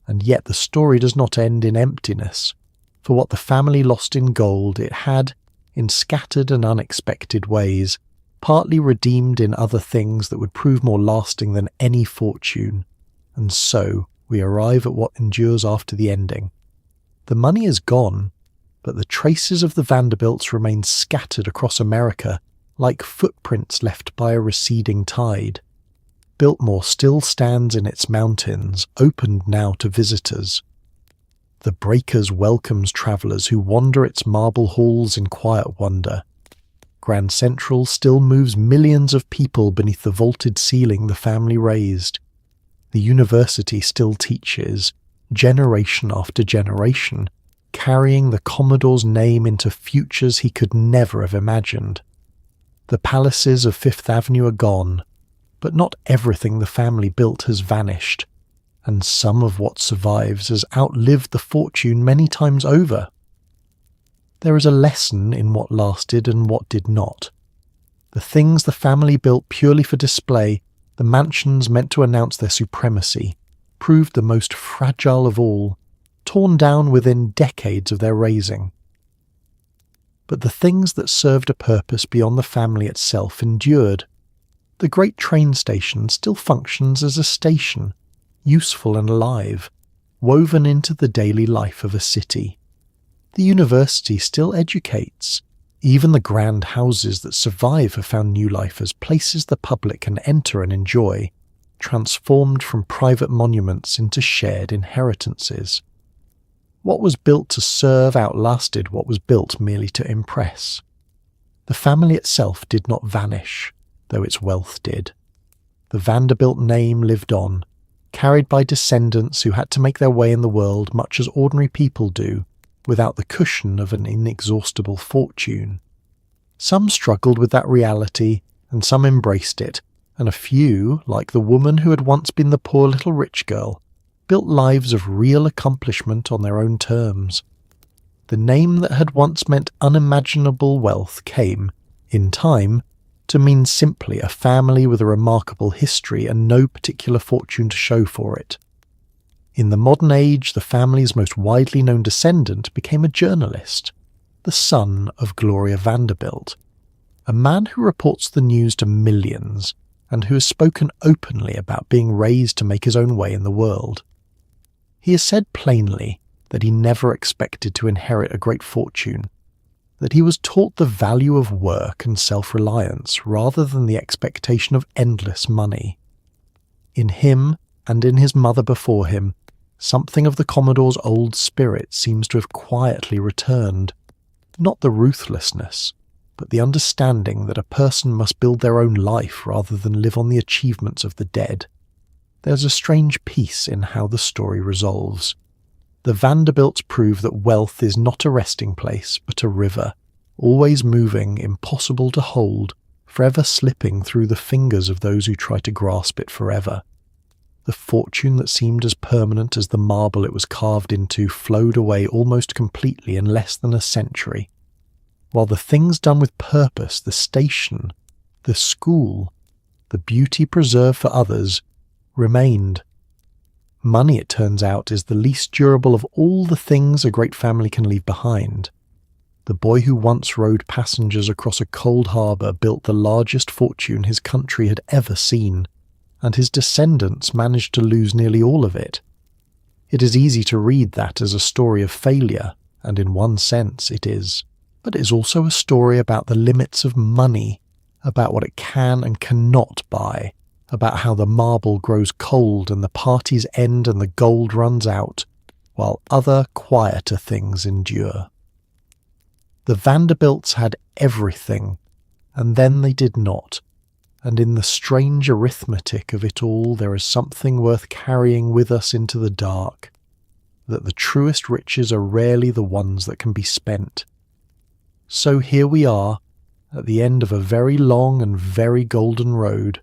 and yet the story does not end in emptiness. For what the family lost in gold, it had, in scattered and unexpected ways, partly redeemed in other things that would prove more lasting than any fortune. And so we arrive at what endures after the ending. The money is gone, but the traces of the Vanderbilts remain scattered across America like footprints left by a receding tide. Biltmore still stands in its mountains, opened now to visitors. The Breakers welcomes travellers who wander its marble halls in quiet wonder. Grand Central still moves millions of people beneath the vaulted ceiling the family raised. The university still teaches, generation after generation, carrying the Commodore's name into futures he could never have imagined. The palaces of Fifth Avenue are gone, but not everything the family built has vanished, and some of what survives has outlived the fortune many times over. There is a lesson in what lasted and what did not. The things the family built purely for display, the mansions meant to announce their supremacy, proved the most fragile of all, torn down within decades of their raising. But the things that served a purpose beyond the family itself endured. The great train station still functions as a station, useful and alive, woven into the daily life of a city. The university still educates. Even the grand houses that survive have found new life as places the public can enter and enjoy, transformed from private monuments into shared inheritances. What was built to serve outlasted what was built merely to impress. The family itself did not vanish, though its wealth did. The Vanderbilt name lived on, carried by descendants who had to make their way in the world much as ordinary people do, without the cushion of an inexhaustible fortune. Some struggled with that reality, and some embraced it, and a few, like the woman who had once been the poor little rich girl, built lives of real accomplishment on their own terms. The name that had once meant unimaginable wealth came, in time, to mean simply a family with a remarkable history and no particular fortune to show for it. In the modern age, the family's most widely known descendant became a journalist, the son of Gloria Vanderbilt, a man who reports the news to millions and who has spoken openly about being raised to make his own way in the world. He has said plainly that he never expected to inherit a great fortune, that he was taught the value of work and self-reliance rather than the expectation of endless money. In him, and in his mother before him, something of the Commodore's old spirit seems to have quietly returned. Not the ruthlessness, but the understanding that a person must build their own life rather than live on the achievements of the dead. There's a strange peace in how the story resolves. The Vanderbilts prove that wealth is not a resting place, but a river, always moving, impossible to hold, forever slipping through the fingers of those who try to grasp it forever. The fortune that seemed as permanent as the marble it was carved into flowed away almost completely in less than a century, while the things done with purpose, the station, the school, the beauty preserved for others, remained. Money, it turns out, is the least durable of all the things a great family can leave behind. The boy who once rowed passengers across a cold harbour built the largest fortune his country had ever seen, and his descendants managed to lose nearly all of it. It is easy to read that as a story of failure, and in one sense it is. But it is also a story about the limits of money, about what it can and cannot buy, about how the marble grows cold and the parties end and the gold runs out, while other quieter things endure. The Vanderbilts had everything, and then they did not, and in the strange arithmetic of it all there is something worth carrying with us into the dark, that the truest riches are rarely the ones that can be spent. So here we are, at the end of a very long and very golden road.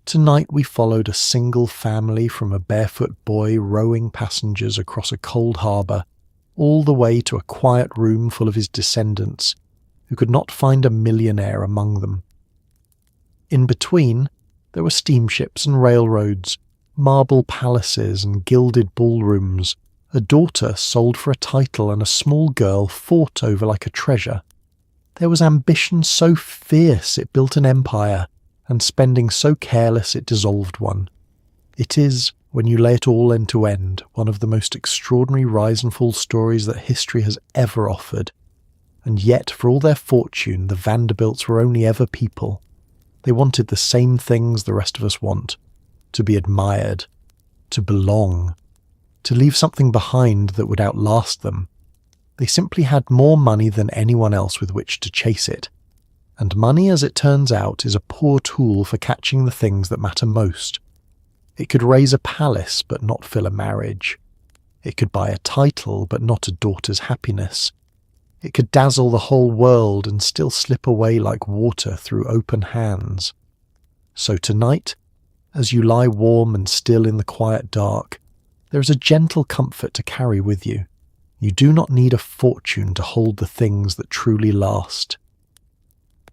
Tonight we followed a single family from a barefoot boy rowing passengers across a cold harbour, all the way to a quiet room full of his descendants, who could not find a millionaire among them. In between, there were steamships and railroads, marble palaces and gilded ballrooms, a daughter sold for a title and a small girl fought over like a treasure. There was ambition so fierce it built an empire, and spending so careless it dissolved one. It is, when you lay it all end to end, one of the most extraordinary rise and fall stories that history has ever offered. And yet, for all their fortune, the Vanderbilts were only ever people. They wanted the same things the rest of us want: to be admired, to belong, to leave something behind that would outlast them. They simply had more money than anyone else with which to chase it. And money, as it turns out, is a poor tool for catching the things that matter most. It could raise a palace but not fill a marriage. It could buy a title but not a daughter's happiness. It could dazzle the whole world and still slip away like water through open hands. So tonight, as you lie warm and still in the quiet dark, there is a gentle comfort to carry with you. You do not need a fortune to hold the things that truly last.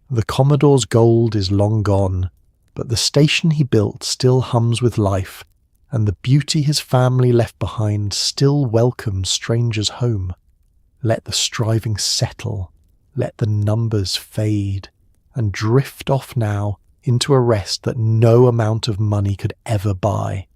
The Commodore's gold is long gone, but the station he built still hums with life, and the beauty his family left behind still welcomes strangers home. Let the striving settle, let the numbers fade, and drift off now into a rest that no amount of money could ever buy.